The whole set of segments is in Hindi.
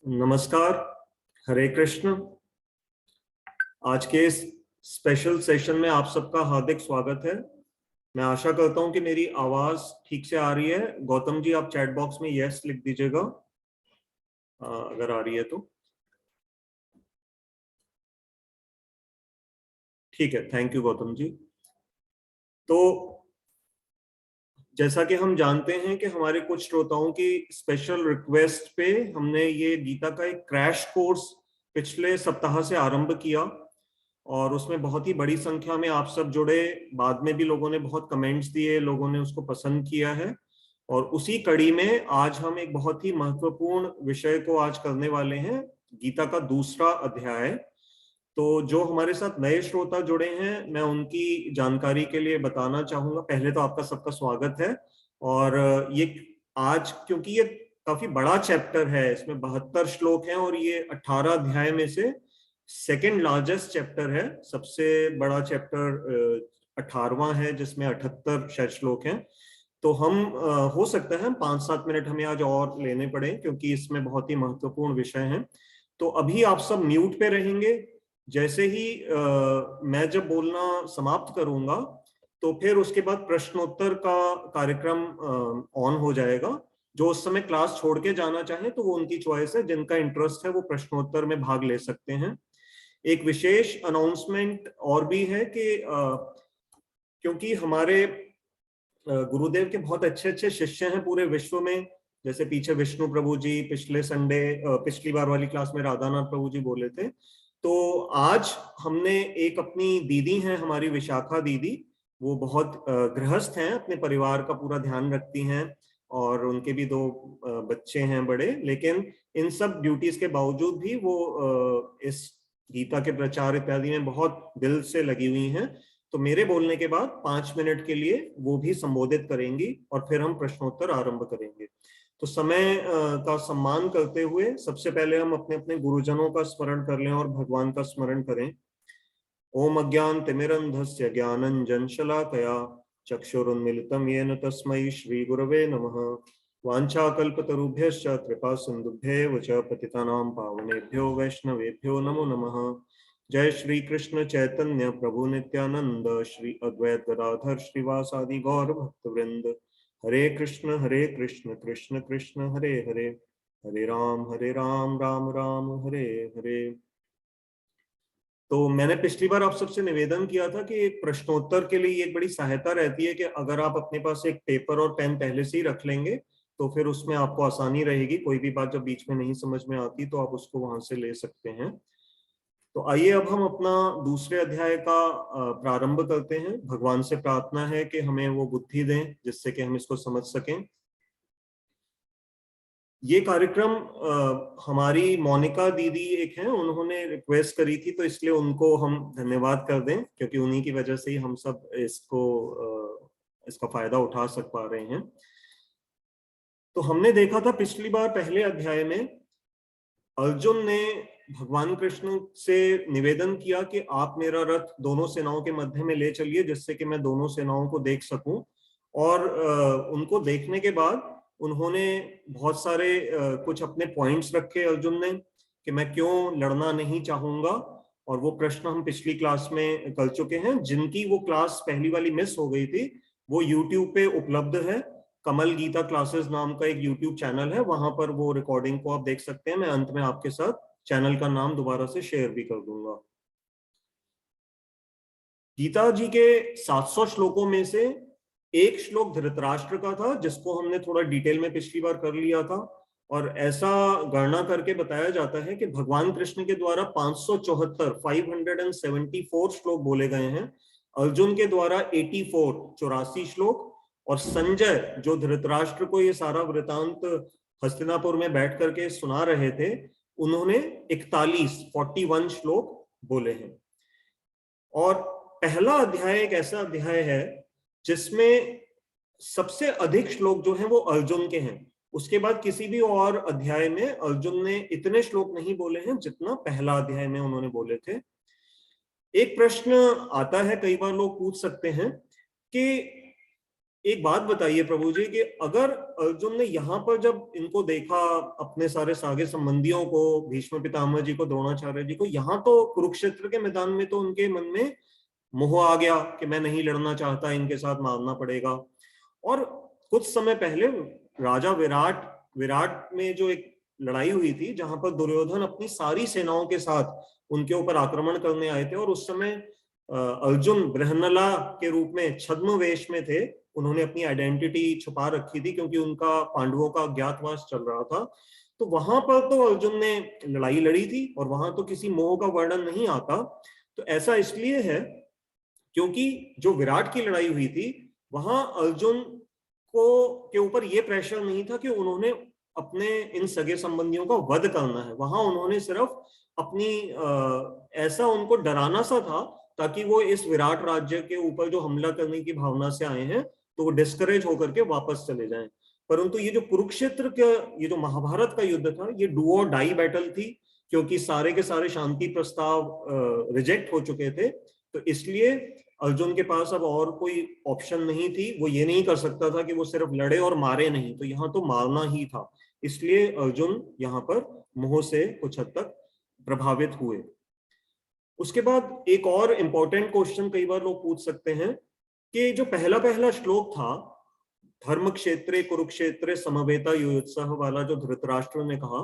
नमस्कार। हरे कृष्ण। आज के इस स्पेशल सेशन में आप सबका हार्दिक स्वागत है। मैं आशा करता हूं कि मेरी आवाज ठीक से आ रही है। गौतम जी, आप चैट बॉक्स में यस लिख दीजिएगा अगर आ रही है तो। ठीक है, थैंक यू गौतम जी। तो जैसा कि हम जानते हैं कि हमारे कुछ श्रोताओं की स्पेशल रिक्वेस्ट पे हमने ये गीता का एक क्रैश कोर्स पिछले सप्ताह से आरंभ किया और उसमें बहुत ही बड़ी संख्या में आप सब जुड़े। बाद में भी लोगों ने बहुत कमेंट्स दिए, लोगों ने उसको पसंद किया है। और उसी कड़ी में आज हम एक बहुत ही महत्वपूर्ण विषय को आज करने वाले हैं, गीता का दूसरा अध्याय। तो जो हमारे साथ नए श्रोता जुड़े हैं, मैं उनकी जानकारी के लिए बताना चाहूंगा। पहले तो आपका सबका स्वागत है। और ये आज क्योंकि ये काफी बड़ा चैप्टर है, इसमें 72 श्लोक हैं और ये 18 अध्याय में से सेकेंड लार्जेस्ट चैप्टर है। सबसे बड़ा चैप्टर 18वां है जिसमें 78 शायद श्लोक हैं। तो हम हो सकता है 5-7 मिनट हमें आज और लेने पड़े क्योंकि इसमें बहुत ही महत्वपूर्ण विषय हैं। तो अभी आप सब म्यूट पे रहेंगे। जैसे ही मैं जब बोलना समाप्त करूंगा तो फिर उसके बाद प्रश्नोत्तर का कार्यक्रम ऑन हो जाएगा। जो उस समय क्लास छोड़ के जाना चाहे तो वो उनकी चॉइस है, जिनका इंटरेस्ट है वो प्रश्नोत्तर में भाग ले सकते हैं। एक विशेष अनाउंसमेंट और भी है कि क्योंकि हमारे गुरुदेव के बहुत अच्छे अच्छे शिष्य हैं पूरे विश्व में। जैसे पीछे विष्णु प्रभु जी, पिछले संडे पिछली बार वाली क्लास में राधानाथ प्रभु जी बोले थे। तो आज हमने एक अपनी दीदी हैं, हमारी विशाखा दीदी। वो बहुत गृहस्थ हैं, अपने परिवार का पूरा ध्यान रखती हैं और उनके भी 2 बच्चे हैं बड़े। लेकिन इन सब ड्यूटीज के बावजूद भी वो इस गीता के प्रचार इत्यादि में बहुत दिल से लगी हुई हैं। तो मेरे बोलने के बाद 5 मिनट के लिए वो भी संबोधित करेंगी और फिर हम प्रश्नोत्तर आरंभ करेंगे। तो समय का सम्मान करते हुए सबसे पहले हम अपने अपने गुरुजनों का स्मरण कर लें और भगवान का स्मरण करें। ओम अज्ञानतिमिरन्धस्य ज्ञानञ्जनशलाकया चक्षुरुन्मिलितं येन तस्मै श्रीगुरवे नमः। वाञ्छाकल्पतरुभ्यश्च कृपा सिन्धुभ्येव च पतितानां पावनेभ्यो वैष्णवेभ्यो नमो नमः। जय श्री कृष्ण चैतन्य प्रभु नित्यानंद, श्री अद्वैत गदाधर श्रीवासादि गौर भक्तवृंद। हरे कृष्ण कृष्ण कृष्ण हरे हरे, हरे राम राम राम हरे हरे। तो मैंने पिछली बार आप सबसे निवेदन किया था कि प्रश्नोत्तर के लिए एक बड़ी सहायता रहती है कि अगर आप अपने पास एक पेपर और पेन पहले से ही रख लेंगे तो फिर उसमें आपको आसानी रहेगी। कोई भी बात जब बीच में नहीं समझ में आती तो आप उसको वहां से ले सकते हैं। तो आइए अब हम अपना दूसरे अध्याय का प्रारंभ करते हैं। भगवान से प्रार्थना है कि हमें वो बुद्धि दें जिससे कि हम इसको समझ सकें। ये कार्यक्रम हमारी मोनिका दीदी एक हैं, उन्होंने रिक्वेस्ट करी थी, तो इसलिए उनको हम धन्यवाद कर दें क्योंकि उन्हीं की वजह से ही हम सब इसका फायदा उठा सक पा रहे हैं। तो हमने देखा था पिछली बार पहले अध्याय में अर्जुन ने भगवान कृष्ण से निवेदन किया कि आप मेरा रथ दोनों सेनाओं के मध्य में ले चलिए जिससे कि मैं दोनों सेनाओं को देख सकूं। और उनको देखने के बाद उन्होंने बहुत सारे कुछ अपने पॉइंट्स रखे अर्जुन ने कि मैं क्यों लड़ना नहीं चाहूंगा। और वो प्रश्न हम पिछली क्लास में कर चुके हैं। जिनकी वो क्लास पहली वाली मिस हो गई थी वो यूट्यूब पे उपलब्ध है। कमल गीता क्लासेस नाम का एक यूट्यूब चैनल है, वहां पर वो रिकॉर्डिंग को आप देख सकते हैं। मैं अंत में आपके साथ चैनल का नाम दोबारा से शेयर भी कर दूंगा। गीता जी के 700 श्लोकों में से एक श्लोक धृतराष्ट्र का था जिसको हमने थोड़ा डिटेल में पिछली बार कर लिया था। और ऐसा गणना करके बताया जाता है कि भगवान कृष्ण के द्वारा 574 श्लोक बोले गए हैं। अर्जुन के द्वारा 84 श्लोक। और संजय जो धृतराष्ट्र को ये सारा वृतांत हस्तिनापुर में बैठ करके सुना रहे थे, उन्होंने 41 श्लोक बोले हैं। और पहला अध्याय एक ऐसा अध्याय है जिसमें सबसे अधिक श्लोक जो हैं वो अर्जुन के हैं। उसके बाद किसी भी और अध्याय में अर्जुन ने इतने श्लोक नहीं बोले हैं जितना पहला अध्याय में उन्होंने बोले थे। एक प्रश्न आता है, कई बार लोग पूछ सकते हैं कि एक बात बताइए प्रभु जी कि अगर अर्जुन ने यहाँ पर जब इनको देखा, अपने सारे सागे संबंधियों को, भीष्म पितामह जी को, द्रोणाचार्य जी को, यहाँ तो कुरुक्षेत्र के मैदान में तो उनके मन में मोह आ गया कि मैं नहीं लड़ना चाहता, इनके साथ मारना पड़ेगा। और कुछ समय पहले राजा विराट विराट में जो एक लड़ाई हुई थी, जहां पर दुर्योधन अपनी सारी सेनाओं के साथ उनके ऊपर आक्रमण करने आए थे, और उस समय अर्जुन बृहन्नला के रूप में छद्म वेश में थे। उन्होंने अपनी आइडेंटिटी छुपा रखी थी क्योंकि उनका पांडवों का अज्ञातवास चल रहा था। तो वहां पर तो अर्जुन ने लड़ाई लड़ी थी और वहां तो किसी मोह का वर्णन नहीं आता। तो ऐसा इसलिए है क्योंकि जो विराट की लड़ाई हुई थी, वहां अर्जुन को के ऊपर यह प्रेशर नहीं था कि उन्होंने अपने इन सगे संबंधियों का वध करना है। वहां उन्होंने सिर्फ अपनी ऐसा उनको डराना सा था ताकि वो इस विराट राज्य के ऊपर जो हमला करने की भावना से आए हैं तो वो डिस्करेज होकर के वापस चले जाएं। परंतु ये जो कुरुक्षेत्र का, ये जो महाभारत का युद्ध था, ये डू और डाई बैटल थी, क्योंकि सारे के सारे शांति प्रस्ताव रिजेक्ट हो चुके थे। तो इसलिए अर्जुन के पास अब और कोई ऑप्शन नहीं थी। वो ये नहीं कर सकता था कि वो सिर्फ लड़े और मारे नहीं, तो यहाँ तो मारना ही था। इसलिए अर्जुन यहाँ पर मोह से कुछ हद तक प्रभावित हुए। उसके बाद एक और इंपॉर्टेंट क्वेश्चन कई बार लोग पूछ सकते हैं कि जो पहला पहला श्लोक था, धर्म क्षेत्रे कुरुक्षेत्रे समवेता युयुत्सः वाला, जो धृतराष्ट्र ने कहा,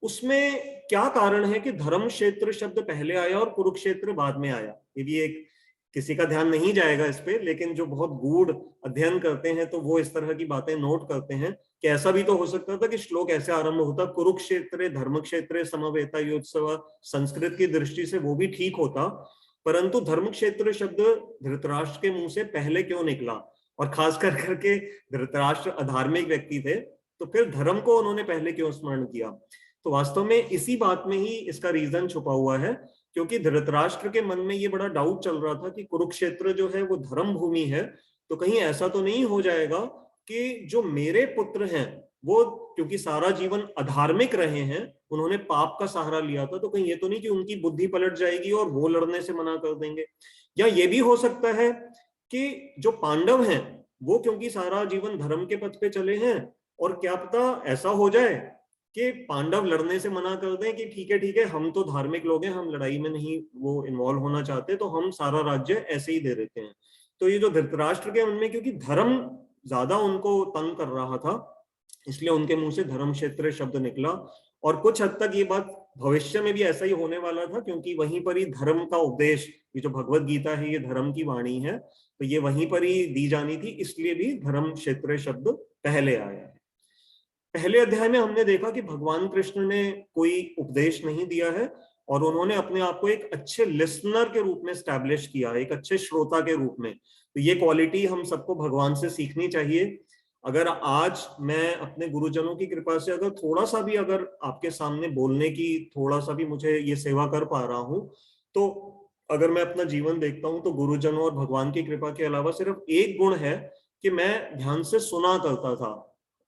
उसमें क्या कारण है कि धर्म क्षेत्र शब्द पहले आया और कुरुक्षेत्र बाद में आया? ये भी एक, किसी का ध्यान नहीं जाएगा इस पे, लेकिन जो बहुत गूढ़ अध्ययन करते हैं तो वो इस तरह की बातें नोट करते हैं कि ऐसा भी तो हो सकता था कि श्लोक ऐसे आरंभ होता, कुरुक्षेत्रे धर्म क्षेत्रे समवेता युयुत्सः। संस्कृत की दृष्टि से वो भी ठीक होता, परंतु धर्म क्षेत्र शब्द धृतराष्ट्र के मुंह से पहले क्यों निकला? और खास कर करके धृतराष्ट्र अधार्मिक व्यक्ति थे, तो फिर धर्म को उन्होंने पहले क्यों स्मरण किया? तो वास्तव में इसी बात में ही इसका रीजन छुपा हुआ है, क्योंकि धृतराष्ट्र के मन में ये बड़ा डाउट चल रहा था कि कुरुक्षेत्र जो है वो धर्म भूमि है, तो कहीं ऐसा तो नहीं हो जाएगा कि जो मेरे पुत्र हैं वो, क्योंकि सारा जीवन अधार्मिक रहे हैं, उन्होंने पाप का सहारा लिया था, तो कहीं ये तो नहीं कि उनकी बुद्धि पलट जाएगी और वो लड़ने से मना कर देंगे। या ये भी हो सकता है कि जो पांडव हैं वो क्योंकि सारा जीवन धर्म के पथ पे चले हैं, और क्या पता ऐसा हो जाए कि पांडव लड़ने से मना कर दें कि ठीक है हम तो धार्मिक लोग हैं, हम लड़ाई में नहीं वो इन्वॉल्व होना चाहते, तो हम सारा राज्य ऐसे ही दे देते हैं। तो ये जो धृतराष्ट्र के मन में, क्योंकि धर्म ज्यादा उनको तंग कर रहा था, इसलिए उनके मुंह से धर्म क्षेत्र शब्द निकला। और कुछ हद तक ये बात भविष्य में भी ऐसा ही होने वाला था, क्योंकि वहीं पर ही धर्म का उपदेश, ये जो भगवत गीता है ये धर्म की वाणी है, तो ये वहीं पर ही दी जानी थी, इसलिए भी धर्म क्षेत्र शब्द पहले आया है। पहले अध्याय में हमने देखा कि भगवान कृष्ण ने कोई उपदेश नहीं दिया है, और उन्होंने अपने आप को एक अच्छे लिसनर के रूप में स्टैब्लिश किया, एक अच्छे श्रोता के रूप में। तो ये क्वालिटी हम सबको भगवान से सीखनी चाहिए। अगर आज मैं अपने गुरुजनों की कृपा से अगर थोड़ा सा भी, अगर आपके सामने बोलने की थोड़ा सा भी मुझे ये सेवा कर पा रहा हूं, तो अगर मैं अपना जीवन देखता हूं तो गुरुजनों और भगवान की कृपा के अलावा सिर्फ एक गुण है कि मैं ध्यान से सुना करता था,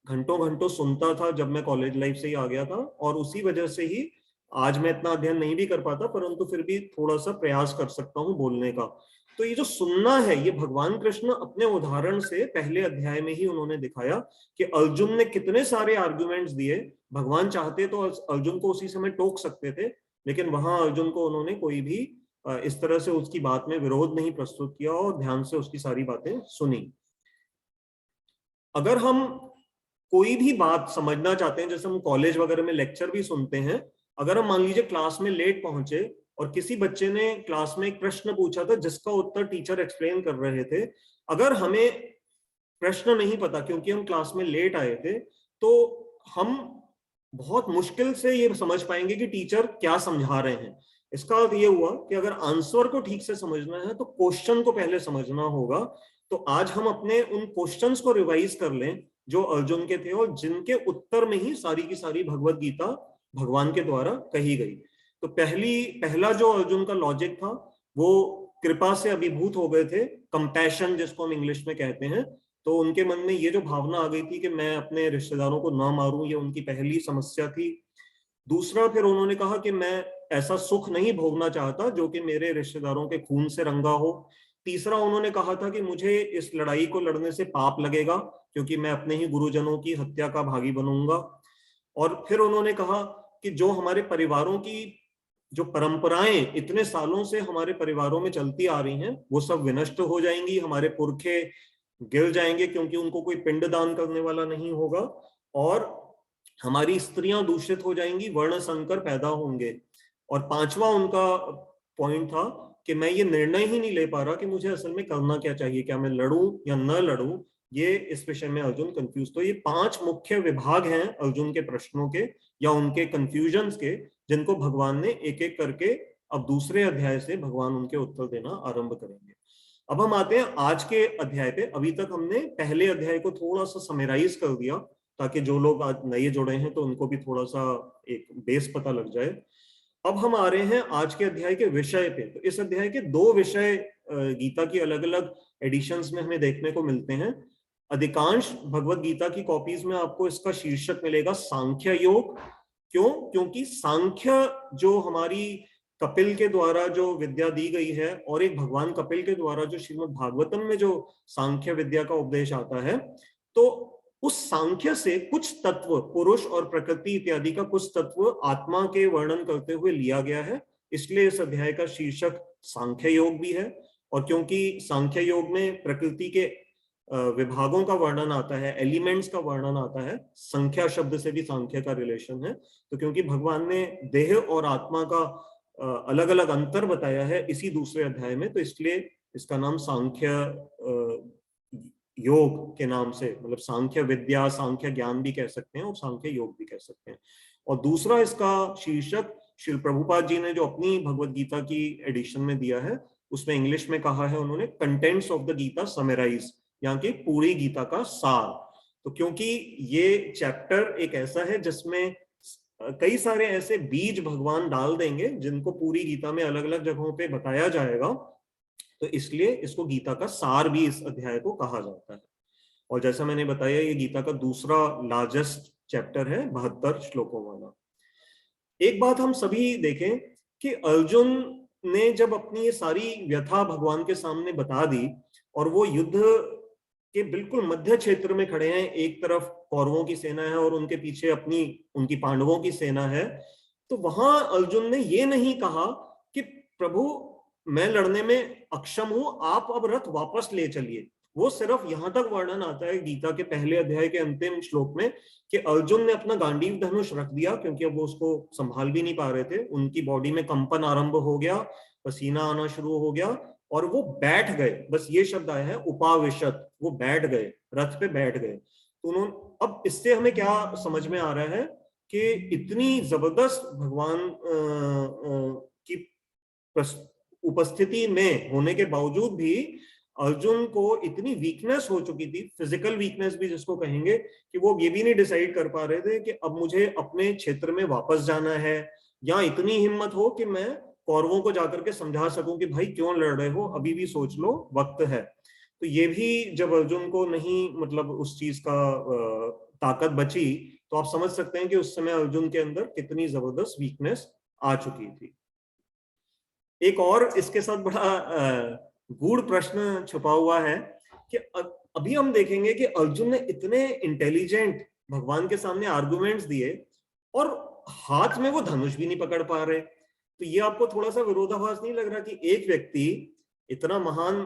घंटों घंटों सुनता था जब मैं कॉलेज लाइफ से ही आ गया था, और उसी वजह से ही आज मैं इतना अध्ययन नहीं भी कर पाता, परंतु फिर भी थोड़ा सा प्रयास कर सकता हूँ बोलने का। तो ये जो सुनना है, ये भगवान कृष्ण अपने उदाहरण से पहले अध्याय में ही उन्होंने दिखाया कि अर्जुन ने कितने सारे आर्गुमेंट्स दिए। भगवान चाहते तो अर्जुन को उसी समय टोक सकते थे, लेकिन वहां अर्जुन को उन्होंने कोई भी इस तरह से उसकी बात में विरोध नहीं प्रस्तुत किया, और ध्यान से उसकी सारी बातें सुनी। अगर हम कोई भी बात समझना चाहते हैं, जैसे हम कॉलेज वगैरह में लेक्चर भी सुनते हैं, अगर हम मान लीजिए क्लास में लेट पहुंचे और किसी बच्चे ने क्लास में एक प्रश्न पूछा था जिसका उत्तर टीचर एक्सप्लेन कर रहे थे, अगर हमें प्रश्न नहीं पता क्योंकि हम क्लास में लेट आए थे, तो हम बहुत मुश्किल से ये समझ पाएंगे कि टीचर क्या समझा रहे हैं। इसका अर्थ ये हुआ कि अगर आंसर को ठीक से समझना है तो क्वेश्चन को पहले समझना होगा। तो आज हम अपने उन क्वेश्चंस को रिवाइज कर लें जो अर्जुन के थे, और जिनके उत्तर में ही सारी की सारी भगवत गीता भगवान के द्वारा कही गई। तो पहला जो अर्जुन का लॉजिक था, वो कृपा से अभिभूत हो गए थे, कंपैशन जिसको हम इंग्लिश में कहते हैं। तो उनके मन में ये जो भावना आ गई थी कि मैं अपने रिश्तेदारों को ना मारूं, ये उनकी पहली समस्या थी। दूसरा, फिर उन्होंने कहा कि मैं ऐसा सुख नहीं भोगना चाहता जो कि मेरे रिश्तेदारों के खून से रंगा हो। तीसरा उन्होंने कहा था कि मुझे इस लड़ाई को लड़ने से पाप लगेगा क्योंकि मैं अपने ही गुरुजनों की हत्या का भागी बनूंगा। और फिर उन्होंने कहा कि जो हमारे परिवारों की जो परंपराएं इतने सालों से हमारे परिवारों में चलती आ रही हैं वो सब विनष्ट हो जाएंगी, हमारे पुरखे गिर जाएंगे क्योंकि उनको कोई पिंड दान करने वाला नहीं होगा, और हमारी स्त्रियां दूषित हो जाएंगी, वर्ण संकर पैदा होंगे। और पांचवा उनका पॉइंट था कि मैं ये निर्णय ही नहीं ले पा रहा कि मुझे असल में करना क्या चाहिए, क्या मैं लड़ूं या न लड़ूं, ये इस विषय में अर्जुन कंफ्यूज। तो ये 5 मुख्य विभाग हैं अर्जुन के प्रश्नों के या उनके कंफ्यूजन्स के, जिनको भगवान ने एक एक करके अब दूसरे अध्याय से भगवान उनके उत्तर देना आरंभ करेंगे। अब हम आते हैं आज के अध्याय पे। अभी तक हमने पहले अध्याय को थोड़ा सा समराइज कर दिया ताकि जो लोग आज नए जुड़े हैं तो उनको भी थोड़ा सा एक बेस पता लग जाए। अब हम आ रहे हैं आज के अध्याय के विषय पे। तो इस अध्याय के 2 विषय गीता की अलग अलग एडिशंस में हमें देखने को मिलते हैं। अधिकांश भगवत गीता की कॉपीज में आपको इसका शीर्षक मिलेगा सांख्य योग। क्यों? क्योंकि सांख्य जो हमारी कपिल के द्वारा जो विद्या दी गई है और एक भगवान कपिल के द्वारा जो श्रीमद् भागवतम में जो सांख्य विद्या का उपदेश आता है, तो उस सांख्य से कुछ तत्व पुरुष और प्रकृति इत्यादि का कुछ तत्व आत्मा के वर्णन करते हुए लिया गया है। इसलिए इस अध्याय का शीर्षक सांख्य योग भी है। और क्योंकि सांख्य योग में प्रकृति के विभागों का वर्णन आता है, एलिमेंट्स का वर्णन आता है, संख्या शब्द से भी सांख्य का रिलेशन है, तो क्योंकि भगवान ने देह और आत्मा का अलग अलग अंतर बताया है इसी दूसरे अध्याय में, तो इसलिए इसका नाम सांख्य योग के नाम से, मतलब सांख्य विद्या, सांख्य ज्ञान भी कह सकते हैं और सांख्य योग भी कह सकते हैं। और दूसरा इसका शीर्षक श्री प्रभुपाद जी ने जो अपनी भगवत गीता की एडिशन में दिया है उसमें इंग्लिश में कहा है उन्होंने, contents of the Gita summarize, यानी कि पूरी गीता का सार। तो क्योंकि ये चैप्टर एक ऐसा है जिसमें कई सारे ऐसे बीज भगवान डाल देंगे जिनको पूरी गीता में अलग अलग जगहों पे बताया जाएगा, तो इसलिए इसको गीता का सार भी इस अध्याय को कहा जाता है। और जैसा मैंने बताया ये गीता का दूसरा लार्जेस्ट चैप्टर है, 72 श्लोकों वाला। एक बात हम सभी देखें कि अर्जुन ने जब अपनी ये सारी व्यथा भगवान के सामने बता दी और वो युद्ध के बिल्कुल मध्य क्षेत्र में खड़े हैं, एक तरफ कौरवों की सेना है और उनके पीछे उनकी पांडवों की सेना है, तो वहां अर्जुन ने ये नहीं कहा कि प्रभु मैं लड़ने में अक्षम हूं, आप अब रथ वापस ले चलिए। वो सिर्फ यहां तक वर्णन आता है गीता के पहले अध्याय के अंतिम श्लोक में कि अर्जुन ने अपना गांडीव धनुष रख दिया क्योंकि अब वो उसको संभाल भी नहीं पा रहे थे, उनकी बॉडी में कंपन आरंभ हो गया, पसीना आना शुरू हो गया और वो बैठ गए। बस ये शब्द आया है उपाविशत, वो बैठ गए, रथ पे बैठ गए। तो उन्होंने, अब इससे हमें क्या समझ में आ रहा है कि इतनी जबरदस्त भगवान की उपस्थिति में होने के बावजूद भी अर्जुन को इतनी वीकनेस हो चुकी थी, फिजिकल वीकनेस भी जिसको कहेंगे, कि वो ये भी नहीं डिसाइड कर पा रहे थे कि अब मुझे अपने क्षेत्र में वापस जाना है, या इतनी हिम्मत हो कि मैं कौरवों को जाकर के समझा सकूं कि भाई क्यों लड़ रहे हो, अभी भी सोच लो, वक्त है। तो ये भी जब अर्जुन को नहीं, मतलब उस चीज का ताकत बची, तो आप समझ सकते हैं कि उस समय अर्जुन के अंदर कितनी जबरदस्त वीकनेस आ चुकी थी। एक और इसके साथ बड़ा गूढ़ प्रश्न छुपा हुआ है कि अभी हम देखेंगे कि अर्जुन ने इतने इंटेलिजेंट भगवान के सामने आर्गुमेंट्स दिए और हाथ में वो धनुष भी नहीं पकड़ पा रहे। तो ये आपको थोड़ा सा विरोधाभास नहीं लग रहा कि एक व्यक्ति इतना महान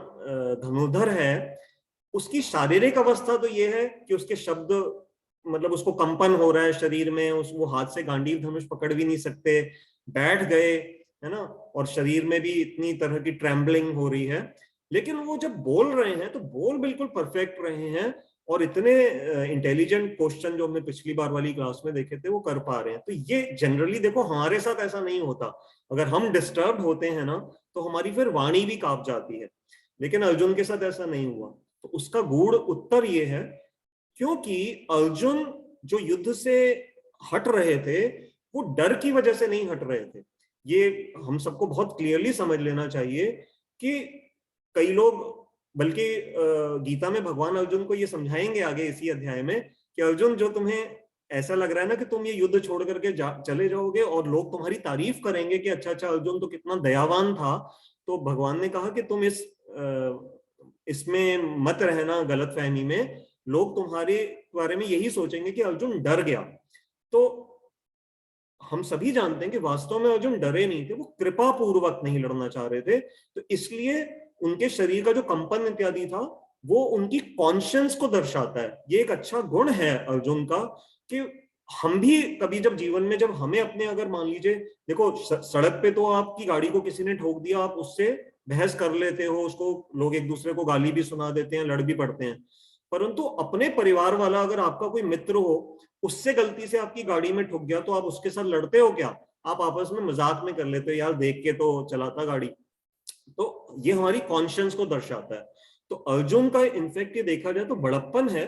धनुर्धर है, उसकी शारीरिक अवस्था तो ये है कि उसके शब्द, मतलब उसको कंपन हो रहा है शरीर में, वो हाथ से गांडीव धनुष पकड़ भी नहीं सकते, बैठ गए, है ना, और शरीर में भी इतनी तरह की ट्रेम्बलिंग हो रही है, लेकिन वो जब बोल रहे हैं तो बोल बिल्कुल परफेक्ट रहे हैं और इतने इंटेलिजेंट क्वेश्चन जो हमने पिछली बार वाली क्लास में देखे थे वो कर पा रहे हैं। तो ये जनरली देखो हमारे साथ ऐसा नहीं होता, अगर हम डिस्टर्ब होते हैं ना तो हमारी फिर वाणी भी कांप जाती है, लेकिन अर्जुन के साथ ऐसा नहीं हुआ। तो उसका गूढ़ उत्तर ये है क्योंकि अर्जुन जो युद्ध से हट रहे थे वो डर की वजह से नहीं हट रहे थे। ये हम सबको बहुत क्लियरली समझ लेना चाहिए कि कई लोग, बल्कि गीता में भगवान अर्जुन को ये समझाएंगे आगे इसी अध्याय में कि अर्जुन, जो तुम्हें ऐसा लग रहा है ना कि तुम ये युद्ध छोड़ करके चले जाओगे और लोग तुम्हारी तारीफ करेंगे कि अच्छा अच्छा अर्जुन तो कितना दयावान था, तो भगवान ने कहा कि तुम इस इसमें मत रहना गलतफहमी में। लोग तुम्हारे बारे में यही सोचेंगे कि अर्जुन डर गया। तो हम सभी जानते हैं कि वास्तव में अर्जुन डरे नहीं थे, वो कृपा पूर्वक नहीं लड़ना चाह रहे थे। तो इसलिए उनके शरीर का जो कंपन इत्यादि था वो उनकी कॉन्शियंस को दर्शाता है। ये एक अच्छा गुण है अर्जुन का कि हम भी कभी जब जीवन में, जब हमें अपने, अगर मान लीजिए, देखो सड़क पे तो आपकी गाड़ी को किसी ने ठोक दिया, आप उससे बहस कर लेते हो, उसको लोग एक दूसरे को गाली भी सुना देते हैं, लड़ भी पड़ते हैं। परंतु अपने परिवार वाला, अगर आपका कोई मित्र हो, उससे गलती से आपकी गाड़ी में ठुक गया, तो आप उसके साथ लड़ते हो क्या? आप आपस में मजाक में कर लेते हो, यार देख के तो चलाता गाड़ी। तो ये हमारी कॉन्शियंस को दर्शाता है। तो अर्जुन का इनफैक्ट ये देखा जाए तो बड़प्पन है,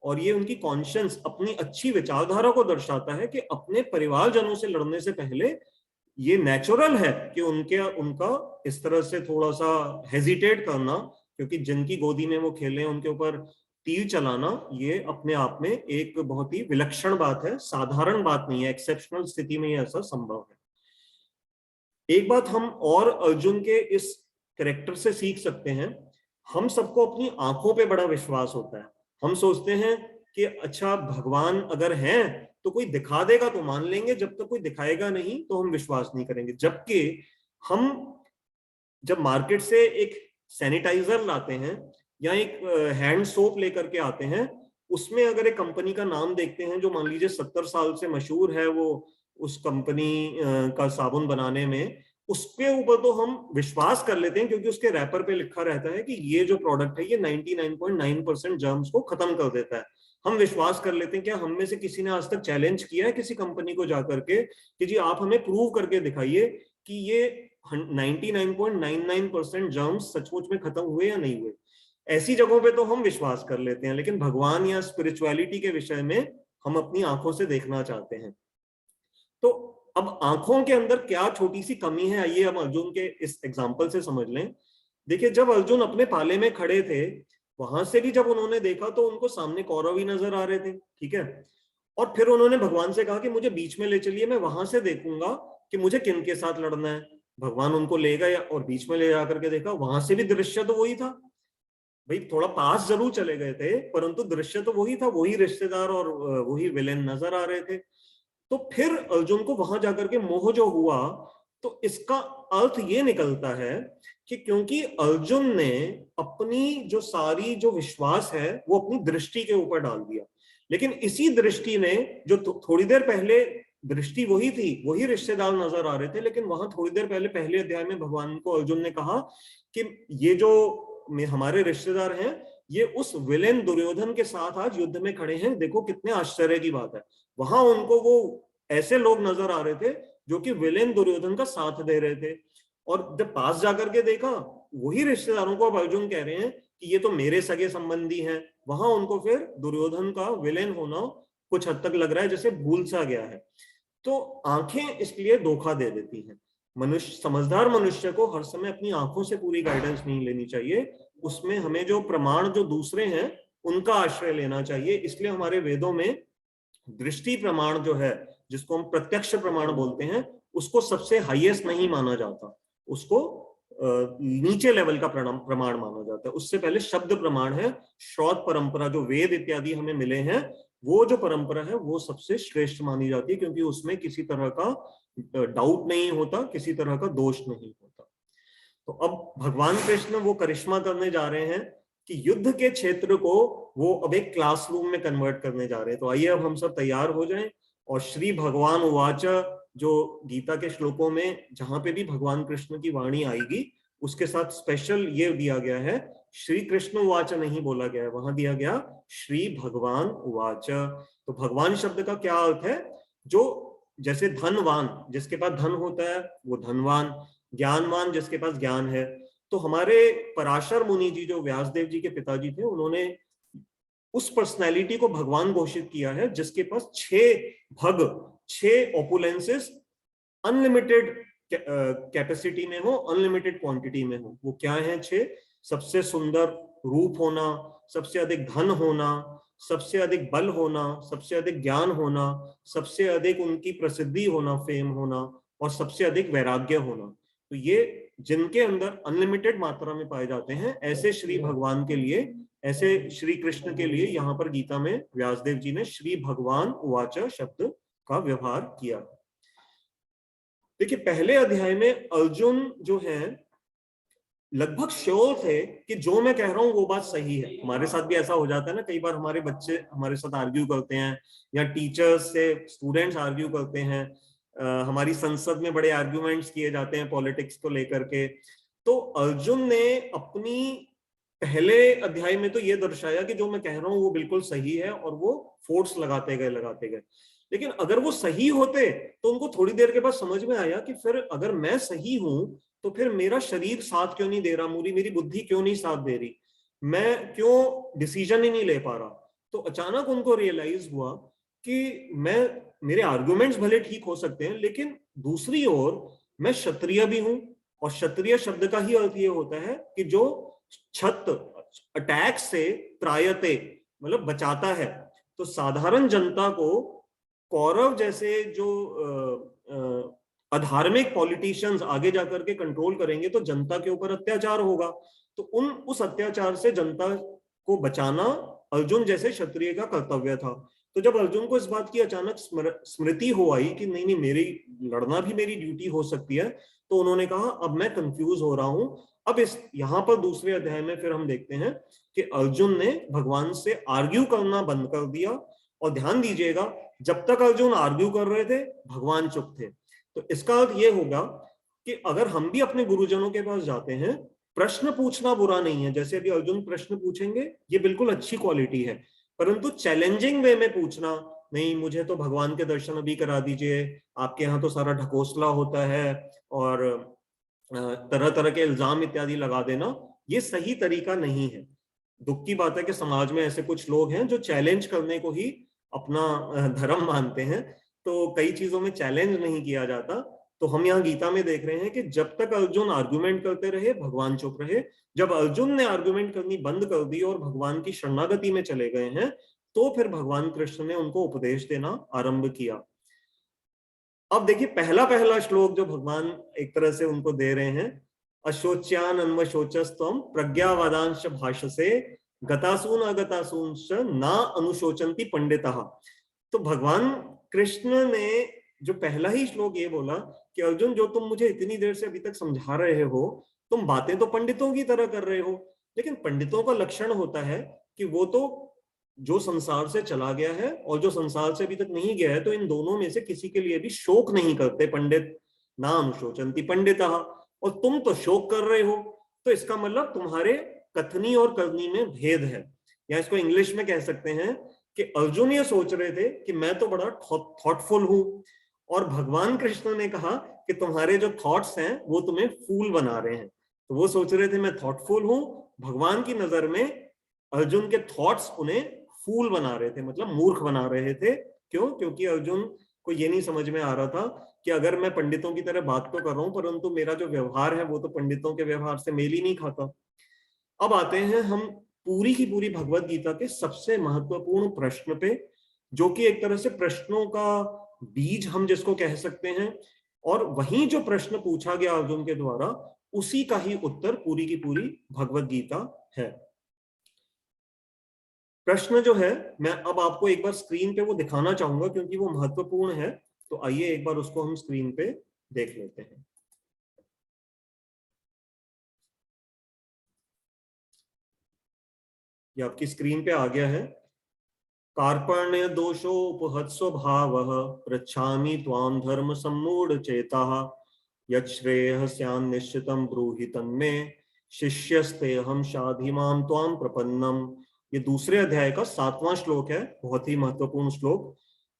और ये उनकी कॉन्शियंस, अपनी अच्छी विचारधारा को दर्शाता है कि अपने परिवारजनों से लड़ने से पहले ये नेचुरल है कि उनका इस तरह से थोड़ा सा हेजिटेट करना, क्योंकि जिनकी गोदी में वो खेले उनके ऊपर तीर चलाना, ये अपने आप में एक बहुत ही विलक्षण बात है, साधारण बात नहीं है। एक्सेप्शनल स्थिति में ये ऐसा संभव है। एक बात हम और अर्जुन के इस कैरेक्टर से सीख सकते हैं, हम सबको अपनी आंखों पे बड़ा विश्वास होता है। हम सोचते हैं कि अच्छा भगवान अगर हैं तो कोई दिखा देगा तो मान लेंगे, जब तक कोई दिखाएगा नहीं तो हम विश्वास नहीं करेंगे। जबकि हम जब मार्केट से एक सैनिटाइजर लाते हैं या एक हैंड सोप लेकर के आते हैं, उसमें अगर एक कंपनी का नाम देखते हैं जो मान लीजिए 70 साल से मशहूर है, वो उस कंपनी का साबुन बनाने में, उसके ऊपर तो हम विश्वास कर लेते हैं क्योंकि उसके रैपर पे लिखा रहता है कि ये जो प्रोडक्ट है ये 99.9% जर्म्स को खत्म कर देता है। हम विश्वास कर लेते हैं। क्या हम में से किसी ने आज तक चैलेंज किया है किसी कंपनी को जाकर के कि जी आप हमें प्रूव करके दिखाइए कि ये 99.99% जर्म्स सचमुच में खत्म हुए या नहीं हुए? ऐसी जगहों पे तो हम विश्वास कर लेते हैं, लेकिन भगवान या स्पिरिचुअलिटी के विषय में हम अपनी आंखों से देखना चाहते हैं। तो अब आंखों के अंदर क्या छोटी सी कमी है, आइए हम अर्जुन के इस एग्जाम्पल से समझ लें। देखिए, जब अर्जुन अपने पाले में खड़े थे, वहां से भी जब उन्होंने देखा तो उनको सामने कौरव ही नजर आ रहे थे, ठीक है। और फिर उन्होंने भगवान से कहा कि मुझे बीच में ले चलिए, मैं वहां से देखूंगा कि मुझे किन के साथ लड़ना है। भगवान उनको ले गए और बीच में ले जाकर के देखा, वहां से भी दृश्य तो वही था। भाई थोड़ा पास जरूर चले गए थे, परंतु दृश्य तो वही था, वही रिश्तेदार और वही विलेन नजर आ रहे थे। तो फिर अर्जुन को वहां जाकर के मोह जो हुआ, तो इसका अर्थ ये निकलता है कि क्योंकि अर्जुन ने अपनी जो सारी जो विश्वास है वो अपनी दृष्टि के ऊपर डाल दिया। लेकिन इसी दृष्टि ने जो थोड़ी देर पहले दृष्टि वही थी, वही रिश्तेदार नजर आ रहे थे, लेकिन वहां थोड़ी देर पहले पहले अध्याय में भगवान को अर्जुन ने कहा कि ये जो हमारे रिश्तेदार हैं ये उस विलेन दुर्योधन के साथ आज युद्ध में खड़े हैं। देखो कितने आश्चर्य की बात है, वहां उनको वो ऐसे लोग नजर आ रहे थे जो कि विलेन दुर्योधन का साथ दे रहे थे। और जब पास जाकर के देखा, वही रिश्तेदारों को अब अर्जुन कह रहे हैं कि ये तो मेरे सगे संबंधी हैं। वहां उनको फिर दुर्योधन का विलेन होना कुछ हद तक लग रहा है जैसे भूल सा गया है। तो आंखें इसलिए धोखा दे देती हैं। मनुष्य, समझदार मनुष्य को हर समय अपनी आंखों से पूरी गाइडेंस नहीं लेनी चाहिए, उसमें हमें जो प्रमाण जो दूसरे हैं उनका आश्रय लेना चाहिए। इसलिए हमारे वेदों में दृष्टि प्रमाण जो है, जिसको हम प्रत्यक्ष प्रमाण बोलते हैं, उसको सबसे हाईएस्ट नहीं माना जाता, उसको नीचे लेवल का प्रमाण माना जाता है। उससे पहले शब्द प्रमाण है, श्रौत परंपरा, जो वेद इत्यादि हमें मिले हैं, वो जो परंपरा है वो सबसे श्रेष्ठ मानी जाती है, क्योंकि उसमें किसी तरह का डाउट नहीं होता, किसी तरह का दोष नहीं होता। तो अब भगवान कृष्ण वो करिश्मा करने जा रहे हैं कि युद्ध के क्षेत्र को वो अब एक क्लासरूम में कन्वर्ट करने जा रहे हैं। तो आइए अब हम सब तैयार हो जाएं, और श्री भगवान उवाच, जो गीता के श्लोकों में जहां पे भी भगवान कृष्ण की वाणी आएगी उसके साथ स्पेशल ये दिया गया है, श्री कृष्ण उवाच नहीं बोला गया है, वहां दिया गया श्री भगवान उवाच। तो भगवान शब्द का क्या अर्थ है? जो जैसे धनवान, जिसके पास धन होता है वो धनवान, ज्ञानवान जिसके पास ज्ञान है। तो हमारे पराशर मुनि जी, जो व्यासदेव जी के पिताजी थे, उन्होंने उस पर्सनैलिटी को भगवान घोषित किया है जिसके पास 6 ओपुलेंसेस अनलिमिटेड कैपेसिटी में हो, अनलिमिटेड क्वांटिटी में हो। वो क्या है? 6। सबसे सुंदर रूप होना, सबसे अधिक धन होना, सबसे अधिक बल होना, सबसे अधिक ज्ञान होना, सबसे अधिक उनकी प्रसिद्धि होना, फेम होना, और सबसे अधिक वैराग्य होना। तो ये जिनके अंदर अनलिमिटेड मात्रा में पाए जाते हैं, ऐसे श्री भगवान के लिए, ऐसे श्री कृष्ण के लिए यहाँ पर गीता में व्यासदेव जी ने श्री भगवान उवाच शब्द का व्यवहार किया। देखिए पहले अध्याय में अर्जुन जो है लगभग श्योर थे कि जो मैं कह रहा हूं वो बात सही है। हमारे साथ भी ऐसा हो जाता है ना, कई बार हमारे बच्चे हमारे साथ आर्ग्यू करते हैं या टीचर्स से स्टूडेंट्स आर्ग्यू करते हैं। हमारी संसद में बड़े आर्ग्यूमेंट्स किए जाते हैं पॉलिटिक्स को लेकर के। तो अर्जुन ने अपनी पहले अध्याय में तो ये दर्शाया कि जो मैं कह रहा हूं वो बिल्कुल सही है, और वो फोर्स लगाते गए। लेकिन अगर वो सही होते तो उनको थोड़ी देर के बाद समझ में आया कि फिर अगर मैं सही हूं तो फिर मेरा शरीर साथ क्यों नहीं दे रहा, मेरी बुद्धि क्यों नहीं साथ दे रही, मैं क्यों डिसीजन ही नहीं ले पा रहा। तो अचानक उनको रियलाइज हुआ कि मेरे आर्गुमेंट्स भले ठीक हो सकते हैं, लेकिन दूसरी ओर मैं क्षत्रिय भी हूं, और क्षत्रिय शब्द का ही अर्थ ये होता है कि जो छत अटैक से त्रायते मतलब बचाता है। तो साधारण जनता को कौरव जैसे जो अधार्मिक पॉलिटिशियंस आगे जाकर के कंट्रोल करेंगे तो जनता के ऊपर अत्याचार होगा। तो उस अत्याचार से जनता को बचाना अर्जुन जैसे क्षत्रिय का कर्तव्य था। तो जब अर्जुन को इस बात की अचानक स्मृति हो आई कि नहीं नहीं, मेरी लड़ना भी मेरी ड्यूटी हो सकती है, तो उन्होंने कहा अब मैं कंफ्यूज हो रहा हूं। अब इस यहाँ पर दूसरे अध्याय में फिर हम देखते हैं कि अर्जुन ने भगवान से आर्ग्यू करना बंद कर दिया। और ध्यान दीजिएगा, जब तक अर्जुन आर्ग्यू कर रहे थे भगवान चुप थे। तो इसका अर्थ ये होगा कि अगर हम भी अपने गुरुजनों के पास जाते हैं, प्रश्न पूछना बुरा नहीं है, जैसे अभी अर्जुन प्रश्न पूछेंगे ये बिल्कुल अच्छी क्वालिटी है, परंतु चैलेंजिंग वे में पूछना नहीं, मुझे तो भगवान के दर्शन अभी करा दीजिए, आपके यहाँ तो सारा ढकोसला होता है, और तरह तरह के इल्जाम इत्यादि लगा देना, ये सही तरीका नहीं है। दुख की बात है कि समाज में ऐसे कुछ लोग हैं जो चैलेंज करने को ही अपना धर्म मानते हैं, तो कई चीजों में चैलेंज नहीं किया जाता। तो हम यहाँ गीता में देख रहे हैं कि जब तक अर्जुन आर्गुमेंट करते रहे भगवान चुप रहे। जब अर्जुन ने आर्गुमेंट करनी बंद कर दी और भगवान की शरणागति में चले गए हैं, तो फिर भगवान कृष्ण ने उनको उपदेश देना आरंभ किया। अब देखिए पहला श्लोक जो भगवान एक तरह से उनको दे रहे हैं, अशोच्यान अन्वशोचस्तम प्रज्ञावादांश भाषसे गतासून अगतासून ना अनुशोचंती पंडितः। तो भगवान कृष्ण ने जो पहला ही श्लोक ये बोला कि अर्जुन, जो तुम मुझे इतनी देर से अभी तक समझा रहे हो, तुम बातें तो पंडितों की तरह कर रहे हो, लेकिन पंडितों का लक्षण होता है कि वो तो जो संसार से चला गया है और जो संसार से अभी तक नहीं गया है, तो इन दोनों में से किसी के लिए भी शोक नहीं करते पंडित, ना अनुशोचंती पंडितः। और तुम तो शोक कर रहे हो, तो इसका मतलब तुम्हारे कथनी और करनी में भेद है। या इसको इंग्लिश में कह सकते हैं कि अर्जुन ये सोच रहे थे कि मैं तो बड़ा थॉटफुल हूं, और भगवान कृष्ण ने कहा कि तुम्हारे जो थॉट्स हैं वो तुम्हें फूल बना रहे हैं। तो वो सोच रहे थे मैं थॉटफुल हूं, भगवान की नजर में अर्जुन के थॉट्स उन्हें फूल बना रहे थे, मतलब मूर्ख बना रहे थे। क्यों? क्योंकि अर्जुन को ये नहीं समझ में आ रहा था कि अगर मैं पंडितों की तरह बात तो कर रहा हूं, परंतु मेरा जो व्यवहार है वो तो पंडितों के व्यवहार से मेल ही नहीं खाता। अब आते हैं हम पूरी की पूरी भगवत गीता के सबसे महत्वपूर्ण प्रश्न पे, जो कि एक तरह से प्रश्नों का बीज हम जिसको कह सकते हैं, और वहीं जो प्रश्न पूछा गया अर्जुन के द्वारा, उसी का ही उत्तर पूरी की पूरी भगवत गीता है। प्रश्न जो है मैं अब आपको एक बार स्क्रीन पे वो दिखाना चाहूंगा क्योंकि वो महत्वपूर्ण है। तो आइए एक बार उसको हम स्क्रीन पे देख लेते हैं। ये आपकी स्क्रीन पे आ गया है। कार्पण्य दोषोपहत्स्व भावः पृच्छामि त्वां धर्म सम्मूढ़ चेताः यच्छ्रेयः स्यान् निश्चितं ब्रूहि तन्मे शिष्यस्तेऽहं शाधिमां त्वां प्रपन्नम्। ये दूसरे अध्याय का 7वां श्लोक है, बहुत ही महत्वपूर्ण श्लोक।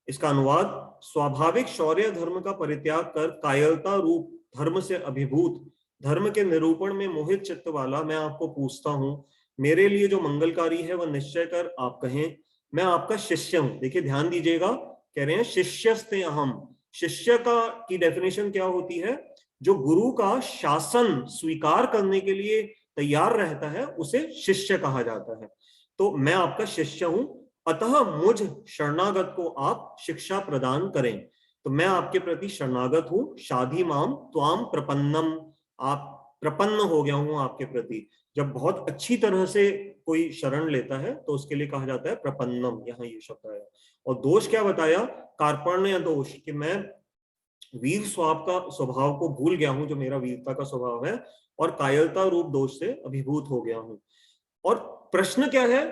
इसका अनुवाद, स्वाभाविक शौर्य धर्म का परित्याग कर कायरता रूप धर्म से अभिभूत धर्म के निरूपण में मोहित चित्त वाला मैं आपको पूछता हूं, मेरे लिए जो मंगलकारी है वह निश्चय कर आप कहें, मैं आपका शिष्य हूं। देखिए ध्यान दीजिएगा, कह रहे हैं शिष्यस्ते अहम। शिष्य का की डेफिनेशन क्या होती है? जो गुरु का शासन स्वीकार करने के लिए तैयार रहता है उसे शिष्य कहा जाता है। तो मैं आपका शिष्य हूं, अतः मुझ शरणागत को आप शिक्षा प्रदान करें। तो मैं आपके प्रति शरणागत हूं, शाधि माम त्वाम प्रपन्नम, आप प्रपन्न हो गया हूं आपके प्रति। जब बहुत अच्छी तरह से कोई शरण लेता है तो उसके लिए कहा जाता है प्रपन्नम, यहाँ ये शब्द आया। और दोष क्या बताया, कार्पण्य दोष, कि मैं वीर स्वभाव को भूल गया हूं, जो मेरा वीरता का स्वभाव है, और कायरता रूप दोष से अभिभूत हो गया हूं। और प्रश्न क्या है,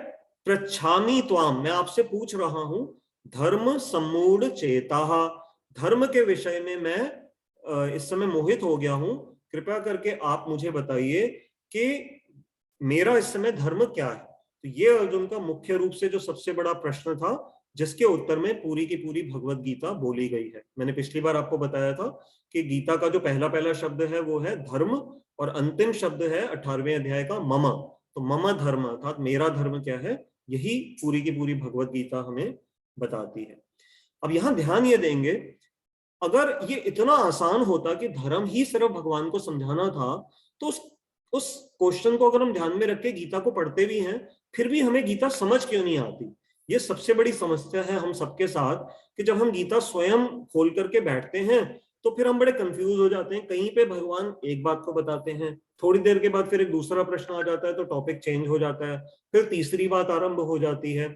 पृच्छामि त्वाम, मैं आपसे पूछ रहा हूं, धर्म सम्मूढ़ चेता, धर्म के विषय में मैं इस समय मोहित हो गया हूं, कृपया करके आप मुझे बताइए कि मेरा इस समय धर्म क्या है। तो ये अर्जुन का मुख्य रूप से जो सबसे बड़ा प्रश्न था, जिसके उत्तर में पूरी की पूरी भगवत गीता बोली गई है। मैंने पिछली बार आपको बताया था कि गीता का जो पहला पहला शब्द है वो है धर्म, और अंतिम शब्द है 18वें अध्याय का मम। तो मम धर्म अर्थात मेरा धर्म क्या है, यही पूरी की पूरी भगवत गीता हमें बताती है। अब यहां ध्यान ये देंगे, अगर ये इतना आसान होता कि धर्म ही सिर्फ भगवान को समझाना था, तो उस क्वेश्चन को अगर हम ध्यान में रख के गीता को पढ़ते भी हैं, फिर भी हमें गीता समझ क्यों नहीं आती। ये सबसे बड़ी समस्या है हम सबके साथ, कि जब हम गीता स्वयं खोल करके बैठते हैं तो फिर हम बड़े कंफ्यूज हो जाते हैं। कहीं पे भगवान एक बात को बताते हैं, थोड़ी देर के बाद फिर एक दूसरा प्रश्न आ जाता है तो टॉपिक चेंज हो जाता है, फिर तीसरी बात आरंभ हो जाती है।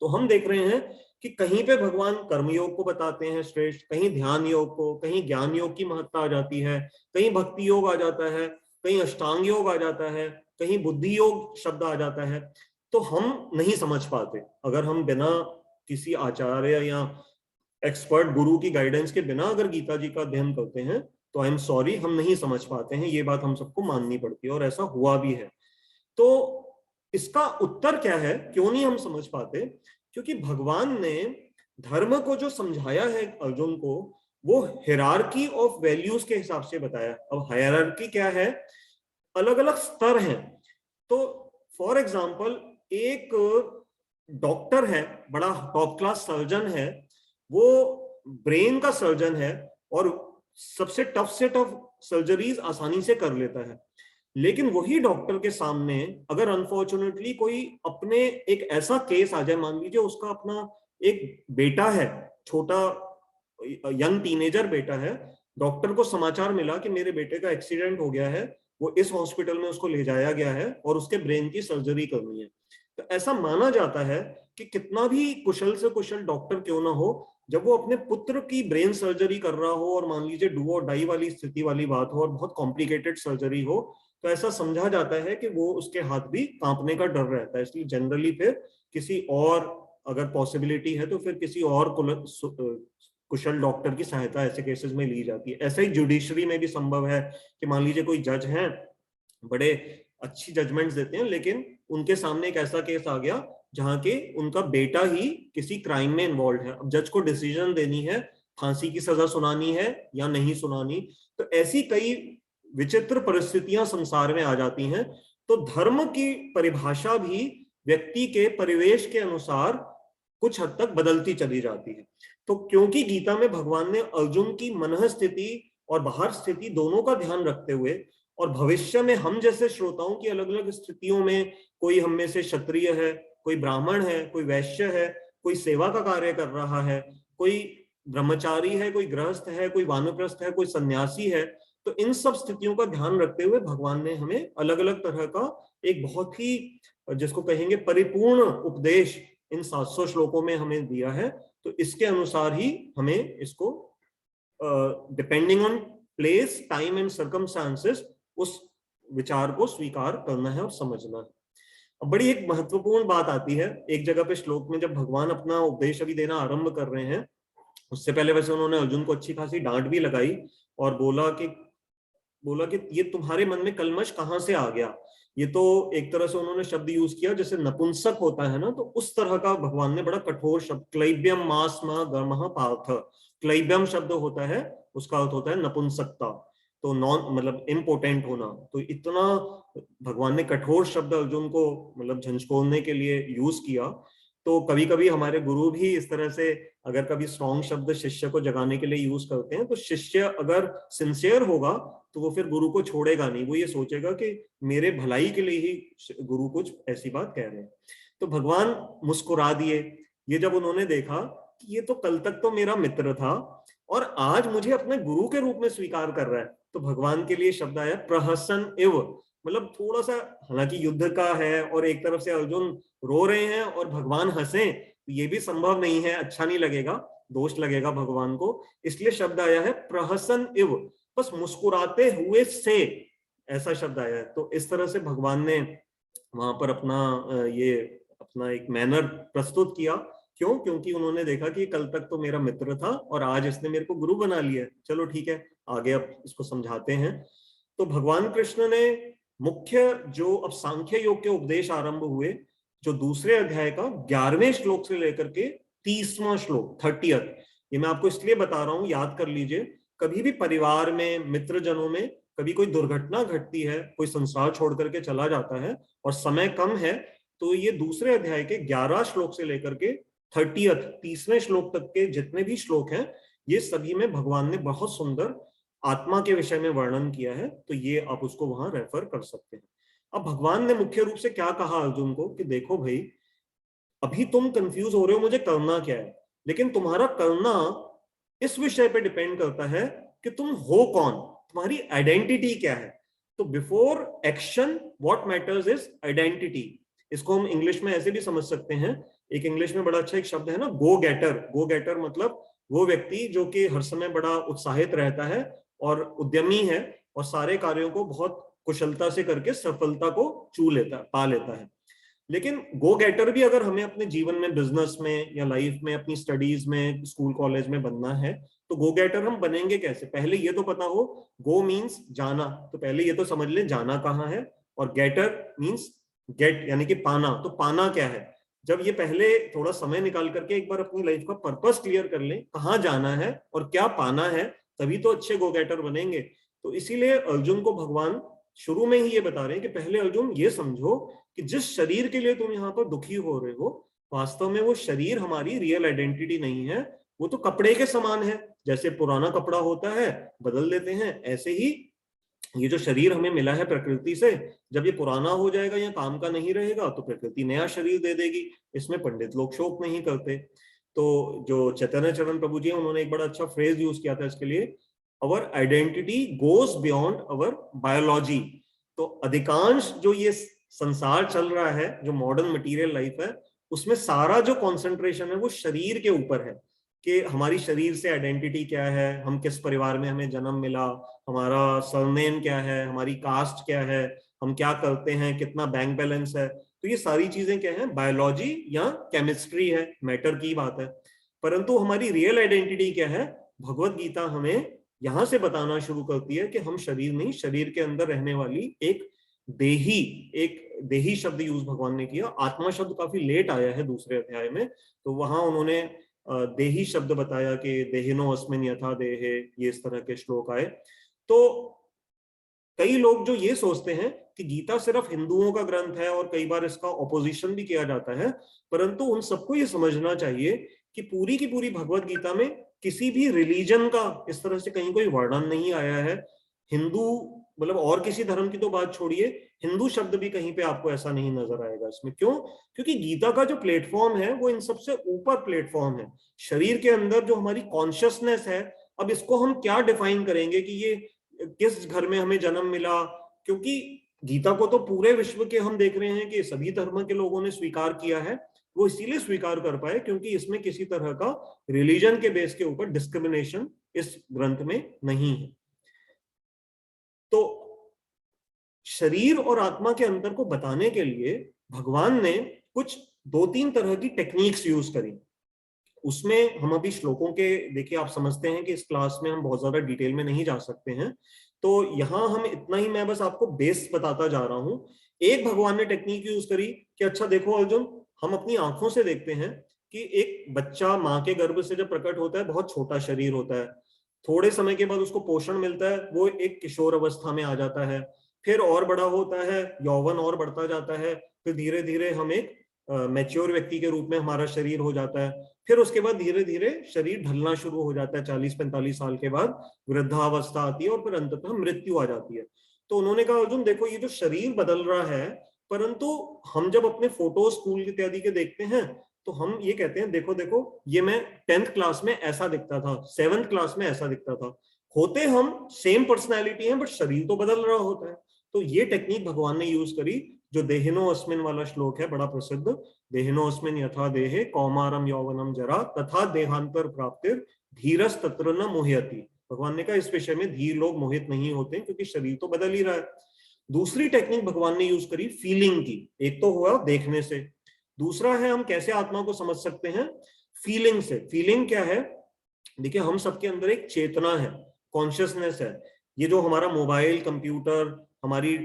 तो हम देख रहे हैं कि कहीं पे भगवान कर्मयोग को बताते हैं श्रेष्ठ, कहीं ध्यान योग को, कहीं ज्ञान योग की महत्ता आ जाती है, कहीं भक्ति योग आ जाता है, कहीं अष्टांग योग आ जाता है, कहीं बुद्धि योग शब्द आ जाता है। तो हम नहीं समझ पाते, अगर हम बिना किसी आचार्य या एक्सपर्ट गुरु की गाइडेंस के बिना अगर गीता जी का अध्ययन करते हैं, तो आई एम सॉरी, हम नहीं समझ पाते हैं। ये बात हम सबको माननी पड़ती है, और ऐसा हुआ भी है। तो इसका उत्तर क्या है, क्यों नहीं हम समझ पाते, क्योंकि भगवान ने धर्म को जो समझाया है अर्जुन को, वो हायरार्की ऑफ वैल्यूज के हिसाब से बताया। अब हायरार्की क्या है, अलग अलग स्तर हैं। तो फॉर एग्जाम्पल, एक डॉक्टर है, बड़ा टॉप क्लास सर्जन है, वो ब्रेन का सर्जन है, और सबसे टफ से टफ सर्जरीज आसानी से कर लेता है। लेकिन वही डॉक्टर के सामने अगर अनफॉर्चुनेटली कोई अपने एक ऐसा केस आ जाए, मान लीजिए उसका अपना एक बेटा है, छोटा यंग टीनेजर बेटा है, डॉक्टर को समाचार मिला कि मेरे बेटे का एक्सीडेंट हो गया है, वो इस हॉस्पिटल में उसको ले जाया गया है और उसके ब्रेन की सर्जरी करनी है। तो ऐसा माना जाता है कि कितना भी कुशल से कुशल डॉक्टर क्यों ना हो, जब वो अपने पुत्र की ब्रेन सर्जरी कर रहा हो, और मान लीजिए डू और डाई वाली स्थिति वाली बात हो और बहुत कॉम्प्लिकेटेड सर्जरी हो, तो ऐसा समझा जाता है कि वो उसके हाथ भी कांपने का डर रहता है। इसलिए जनरली फिर किसी और, अगर पॉसिबिलिटी है तो फिर किसी और कुशल डॉक्टर की सहायता ऐसे केसेस में ली जाती है। ऐसा ही जुडिशरी में भी संभव है कि मान लीजिए कोई जज हैं, बड़े अच्छी जजमेंट्स देते हैं, लेकिन उनके सामने एक ऐसा केस आ गया जहां के उनका बेटा ही किसी क्राइम में इन्वॉल्व है। अब जज को डिसीजन देनी है, फांसी की सजा सुनानी है या नहीं सुनानी। तो ऐसी कई विचित्र परिस्थितियां संसार में आ जाती हैं। तो धर्म की परिभाषा भी व्यक्ति के परिवेश के अनुसार कुछ हद तक बदलती चली जाती है। तो क्योंकि गीता में भगवान ने अर्जुन की मनः स्थिति और बाहर स्थिति दोनों का ध्यान रखते हुए, और भविष्य में हम जैसे श्रोताओं की अलग अलग स्थितियों में, कोई हम में से क्षत्रिय है, कोई ब्राह्मण है, कोई वैश्य है, कोई सेवा का कार्य कर रहा है, कोई ब्रह्मचारी है, कोई गृहस्थ है, कोई वानप्रस्थ है, कोई सन्यासी है, तो इन सब स्थितियों का ध्यान रखते हुए भगवान ने हमें अलग अलग तरह का एक बहुत ही, जिसको कहेंगे, परिपूर्ण उपदेश इन 700 श्लोकों में हमें दिया है। तो इसके अनुसार ही हमें इसको depending on place, time and circumstances उस विचार को स्वीकार करना है और समझना है। अब बड़ी एक महत्वपूर्ण बात आती है एक जगह पे श्लोक में, जब भगवान अपना उपदेश अभी देना आरंभ कर रहे हैं, उससे पहले वैसे उन्होंने अर्जुन को अच्छी खासी डांट भी लगाई और बोला कि ये तुम्हारे मन में कलमश कहां से आ गया। ये तो एक तरह से उन्होंने शब्द यूज किया जैसे नपुंसक होता है ना, तो उस तरह का भगवान ने बड़ा कठोर शब्द, क्लैब्यम मास गर्मः पार्थ, क्लैब्यम शब्द होता है, उसका अर्थ होता है नपुंसकता, तो नॉन मतलब इम्पोर्टेंट होना। तो इतना भगवान ने कठोर शब्द अर्जुन को मतलब झंझोड़ने के लिए यूज किया। तो कभी कभी हमारे गुरु भी इस तरह से अगर कभी स्ट्रॉन्ग शब्द शिष्य को जगाने के लिए यूज करते हैं, तो शिष्य अगर सिंसियर होगा तो वो फिर गुरु को छोड़ेगा नहीं, वो ये सोचेगा कि मेरे भलाई के लिए ही गुरु कुछ ऐसी बात कह रहे हैं। तो भगवान मुस्कुरा दिए। ये जब उन्होंने देखा कि ये तो कल तक तो मेरा मित्र था, और आज मुझे अपने गुरु के रूप में स्वीकार कर रहा है। तो भगवान के लिए शब्द आया प्रहसन इव, मतलब थोड़ा सा, हालांकि युद्ध का है और एक तरफ से अर्जुन रो रहे हैं और भगवान हंसे, ये भी संभव नहीं है, अच्छा नहीं लगेगा, दोष लगेगा भगवान को, इसलिए शब्द आया है प्रहसन इव, बस मुस्कुराते हुए से, ऐसा शब्द आया है। तो इस तरह से भगवान ने वहां पर अपना एक मैनर प्रस्तुत किया। क्यों? क्योंकि उन्होंने देखा कि कल तक तो मेरा मित्र था और आज इसने मेरे को गुरु बना लिया है, चलो ठीक है, आगे अब इसको समझाते हैं। तो भगवान कृष्ण ने मुख्य जो अब सांख्य योग के उपदेश आरंभ हुए, जो दूसरे अध्याय का 11वें श्लोक से लेकर के 30वां श्लोक 30th, ये मैं आपको इसलिए बता रहा हूं, याद कर लीजिए। कभी भी परिवार में, मित्रजनों में कभी कोई दुर्घटना घटती है, कोई संसार छोड़ करके चला जाता है और समय कम है, तो ये दूसरे अध्याय के 11 श्लोक से लेकर के 30वें श्लोक तक के जितने भी श्लोक हैं, ये सभी में भगवान ने बहुत सुंदर आत्मा के विषय में वर्णन किया है। तो ये आप उसको वहां रेफर कर सकते हैं। अब भगवान ने मुख्य रूप से क्या कहा अर्जुन को कि देखो भाई, अभी तुम कंफ्यूज हो रहे हो मुझे करना क्या है, लेकिन तुम्हारा करना इस विषय पे डिपेंड करता है कि तुम हो कौन, तुम्हारी आइडेंटिटी क्या है। तो before action what matters is identity. इसको हम इंग्लिश में ऐसे भी समझ सकते हैं, एक इंग्लिश में बड़ा अच्छा एक शब्द है ना, गो गेटर। गो गेटर मतलब वो व्यक्ति जो कि हर समय बड़ा उत्साहित रहता है और उद्यमी है और सारे कार्यों को बहुत कुशलता से करके सफलता को पा लेता है। लेकिन गो गेटर भी अगर हमें अपने जीवन में, बिजनेस में या लाइफ में, अपनी स्टडीज में, स्कूल कॉलेज में बनना है, तो गो गेटर हम बनेंगे कैसे? पहले ये तो पता हो, गो मीन्स जाना, तो पहले ये तो समझ ले जाना कहाँ है, और गेटर मीन्स गेट यानी कि पाना। तो पाना क्या है? जब ये पहले थोड़ा समय निकाल करके एक बार अपनी लाइफ का पर्पस क्लियर कर लें, कहाँ जाना है और क्या पाना है, तभी तो अच्छे गो गेटर बनेंगे। तो इसीलिए अर्जुन को भगवान शुरू में ही ये बता रहे हैं कि पहले अर्जुन ये समझो कि जिस शरीर के लिए तुम यहाँ पर दुखी हो रहे हो, वास्तव में वो शरीर हमारी रियल आइडेंटिटी नहीं है, वो तो कपड़े के समान है। जैसे पुराना कपड़ा होता है, बदल देते हैं, ऐसे ही ये जो शरीर हमें मिला है प्रकृति से, जब ये पुराना हो जाएगा या काम का नहीं रहेगा तो प्रकृति नया शरीर दे देगी। इसमें पंडित लोग शोक नहीं करते। तो जो चैतन्य चरण प्रभु जी, उन्होंने एक बड़ा अच्छा फ्रेज यूज किया था इसके लिए, our identity goes beyond our biology. तो अधिकांश जो ये संसार चल रहा है, जो मॉडर्न मटेरियल लाइफ है, उसमें सारा जो कंसंट्रेशन है वो शरीर के ऊपर है, कि हमारी शरीर से आइडेंटिटी क्या है, हम किस परिवार में हमें जन्म मिला, हमारा सरनेम क्या है, हमारी कास्ट क्या है, हम क्या करते हैं, कितना बैंक बैलेंस है। तो ये सारी चीजें क्या है? बायोलॉजी या केमिस्ट्री है, मैटर की बात है। परंतु हमारी रियल आइडेंटिटी क्या है? भगवत गीता हमें यहां से बताना शुरू करती है कि हम शरीर नहीं, शरीर के अंदर रहने वाली एक देही शब्द यूज भगवान ने किया। आत्मा शब्द काफी लेट आया है दूसरे अध्याय में, तो वहां उन्होंने देही शब्द बताया कि देहिनो अस्मिन यथा देहे, ये इस तरह के श्लोक आए। तो कई लोग जो ये सोचते हैं कि गीता सिर्फ हिंदुओं का ग्रंथ है और कई बार इसका ऑपोजिशन भी किया जाता है, परंतु उन सबको ये समझना चाहिए कि पूरी की पूरी भगवत गीता में किसी भी रिलीजन का इस तरह से कहीं कोई वर्णन नहीं आया है। हिंदू मतलब और किसी धर्म की तो बात छोड़िए, हिंदू शब्द भी कहीं पे आपको ऐसा नहीं नजर आएगा इसमें। क्यों? क्योंकि गीता का जो प्लेटफॉर्म है वो इन सबसे ऊपर प्लेटफॉर्म है। शरीर के अंदर जो हमारी कॉन्शियसनेस है, अब इसको हम क्या डिफाइन करेंगे कि ये किस घर में हमें जन्म मिला, क्योंकि गीता को तो पूरे विश्व के हम देख रहे हैं कि सभी धर्म के लोगों ने स्वीकार किया है। वो इसीलिए स्वीकार कर पाए क्योंकि इसमें किसी तरह का रिलीजन के बेस के ऊपर डिस्क्रिमिनेशन इस ग्रंथ में नहीं है। तो शरीर और आत्मा के अंतर को बताने के लिए भगवान ने कुछ 2-3 तरह की टेक्निक्स यूज करी। उसमें हम अभी श्लोकों के, देखिए आप समझते हैं कि इस क्लास में हम बहुत ज्यादा डिटेल में नहीं जा सकते हैं, तो यहां हम इतना ही, मैं बस आपको बेस बताता जा रहा हूं। एक भगवान ने टेक्निक यूज करी कि अच्छा देखो अर्जुन, हम अपनी आंखों से देखते हैं कि एक बच्चा माँ के गर्भ से जब प्रकट होता है, बहुत छोटा शरीर होता है, थोड़े समय के बाद उसको पोषण मिलता है, वो एक किशोर अवस्था में आ जाता है, फिर और बड़ा होता है, यौवन और बढ़ता जाता है, फिर धीरे धीरे हम एक मैच्योर व्यक्ति के रूप में हमारा शरीर हो जाता है, फिर उसके बाद धीरे धीरे शरीर ढलना शुरू हो जाता है, 40-45 साल के बाद वृद्धावस्था आती है और फिर अंततः मृत्यु आ जाती है। तो उन्होंने कहा अर्जुन देखो, ये जो शरीर बदल रहा है, परंतु हम जब अपने फोटो स्कूल इत्यादि के देखते हैं तो हम ये कहते हैं देखो देखो, ये मैं 10th क्लास में ऐसा दिखता था, 7th क्लास में ऐसा दिखता था। होते हम सेम पर्सनैलिटी हैं, बट शरीर तो बदल रहा होता है। तो ये टेक्निक भगवान ने यूज करी, जो देहिनो अस्मिन वाला श्लोक है बड़ा प्रसिद्ध, देहिनो अस्मिन यथा देहे कौमारम यौवनम जरा तथा देहांतर प्राप्तिर धीरस तत्र न मोहयति। भगवान ने कहा इस विषय में धीर लोग मोहित नहीं होते, क्योंकि शरीर तो बदल ही रहा है। दूसरी टेक्निक भगवान ने यूज करी फीलिंग की। एक तो हुआ देखने से, दूसरा है हम कैसे आत्मा को समझ सकते हैं, फीलिंग से। फीलिंग क्या है? देखिए, हम सबके अंदर एक चेतना है, कॉन्शियसनेस है। ये जो हमारा मोबाइल, कंप्यूटर, हमारी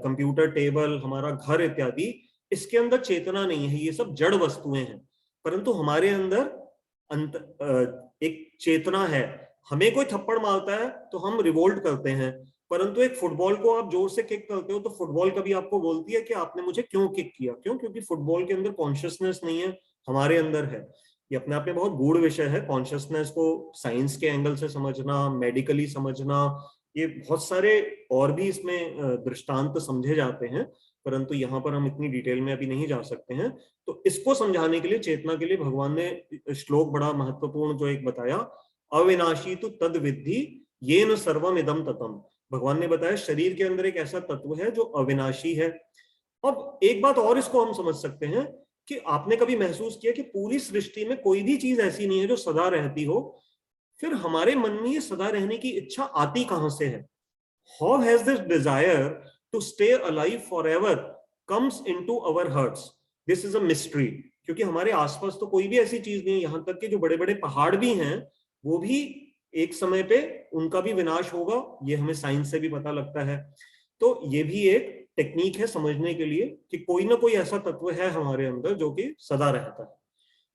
कंप्यूटर टेबल, हमारा घर इत्यादि, इसके अंदर चेतना नहीं है, ये सब जड़ वस्तुएं हैं। परंतु हमारे अंदर एक चेतना है। हमें कोई थप्पड़ मारता है तो हम रिवोल्ट करते हैं, परंतु एक फुटबॉल को आप जोर से किक करते हो तो फुटबॉल कभी आपको बोलती है कि आपने मुझे क्यों किक किया? क्यों? क्योंकि फुटबॉल के अंदर कॉन्शियसनेस नहीं है, हमारे अंदर है। ये अपने आप में बहुत गूढ़ विषय है, कॉन्शियसनेस को साइंस के एंगल से समझना, मेडिकली समझना, ये बहुत सारे और भी इसमें दृष्टांत समझे जाते हैं, परंतु यहाँ पर हम इतनी डिटेल में अभी नहीं जा सकते हैं। तो इसको समझाने के लिए, चेतना के लिए, भगवान ने श्लोक बड़ा महत्वपूर्ण जो एक बताया, अविनाशी तो तद विद्धि येन सर्वम इदम ततम। भगवान ने बताया शरीर के अंदर एक ऐसा तत्व है जो अविनाशी है। अब एक बात और इसको हम समझ सकते हैं कि आपने कभी महसूस किया कि पूरी सृष्टि में कोई भी चीज ऐसी नहीं है जो सदा रहती हो, फिर हमारे मन में ये सदा रहने की इच्छा आती कहां से है? How has this desire to stay alive forever comes into our hearts? This is a mystery. क्योंकि हमारे आसपास तो कोई भी ऐसी चीज नहीं है, यहां तक कि जो बड़े बड़े पहाड़ भी हैं वो भी एक समय पे उनका भी विनाश होगा, ये हमें साइंस से भी पता लगता है। तो ये भी एक टेक्निक है समझने के लिए कि कोई ना कोई ऐसा तत्व है हमारे अंदर जो कि सदा रहता है।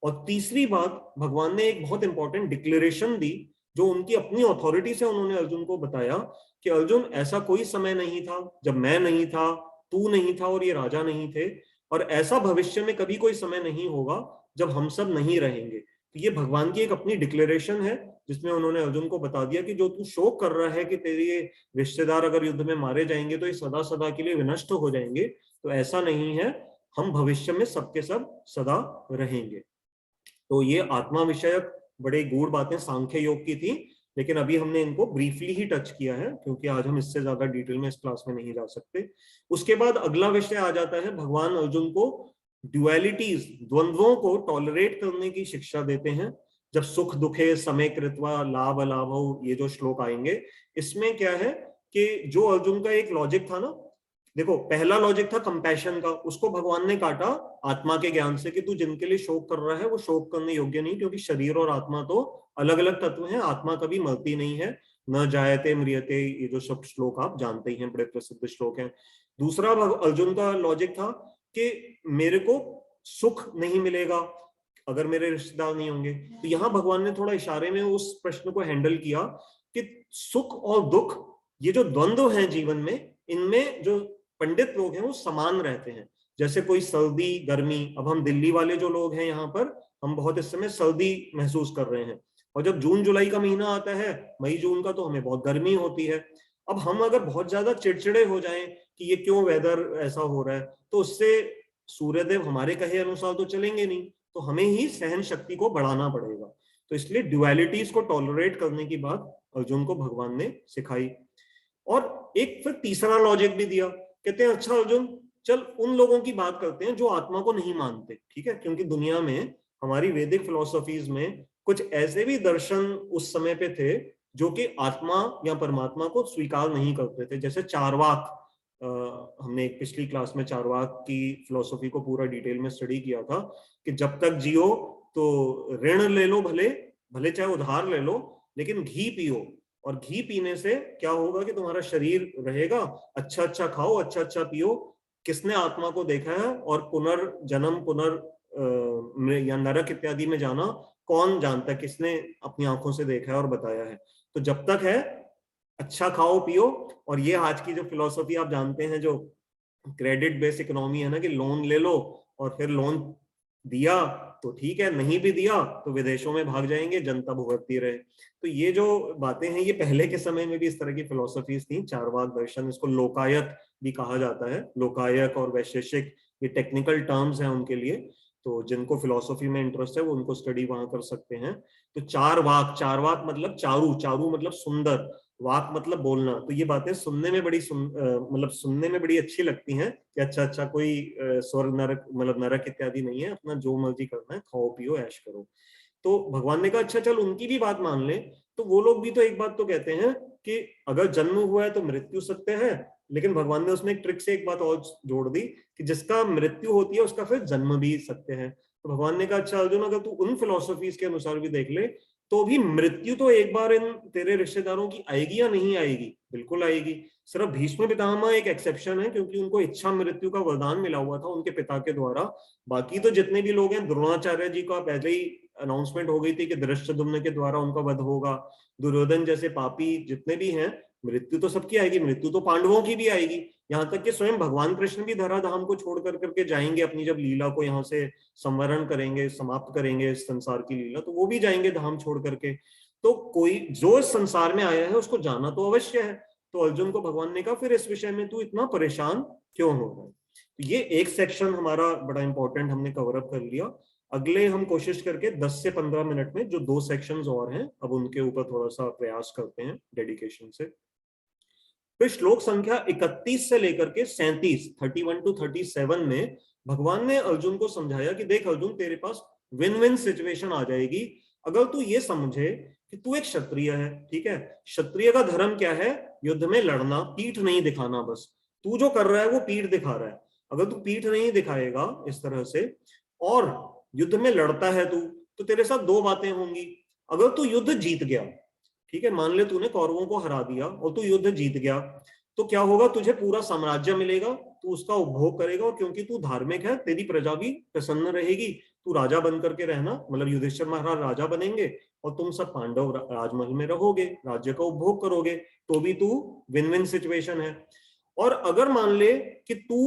और तीसरी बात, भगवान ने एक बहुत इंपॉर्टेंट डिक्लेरेशन दी, जो उनकी अपनी अथॉरिटी से उन्होंने अर्जुन को बताया कि अर्जुन, ऐसा कोई समय नहीं था जब मैं नहीं था, तू नहीं था और ये राजा नहीं थे, और ऐसा भविष्य में कभी कोई समय नहीं होगा जब हम सब नहीं रहेंगे। तो ये भगवान की एक अपनी डिक्लेरेशन है, जिसमें उन्होंने अर्जुन को बता दिया कि जो तू शोक कर रहा है कि तेरे ये रिश्तेदार अगर युद्ध में मारे जाएंगे तो ये सदा सदा के लिए विनष्ट हो जाएंगे, तो ऐसा नहीं है, हम भविष्य में सबके सब सदा रहेंगे। तो ये आत्मा विषयक बड़े गूढ़ बातें सांख्य योग की थी, लेकिन अभी हमने इनको ब्रीफली ही टच किया है, क्योंकि आज हम इससे ज्यादा डिटेल में इस क्लास में नहीं जा सकते। उसके बाद अगला विषय आ जाता है, भगवान अर्जुन को ड्युअलिटीज, द्वंद्वों को टॉलरेट करने की शिक्षा देते हैं। जब सुख दुखे समय कृत्वा लाभ अलाभ, ये जो श्लोक आएंगे, इसमें क्या है कि जो अर्जुन का एक लॉजिक था ना, देखो पहला लॉजिक था कंपैशन का, उसको भगवान ने काटा आत्मा के ज्ञान से कि तू जिनके लिए शोक कर रहा है वो शोक करने योग्य नहीं, क्योंकि शरीर और आत्मा तो अलग अलग तत्व हैं, आत्मा कभी मरती नहीं है, न जायते म्रियते, ये जो सब श्लोक आप जानते ही हैं, बड़े प्रसिद्ध श्लोक हैं। दूसरा अर्जुन का लॉजिक था कि मेरे को सुख नहीं मिलेगा अगर मेरे रिश्तेदार नहीं होंगे। तो यहाँ भगवान ने थोड़ा इशारे में उस प्रश्न को हैंडल किया कि सुख और दुख, ये जो द्वंद्व हैं जीवन में, इनमें जो पंडित लोग हैं वो समान रहते हैं। जैसे कोई सर्दी गर्मी, अब हम दिल्ली वाले जो लोग हैं यहाँ पर, हम बहुत इस समय सर्दी महसूस कर रहे हैं, और जब जून जुलाई का महीना आता है, मई जून का, तो हमें बहुत गर्मी होती है। अब हम अगर बहुत ज्यादा चिड़चिड़े हो जाएं कि ये क्यों वेदर ऐसा हो रहा है, तो उससे सूर्यदेव हमारे कहे अनुसार तो चलेंगे नहीं, तो हमें ही सहन शक्ति को बढ़ाना पड़ेगा। तो इसलिए ड्युअलिटीज को टॉलरेट करने की बात अर्जुन को भगवान ने सिखाई। और एक फिर तीसरा लॉजिक भी दिया, कहते हैं अच्छा अर्जुन, चल उन लोगों की बात करते हैं जो आत्मा को नहीं मानते, ठीक है? क्योंकि दुनिया में हमारी वैदिक फिलोसफीज में कुछ ऐसे भी दर्शन उस समय पे थे जो कि आत्मा या परमात्मा को स्वीकार नहीं करते थे, जैसे चारवाक। हमने एक पिछली क्लास में चारवाक की फिलोसफी को पूरा डिटेल में स्टडी किया था कि जब तक जियो तो ऋण ले लो, भले भले चाहे उधार ले लो, लेकिन घी पियो, और घी पीने से क्या होगा कि तुम्हारा शरीर रहेगा, अच्छा अच्छा खाओ, अच्छा अच्छा पियो। किसने आत्मा को देखा है? और पुनर्जन्म, या नरक इत्यादि में जाना कौन जानता है? किसने अपनी आंखों से देखा है और बताया है? तो जब तक है अच्छा खाओ पियो। और ये आज की जो फिलॉसफी आप जानते हैं, जो क्रेडिट बेस्ड इकोनॉमी है ना, कि लोन ले लो और फिर लोन दिया तो ठीक है, नहीं भी दिया तो विदेशों में भाग जाएंगे, जनता भुगतती रहे। तो ये जो बातें हैं, ये पहले के समय में भी इस तरह की फिलोसफीज थी, चारवाक दर्शन, इसको लोकायत भी कहा जाता है। लोकायत और वैशेषिक, ये टेक्निकल टर्म्स हैं उनके लिए। तो जिनको फिलोसफी में इंटरेस्ट है वो उनको स्टडी वहां कर सकते हैं। तो चार वाक मतलब चारू, चारू मतलब सुंदर, वाक मतलब बोलना। तो ये बातें सुनने में बड़ी मतलब सुनने में बड़ी अच्छी लगती हैं कि अच्छा अच्छा कोई स्वर्ग नरक मतलब नरक इत्यादि नहीं है, अपना जो मर्जी करना है, खाओ पियो ऐश करो। तो भगवान ने कहा अच्छा चल उनकी भी बात मान ले। तो वो लोग भी तो एक बात तो कहते हैं कि अगर जन्म हुआ है तो मृत्यु सत्य है, लेकिन भगवान ने उसमें एक ट्रिक से एक बात और जोड़ दी कि जिसका मृत्यु होती है उसका फिर जन्म भी सत्य है। तो भगवान ने कहा अच्छा अर्जुन अगर तू उन फिलोसफीज के अनुसार भी देख ले तो भी मृत्यु तो एक बार इन तेरे रिश्तेदारों की आएगी या नहीं आएगी, बिल्कुल आएगी। सिर्फ भीष्म पितामह एक एक्सेप्शन है क्योंकि उनको इच्छा मृत्यु का वरदान मिला हुआ था उनके पिता के द्वारा। बाकी तो जितने भी लोग हैं, द्रोणाचार्य जी का पहले ही अनाउंसमेंट हो गई थी कि धृष्टद्युम्न के द्वारा उनका वध होगा। दुर्योधन जैसे पापी जितने भी हैं, मृत्यु तो सबकी आएगी, मृत्यु तो पांडवों की भी आएगी। यहाँ तक कि स्वयं भगवान कृष्ण भी धराधाम को छोड़ कर करके जाएंगे, अपनी जब लीला को यहाँ से संवरण करेंगे, समाप्त करेंगे इस संसार की लीला, तो वो भी जाएंगे धाम छोड़ करके। तो कोई जो इस संसार में आया है उसको जाना तो अवश्य है। तो अर्जुन को भगवान ने कहा फिर इस विषय में तू इतना परेशान क्यों हो रहा है। तो ये एक सेक्शन हमारा बड़ा इंपॉर्टेंट हमने कवर अप कर लिया। अगले हम कोशिश करके 10 से 15 मिनट में जो 2 सेक्शंस और हैं अब उनके ऊपर थोड़ा सा प्रयास करते हैं डेडिकेशन से। फिर श्लोक संख्या 31 से लेकर के 37, 31 टू 37 में भगवान ने अर्जुन को समझाया कि देख अर्जुन तेरे पास विन विन सिचुएशन आ जाएगी अगर तू ये समझे कि तू एक क्षत्रिय है। ठीक है, क्षत्रिय का धर्म क्या है? युद्ध में लड़ना, पीठ नहीं दिखाना। बस तू जो कर रहा है वो पीठ दिखा रहा है। अगर तू पीठ नहीं दिखाएगा इस तरह से और युद्ध में लड़ता है तू, तो तेरे साथ दो बातें होंगी। अगर तू युद्ध जीत गया, ठीक है, मान ले तूने कौरवों को हरा दिया और तू युद्ध जीत गया, तो क्या होगा? तुझे पूरा साम्राज्य मिलेगा, तू उसका उपभोग करेगा और क्योंकि तू धार्मिक है तेरी प्रजा भी प्रसन्न रहेगी। तू राजा बन करके रहना, मतलब युधिष्ठिर महाराज राजा बनेंगे और तुम सब पांडव राजमहल में रहोगे, राज्य का उपभोग करोगे, तो भी तू विन विन सिचुएशन है। और अगर मान ले कि तू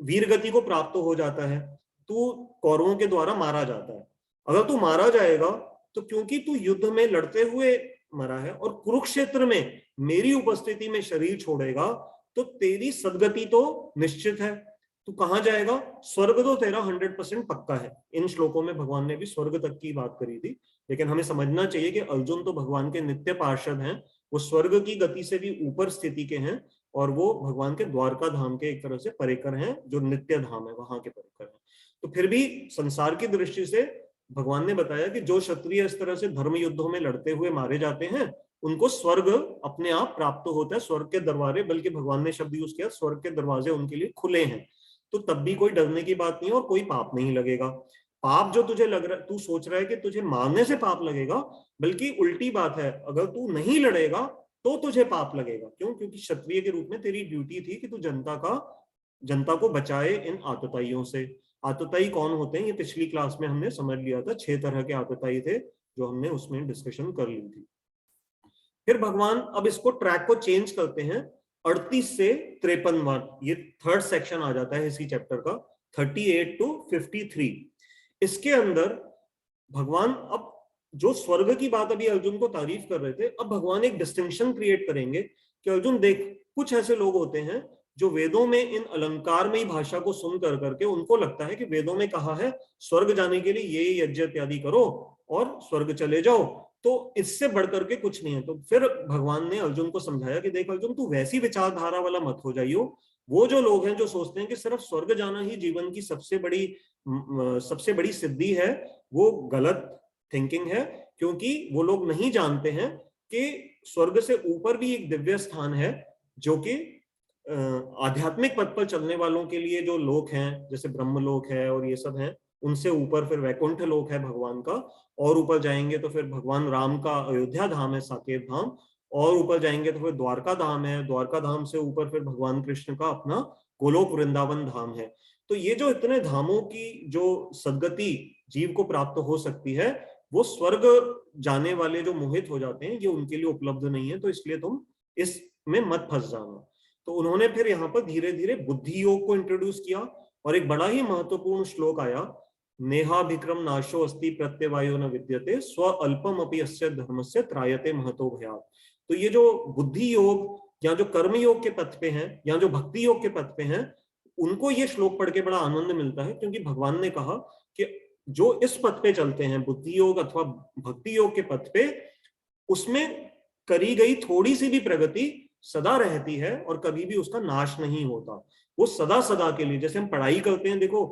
वीर गति को प्राप्त हो जाता है, तू कौरवों के द्वारा मारा जाता है, अगर तू मारा जाएगा तो क्योंकि तू युद्ध में लड़ते हुए मरा है और कुरुक्षेत्र में मेरी उपस्थिति में शरीर छोड़ेगा, तो तेरी सदगति तो निश्चित है। तू कहां जाएगा? स्वर्ग तो तेरा 100% पक्का है। इन श्लोकों में भगवान ने भी स्वर्ग तक की बात करी थी, लेकिन हमें समझना चाहिए कि अर्जुन तो भगवान के नित्य पार्षद हैं, वो स्वर्ग की गति से भी ऊपर स्थिति के हैं और वो भगवान के द्वारका धाम के एक तरह से परिकर हैं, जो नित्य धाम है वहां के परिकर हैं। तो फिर भी संसार की दृष्टि से भगवान ने बताया कि जो क्षत्रिय इस तरह से धर्म युद्धों में लड़ते हुए मारे जाते हैं उनको स्वर्ग अपने आप प्राप्त होता है, स्वर्ग के दरवाजे, बल्कि भगवान ने शब्द यूज किया स्वर्ग के दरवाजे उनके लिए खुले हैं। तो तब भी कोई डरने की बात नहीं है और कोई पाप नहीं लगेगा। पाप जो तुझे लग रहा है, तू सोच रहा है कि तुझे मारने से पाप लगेगा, बल्कि उल्टी बात है, अगर तू नहीं लड़ेगा तो तुझे पाप लगेगा। क्यों? क्योंकि क्षत्रिय के रूप में तेरी ड्यूटी थी कि तू जनता को बचाए इन आतताइयों से। आतताई कौन होते हैं ये पिछली क्लास में हमने समझ लिया था, 6 तरह के आतताई थे जो हमने उसमें डिस्कशन कर ली थी। फिर भगवान अब इसको ट्रैक को चेंज करते हैं, 38 से 53 ये थर्ड सेक्शन आ जाता है इसी चैप्टर का, 38 टू 53। इसके अंदर भगवान अब जो स्वर्ग की बात अभी अर्जुन को तारीफ कर रहे थे, अब भगवान एक डिस्टिंक्शन क्रिएट करेंगे कि अर्जुन देख, कुछ ऐसे लोग होते हैं जो वेदों में इन अलंकार में ही भाषा को सुन कर करके उनको लगता है कि वेदों में कहा है स्वर्ग जाने के लिए ये यज्ञ इत्यादि करो और स्वर्ग चले जाओ, तो इससे बढ़कर के कुछ नहीं है। तो फिर भगवान ने अर्जुन को समझाया कि देख अर्जुन, तू वैसी विचारधारा वाला मत हो जाइयो। वो जो लोग हैं जो सोचते हैं कि सिर्फ स्वर्ग जाना ही जीवन की सबसे बड़ी सिद्धि है, वो गलत थिंकिंग है। क्योंकि वो लोग नहीं जानते हैं कि स्वर्ग से ऊपर भी एक दिव्य स्थान है जो कि आध्यात्मिक पथ पर चलने वालों के लिए जो लोक हैं, जैसे ब्रह्मलोक है और ये सब हैं, उनसे ऊपर फिर वैकुंठ लोक है भगवान का, और ऊपर जाएंगे तो फिर भगवान राम का अयोध्या धाम है, साकेत धाम, और ऊपर जाएंगे तो फिर द्वारका धाम है, द्वारका धाम से ऊपर फिर भगवान कृष्ण का अपना गोलोक वृंदावन धाम है। तो ये जो इतने धामों की जो सदगति जीव को प्राप्त हो सकती है, वो स्वर्ग जाने वाले जो मोहित हो जाते हैं ये उनके लिए उपलब्ध नहीं है, तो इसलिए तुम इसमें मत फंस जाना। तो उन्होंने फिर यहाँ पर धीरे धीरे बुद्धि योग को इंट्रोड्यूस किया और एक बड़ा ही महत्वपूर्ण श्लोक आया, नेहाभिक्रम नाशो अस्ति प्रत्यवायो न विद्यते स्व अल्पम अपि अस्य धर्मस्य त्रायते महतो भयात्। तो ये जो बुद्धि योग या जो कर्म योग के पथ पे हैं या जो भक्ति योग के पथ पे हैं, उनको ये श्लोक पढ़ के बड़ा आनंद मिलता है, क्योंकि भगवान ने कहा कि जो इस पथ पे चलते हैं, बुद्धि योग अथवा भक्ति योग के पथ पे, उसमें करी गई थोड़ी सी भी प्रगति सदा रहती है और कभी भी उसका नाश नहीं होता। वो सदा सदा के लिए, जैसे हम पढ़ाई करते हैं, देखो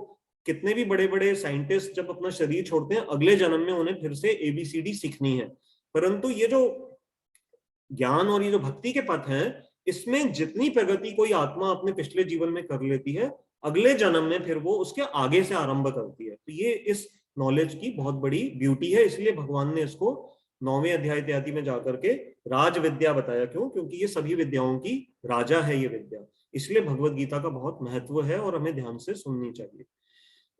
कितने भी बड़े बड़े साइंटिस्ट जब अपना शरीर छोड़ते हैं, अगले जन्म में उन्हें फिर से एबीसीडी सीखनी है। परंतु ये जो ज्ञान और ये जो भक्ति के पथ हैं, इसमें जितनी प्रगति कोई आत्मा अपने पिछले जीवन में कर लेती है, अगले जन्म में फिर वो उसके आगे से आरंभ करती है। तो ये इस नॉलेज की बहुत बड़ी ब्यूटी है, इसलिए भगवान ने इसको 9वें अध्याय इत्यादि में जाकर के राज विद्या बताया। क्यों? क्योंकि ये सभी विद्याओं की राजा है ये विद्या, इसलिए भगवत गीता का बहुत महत्व है और हमें ध्यान से सुननी चाहिए।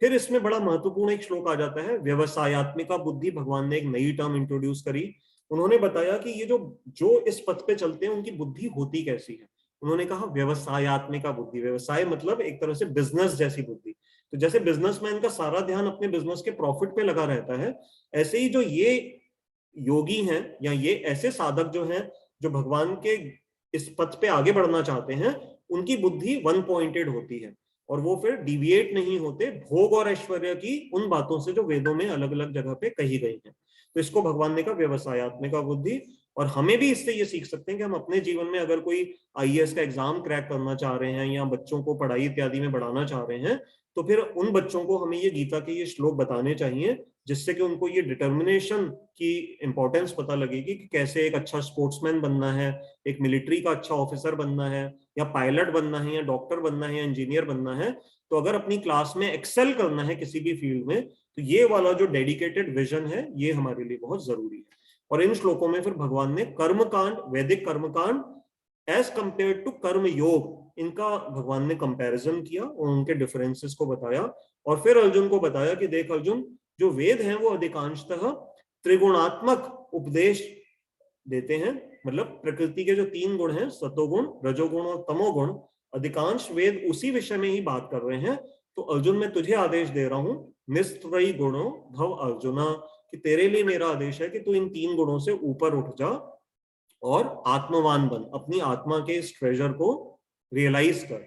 फिर इसमें बड़ा महत्वपूर्ण एक श्लोक आ जाता है, व्यवसायत्मिका बुद्धि। भगवान ने एक नई टर्म इंट्रोड्यूस करी। उन्होंने बताया कि ये जो जो इस पथ पे चलते हैं उनकी बुद्धि होती कैसी है। उन्होंने कहा व्यवसायत्मिका बुद्धि। व्यवसाय मतलब एक तरह से बिजनेस जैसी बुद्धि। तो जैसे बिजनेसमैन का सारा ध्यान अपने बिजनेस के प्रॉफिट पे लगा रहता है, ऐसे ही जो ये योगी हैं या ये ऐसे साधक जो हैं, जो भगवान के इस पथ पे आगे बढ़ना चाहते हैं, उनकी बुद्धि वन पॉइंटेड होती है और वो फिर डिविएट नहीं होते भोग और ऐश्वर्य की उन बातों से जो वेदों में अलग अलग जगह पे कही गई हैं। तो इसको भगवान ने कहा व्यवसायत्मिका बुद्धि। और हमें भी इससे ये सीख सकते हैं कि हम अपने जीवन में अगर कोई आईएएस का एग्जाम क्रैक करना चाह रहे हैं या बच्चों को पढ़ाई इत्यादि में बढ़ाना चाह रहे हैं, तो फिर उन बच्चों को हमें ये गीता के ये श्लोक बताने चाहिए, जिससे कि उनको ये डिटर्मिनेशन की इंपॉर्टेंस पता लगेगी कि कैसे एक अच्छा स्पोर्ट्समैन बनना है, एक मिलिट्री का अच्छा ऑफिसर बनना है, या पायलट बनना है, या डॉक्टर बनना है, या इंजीनियर बनना है। तो अगर अपनी क्लास में एक्सेल करना है किसी भी फील्ड में, तो ये वाला जो डेडिकेटेड विजन है ये हमारे लिए बहुत जरूरी है। और इन श्लोकों में फिर भगवान ने कर्मकांड, वैदिक कर्मकांड एज कंपेयर टू कर्म योग, इनका भगवान ने कंपैरिजन किया और उनके डिफरेंसेस को बताया। और फिर अर्जुन को बताया कि देख अर्जुन, जो वेद हैं वो अधिकांशतः त्रिगुणात्मक उपदेश देते हैं। मतलब प्रकृति के जो 3 गुण हैं, सतोगुण, रजोगुण और तमोगुण, अधिकांश वेद उसी विषय में ही बात कर रहे हैं। तो अर्जुन, मैं तुझे आदेश दे रहा हूं, निस्त्रयी गुणों भव अर्जुना, कि तेरे लिए मेरा आदेश है कि तू इन 3 गुणों से ऊपर उठ जा और आत्मवान बन, अपनी आत्मा के इस ट्रेजर को रियलाइज कर।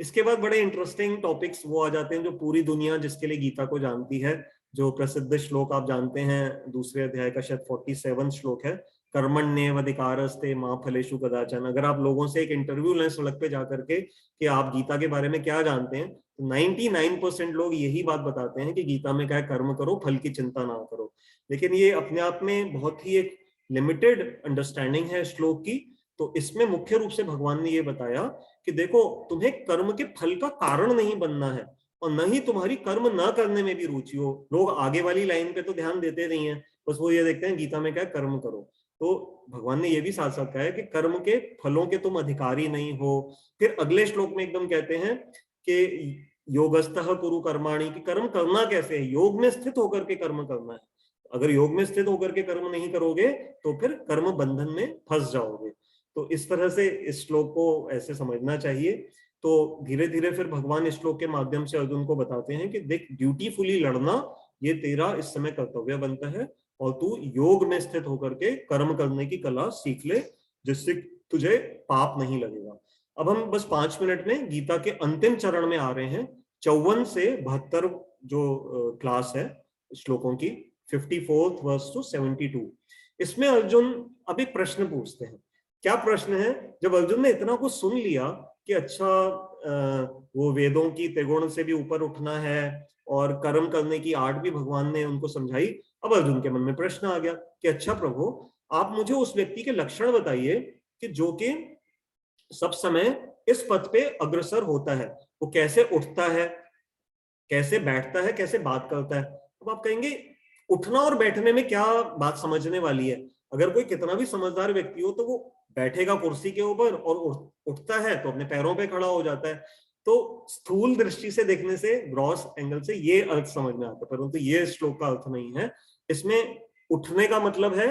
इसके बाद बड़े इंटरेस्टिंग टॉपिक्स वो आ जाते हैं जो पूरी दुनिया जिसके लिए गीता को जानती है। जो प्रसिद्ध श्लोक आप जानते हैं, दूसरे अध्याय का शायद 47 श्लोक है, कर्मण्येवाधिकारस्ते मा फलेषु कदाचन। अगर आप लोगों से एक इंटरव्यू लें सड़क पे जाकर के कि आप गीता के बारे में क्या जानते हैं, तो 99% लोग यही बात बताते हैं कि गीता में क्या है, कर्म करो, फल की चिंता ना करो। लेकिन ये अपने आप में बहुत ही एक लिमिटेड अंडरस्टैंडिंग है श्लोक की। तो इसमें मुख्य रूप से भगवान ने ये बताया कि देखो, तुम्हें कर्म के फल का कारण नहीं बनना है और न ही तुम्हारी कर्म न करने में भी रुचि हो। लोग आगे वाली लाइन पे तो ध्यान देते नहीं है, बस वो ये देखते हैं गीता में क्या है, कर्म करो। तो भगवान ने ये भी साथ साथ कहा है कि कर्म के फलों के तुम अधिकारी नहीं हो। फिर अगले श्लोक में एकदम कहते हैं कि योगस्तः कुरु कर्माणि, की कर्म करना कैसे है, योग में स्थित होकर के कर्म करना है। अगर योग में स्थित होकर के कर्म नहीं करोगे तो फिर कर्म बंधन में फंस जाओगे। तो इस तरह से इस श्लोक को ऐसे समझना चाहिए। तो धीरे धीरे फिर भगवान इस श्लोक के माध्यम से अर्जुन को बताते हैं कि देख, ड्यूटीफुली लड़ना ये तेरा इस समय कर्तव्य बनता है और तू योग में स्थित होकर के कर्म करने की कला सीख ले, जिससे तुझे पाप नहीं लगेगा। अब हम बस 5 मिनट में गीता के अंतिम चरण में आ रहे हैं। 54 से 72 जो क्लास है श्लोकों की, 54th वर्स टू 72। इसमें अर्जुन अब एक प्रश्न पूछते हैं। क्या प्रश्न है? जब अर्जुन ने इतना कुछ सुन लिया कि अच्छा वो वेदों की त्रिगुण से भी ऊपर उठना है और कर्म करने की आर्ट भी भगवान ने उनको समझाई, अब अर्जुन के मन में प्रश्न आ गया कि अच्छा प्रभु, आप मुझे उस व्यक्ति के लक्षण बताइए कि जो कि सब समय इस पथ पे अग्रसर होता है। वो कैसे उठता है, कैसे बैठता है, कैसे बात करता है। अब आप कहेंगे उठना और बैठने में क्या बात समझने वाली है? अगर कोई कितना भी समझदार व्यक्ति हो तो वो बैठेगा कुर्सी के ऊपर और उठता है तो अपने पैरों पे खड़ा हो जाता है। तो स्थूल दृष्टि से देखने से, ग्रॉस एंगल से ये अर्थ समझ में आता है, परंतु ये श्लोक का अर्थ नहीं है। इसमें उठने का मतलब है,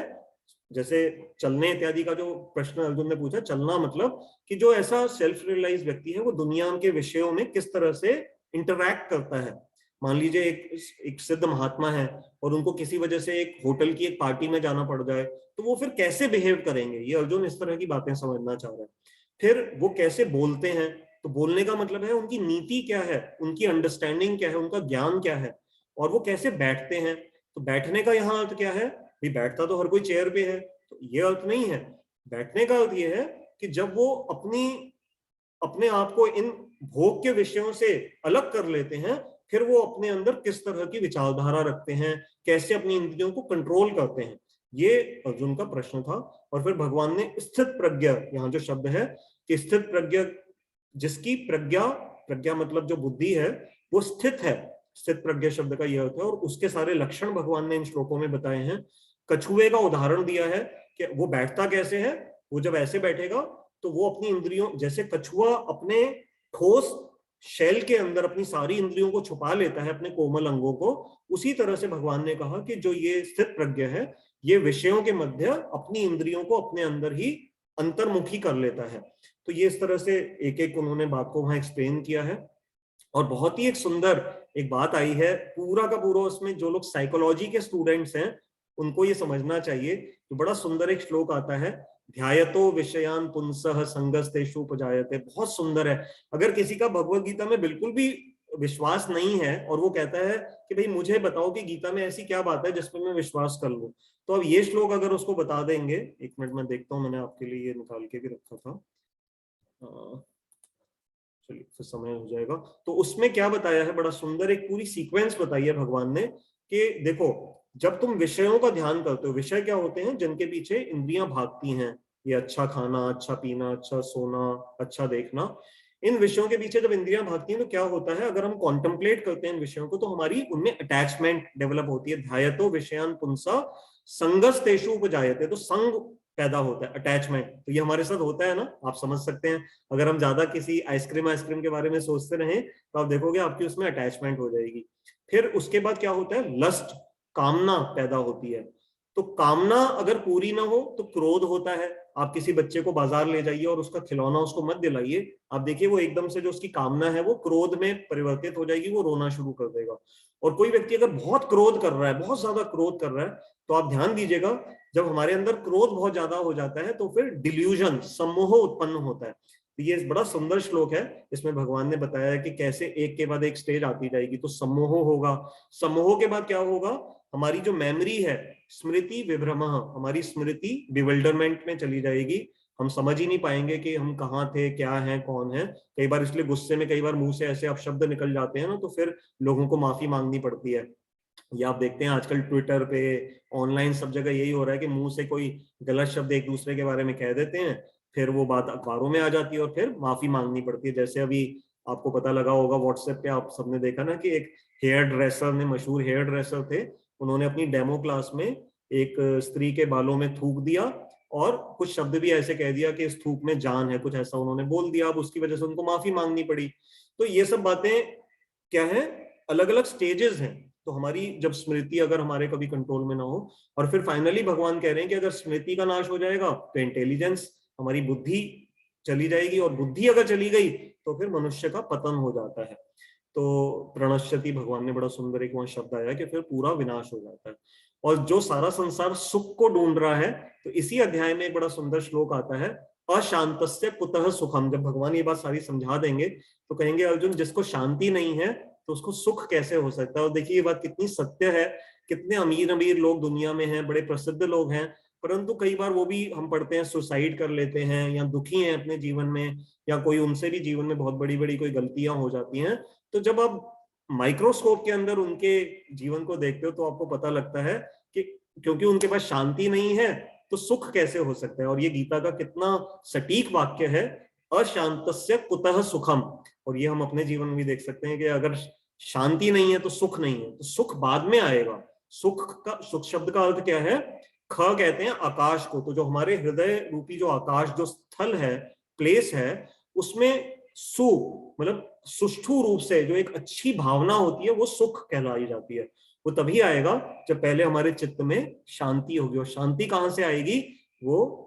जैसे चलने इत्यादि का जो प्रश्न अर्जुन ने पूछा, चलना मतलब कि जो ऐसा सेल्फ रियलाइज व्यक्ति है वो दुनिया के विषयों में किस तरह से इंटरैक्ट करता है। मान लीजिए एक सिद्ध महात्मा है और उनको किसी वजह से एक होटल की एक पार्टी में जाना पड़ जाए, तो वो फिर कैसे बिहेव करेंगे, ये अर्जुन इस तरह की बातें समझना चाह रहे हैं। फिर वो कैसे बोलते हैं, तो बोलने का मतलब है उनकी नीति क्या है, उनकी अंडरस्टैंडिंग क्या है, उनका ज्ञान क्या है। और वो कैसे बैठते हैं। तो बैठने का यहाँ अर्थ क्या है, भी बैठता तो हर कोई चेयर पे है, तो ये अर्थ नहीं है। बैठने का अर्थ ये है कि जब वो अपने आप को इन भोग के विषयों से अलग कर लेते हैं, फिर वो अपने अंदर किस तरह की विचारधारा रखते हैं, कैसे अपनी इंद्रियों को कंट्रोल करते हैं, ये अर्जुन का प्रश्न था। और फिर भगवान ने स्थित प्रज्ञा, यहाँ जो शब्द है कि स्थित प्रज्ञा, जिसकी प्रज्ञा, प्रज्ञा मतलब जो बुद्धि है वो स्थित है, स्थित प्रज्ञा शब्द का यह अर्थ है। और उसके सारे लक्षण भगवान ने इन श्लोकों में बताए हैं। कछुए का उदाहरण दिया है कि वो बैठता कैसे है, वो जब ऐसे बैठेगा तो वो अपनी इंद्रियों, जैसे कछुआ अपने ठोस शैल के अंदर अपनी सारी इंद्रियों को छुपा लेता है, अपने कोमल अंगों को, उसी तरह से भगवान ने कहा कि जो ये स्थित प्रज्ञा है ये विषयों के मध्य अपनी इंद्रियों को अपने अंदर ही अंतर्मुखी कर लेता है। तो ये इस तरह से एक एक उन्होंने बात को वहां एक्सप्लेन किया है। और बहुत ही एक सुंदर एक बात आई है, पूरा का पूरा उसमें जो लोग साइकोलॉजी के स्टूडेंट्स हैं उनको ये समझना चाहिए। तो बड़ा सुंदर एक श्लोक आता है, ध्यायतो विषयान पुंसः संगस्तेषु उपजायते, बहुत सुंदर है। अगर किसी का भगवत गीता में बिल्कुल भी विश्वास नहीं है और वो कहता है कि भाई मुझे बताओ कि गीता में ऐसी क्या बात है जिसपे मैं विश्वास कर लूं, तो अब ये श्लोक अगर उसको बता देंगे, एक मिनट में देखता हूँ, मैंने आपके लिए ये निकाल के भी रखा था, चलिए फिर समय हो जाएगा। तो उसमें क्या बताया है, बड़ा सुंदर एक पूरी सीक्वेंस बताई है भगवान ने कि देखो जब तुम विषयों का ध्यान करते हो, विषय क्या होते हैं, जिनके पीछे इंद्रियां भागती हैं, ये अच्छा खाना, अच्छा पीना, अच्छा सोना, अच्छा देखना, इन विषयों के पीछे जब इंद्रियां भागती हैं तो क्या होता है, अगर हम कॉन्टेम्पलेट करते हैं इन विषयों को तो हमारी उनमें अटैचमेंट डेवलप होती है। ध्यायतो विषयान पुंसा संगस्तेषु उपजायते, तो संग पैदा होता है, अटैचमेंट। तो ये हमारे साथ होता है ना, आप समझ सकते हैं। अगर हम ज्यादा किसी आइसक्रीम के बारे में सोचते रहें तो आप देखोगे आपकी उसमें अटैचमेंट हो जाएगी। फिर उसके बाद क्या होता है, लस्ट, कामना पैदा होती है। तो कामना अगर पूरी ना हो तो क्रोध होता है। आप किसी बच्चे को बाजार ले जाइए और उसका खिलौना उसको मत दिलाइए, आप देखिए वो एकदम से जो उसकी कामना है वो क्रोध में परिवर्तित हो जाएगी, वो रोना शुरू कर देगा। और कोई व्यक्ति अगर बहुत क्रोध कर रहा है, बहुत ज्यादा क्रोध कर रहा है, तो आप ध्यान दीजिएगा, जब हमारे अंदर क्रोध बहुत ज्यादा हो जाता है तो फिर डिल्यूजन, सम्मोह उत्पन्न होता है। तो ये बड़ा सुंदर श्लोक है, इसमें भगवान ने बताया है कि कैसे एक के बाद एक स्टेज आती जाएगी। तो सम्मोह होगा, सम्मोह के बाद क्या होगा, हमारी जो मेमोरी है, स्मृति विभ्रमः, हमारी स्मृति बिविल्डरमेंट में चली जाएगी, हम समझ ही नहीं पाएंगे कि हम कहाँ थे, क्या है, कौन है। कई बार इसलिए गुस्से में कई बार मुंह से ऐसे अपशब्द निकल जाते हैं ना, तो फिर लोगों को माफी मांगनी पड़ती है। ये आप देखते हैं आजकल ट्विटर पे, ऑनलाइन, सब जगह यही हो रहा है कि मुंह से कोई गलत शब्द एक दूसरे के बारे में कह देते हैं, फिर वो बात अखबारों में आ जाती है और फिर माफी मांगनी पड़ती है। जैसे अभी आपको पता लगा होगा व्हाट्सएप पे, आप सबने देखा ना कि एक हेयर ड्रेसर ने, मशहूर हेयर ड्रेसर थे, उन्होंने अपनी डेमो क्लास में एक स्त्री के बालों में थूक दिया और कुछ शब्द भी ऐसे कह दिया कि इस थूक में जान है, कुछ ऐसा उन्होंने बोल दिया। अब उसकी वजह से उनको माफी मांगनी पड़ी। तो ये सब बातें क्या है, अलग अलग स्टेजेस हैं। तो हमारी जब स्मृति अगर हमारे कभी कंट्रोल में ना हो, और फिर फाइनली भगवान कह रहे हैं कि अगर स्मृति का नाश हो जाएगा तो इंटेलिजेंस, हमारी बुद्धि चली जाएगी, और बुद्धि अगर चली गई तो फिर मनुष्य का पतन हो जाता है। तो प्रणश्यति, भगवान ने बड़ा सुंदर एक वहां शब्द आया कि फिर पूरा विनाश हो जाता है। और जो सारा संसार सुख को ढूंढ रहा है, तो इसी अध्याय में एक बड़ा सुंदर श्लोक आता है, अशांतस्य कुतः सुखम। जब भगवान ये बात सारी समझा देंगे तो कहेंगे अर्जुन, जिसको शांति नहीं है तो उसको सुख कैसे हो सकता है। और देखिए ये बात कितनी सत्य है। कितने अमीर अमीर लोग दुनिया में हैं, बड़े प्रसिद्ध लोग हैं, परंतु कई बार वो भी, हम पढ़ते हैं, सुसाइड कर लेते हैं या दुखी हैं अपने जीवन में, या कोई उनसे भी जीवन में बहुत बड़ी बड़ी कोई गलतियां हो जाती हैं। तो जब आप माइक्रोस्कोप के अंदर उनके जीवन को देखते हो तो आपको पता लगता है कि क्योंकि उनके पास शांति नहीं है तो सुख कैसे हो सकता है। और ये गीता का कितना सटीक वाक्य है, अशांतस्य कुतः सुखम। और ये हम अपने जीवन में भी देख सकते हैं कि अगर शांति नहीं है तो सुख नहीं है, तो सुख बाद में आएगा। सुख शब्द का अर्थ क्या है, ख कहते हैं आकाश को। तो जो हमारे हृदय रूपी जो आकाश, जो स्थल है, प्लेस है, उसमें सु मतलब सुष्ठु रूप से जो एक अच्छी भावना होती है वो सुख कहलाई जाती है। वो तभी आएगा जब पहले हमारे चित्त में शांति होगी। और शांति कहां से आएगी, वो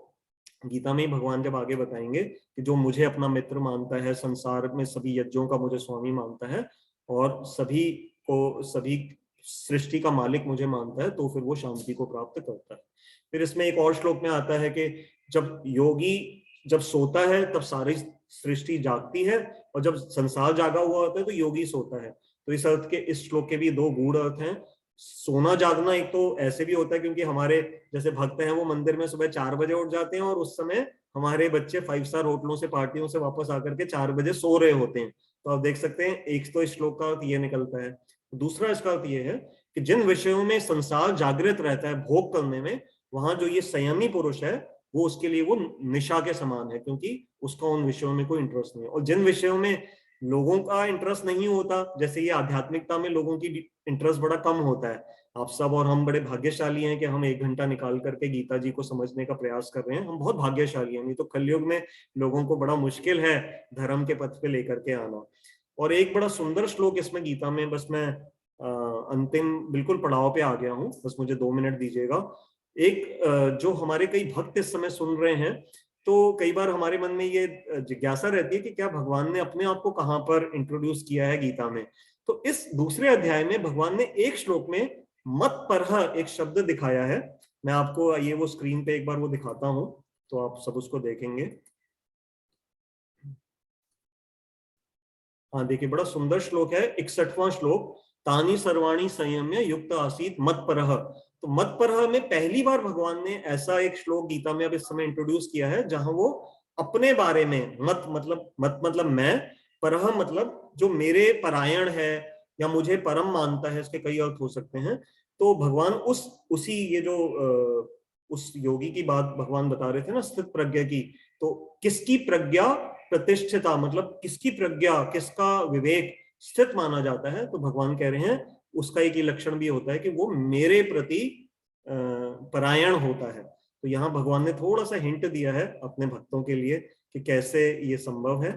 गीता में ही भगवान जब आगे बताएंगे कि जो मुझे अपना मित्र मानता है, संसार में सभी यज्ञों का मुझे स्वामी मानता है, और सभी सृष्टि का मालिक मुझे मानता है, तो फिर वो शांति को प्राप्त करता है। फिर इसमें एक और श्लोक में आता है कि जब योगी जब सोता है तब सारी सृष्टि जागती है, और जब संसार जागा हुआ होता है तो योगी सोता है। तो इस अर्थ के, इस श्लोक के भी दो गूढ़ अर्थ हैं। सोना जागना एक तो ऐसे भी होता है क्योंकि हमारे जैसे भक्त हैं वो मंदिर में सुबह 4 बजे उठ जाते हैं और उस समय हमारे बच्चे 5 स्टार होटलों से, पार्टियों से वापस आकर के 4 बजे सो रहे होते हैं। तो आप देख सकते हैं, एक तो इस श्लोक का अर्थ ये निकलता है। दूसरा इसका अर्थ ये है कि जिन विषयों में संसार जागृत रहता है भोग करने में, वहां जो ये संयमी पुरुष है वो, उसके लिए वो निशा के समान है, क्योंकि उसका उन विषयों में कोई इंटरेस्ट नहीं है। और जिन विषयों में लोगों का इंटरेस्ट नहीं होता, जैसे ये आध्यात्मिकता में लोगों की इंटरेस्ट बड़ा कम होता है। आप सब और हम बड़े भाग्यशाली हैं कि हम 1 घंटा निकाल करके गीता जी को समझने का प्रयास कर रहे हैं। हम बहुत भाग्यशाली हैं, नहीं तो कलयुग में लोगों को बड़ा मुश्किल है धर्म के पथ पे लेकर के आना। और एक बड़ा सुंदर श्लोक इसमें गीता में, बस मैं अंतिम बिल्कुल पड़ाव पे आ गया हूँ, बस मुझे 2 मिनट दीजिएगा। एक जो हमारे कई भक्त इस समय सुन रहे हैं, तो कई बार हमारे मन में ये जिज्ञासा रहती है कि क्या भगवान ने अपने आप को कहाँ पर इंट्रोड्यूस किया है गीता में। तो इस दूसरे अध्याय में भगवान ने एक श्लोक में मत परह एक शब्द दिखाया है। मैं आपको ये वो स्क्रीन पे एक बार वो दिखाता हूं, तो आप सब उसको देखेंगे। हाँ देखिए, बड़ा सुंदर श्लोक है, 61वां श्लोक। तानी सर्वाणी संयम्य युक्त आसीत मत परह। तो मत परह में पहली बार भगवान ने ऐसा एक श्लोक गीता में अब इस समय इंट्रोड्यूस किया है जहां वो अपने बारे में, मत मतलब मैं, परह मतलब जो मेरे परायण है या मुझे परम मानता है, इसके कई अर्थ हो सकते हैं। तो भगवान उसी ये जो उस योगी की बात भगवान बता रहे थे ना, स्थित प्रज्ञा की। तो किसकी प्रज्ञा प्रतिष्ठिता, मतलब किसकी प्रज्ञा, किसका विवेक स्थित माना जाता है, तो भगवान कह रहे हैं उसका एक लक्षण भी होता है कि वो मेरे प्रति परायण होता है। तो यहाँ भगवान ने थोड़ा सा हिंट दिया है अपने भक्तों के लिए कि कैसे ये संभव है।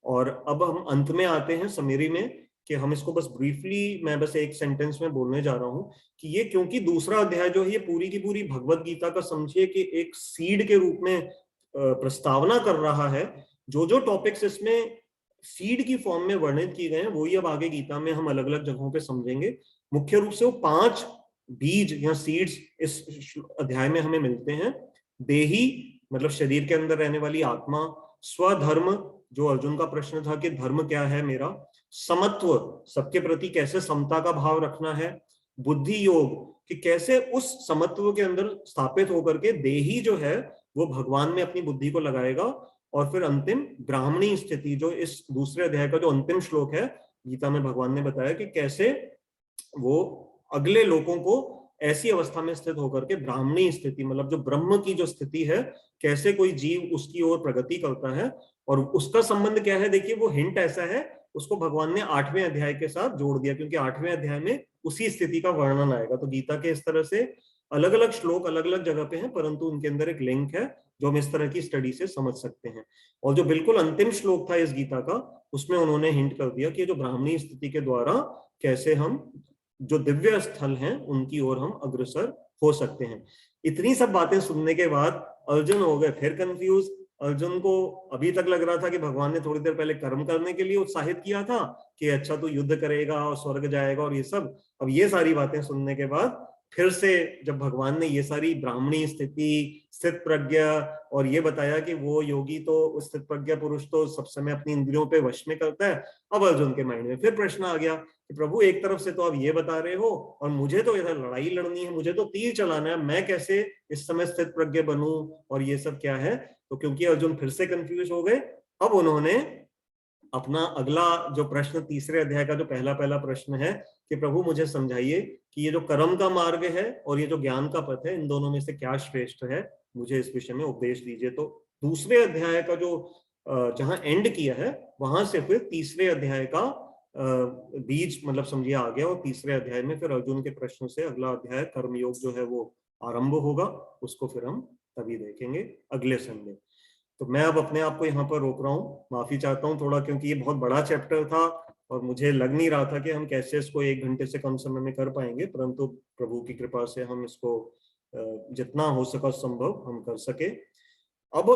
और अब हम अंत में आते हैं समरी में, कि हम इसको बस ब्रीफली, मैं बस एक सेंटेंस में बोलने जा रहा हूं कि ये, क्योंकि दूसरा अध्याय जो है ये पूरी की पूरी भगवत गीता का समझिए कि एक सीड के रूप में प्रस्तावना कर रहा है। जो जो टॉपिक्स इसमें सीड की फॉर्म में वर्णित किए गए हैं वही अब आगे गीता में हम अलग अलग जगहों पे समझेंगे। मुख्य रूप से वो 5 बीज या सीड्स इस अध्याय में हमें मिलते हैं। देही मतलब शरीर के अंदर रहने वाली आत्मा, स्वधर्म जो अर्जुन का प्रश्न था कि धर्म क्या है मेरा, समत्व सबके प्रति कैसे समता का भाव रखना है, बुद्धि योग कि कैसे उस समत्व के अंदर स्थापित होकर के देही जो है वो भगवान में अपनी बुद्धि को लगाएगा, और फिर अंतिम ब्राह्मणी स्थिति, जो इस दूसरे अध्याय का जो अंतिम श्लोक है गीता में भगवान ने बताया कि कैसे वो अगले लोगों को ऐसी अवस्था में स्थित होकर के ब्राह्मणी स्थिति, मतलब जो ब्रह्म की जो स्थिति है, कैसे कोई जीव उसकी ओर प्रगति करता है। और उसका संबंध क्या है, देखिए वो हिंट ऐसा है, उसको भगवान ने 8वें अध्याय के साथ जोड़ दिया, क्योंकि 8वें अध्याय में उसी स्थिति का वर्णन आएगा। तो गीता के इस तरह से अलग अलग श्लोक अलग अलग जगह पे हैं, परंतु उनके अंदर एक लिंक है जो हम इस तरह की स्टडी से समझ सकते हैं। और जो बिल्कुल अंतिम श्लोक था इस गीता का, उसमें उन्होंने हिंट कर दिया कि जो ब्राह्मणी स्थिति के द्वारा कैसे हम जो दिव्य स्थल हैं उनकी ओर हम अग्रसर हो सकते हैं। इतनी सब बातें सुनने के बाद अर्जुन हो गए फिर कंफ्यूज। अर्जुन को अभी तक लग रहा था कि भगवान ने थोड़ी देर पहले कर्म करने के लिए उत्साहित किया था कि अच्छा तू युद्ध करेगा और स्वर्ग जाएगा और ये सब। अब ये सारी बातें सुनने के बाद फिर से जब भगवान ने ये सारी ब्राह्मणी स्थिति, स्थित प्रज्ञा और ये बताया कि वो योगी तो, स्थित प्रज्ञा पुरुष तो सब समय अपनी इंद्रियों पे वश में करता है, अब अर्जुन के माइंड में फिर प्रश्न आ गया कि प्रभु एक तरफ से तो आप ये बता रहे हो और मुझे तो इधर लड़ाई लड़नी है, मुझे तो तीर चलाना है, मैं कैसे इस समय स्थित प्रज्ञा बनूं और ये सब क्या है। तो क्योंकि अर्जुन फिर से कंफ्यूज हो गए, अब उन्होंने अपना अगला जो प्रश्न, तीसरे अध्याय का जो पहला प्रश्न है कि प्रभु मुझे समझाइए कि ये जो कर्म का मार्ग है और ये जो ज्ञान का पथ है, इन दोनों में से क्या श्रेष्ठ है, मुझे इस विषय में उपदेश दीजिए। तो दूसरे अध्याय का जो जहां एंड किया है वहां से फिर तीसरे अध्याय का बीज मतलब समझिए आ गया, और तीसरे अध्याय में फिर अर्जुन के प्रश्न से अगला अध्याय कर्मयोग जो है वो आरंभ होगा। उसको फिर हम तभी देखेंगे अगले संडे। तो मैं अब अपने आप को यहाँ पर रोक रहा हूँ, माफी चाहता हूँ थोड़ा, क्योंकि ये बहुत बड़ा चैप्टर था और मुझे लग नहीं रहा था कि हम कैसे इसको 1 घंटे से कम समय में कर पाएंगे, परंतु प्रभु की कृपा से हम इसको जितना हो सका संभव हम कर सके। अब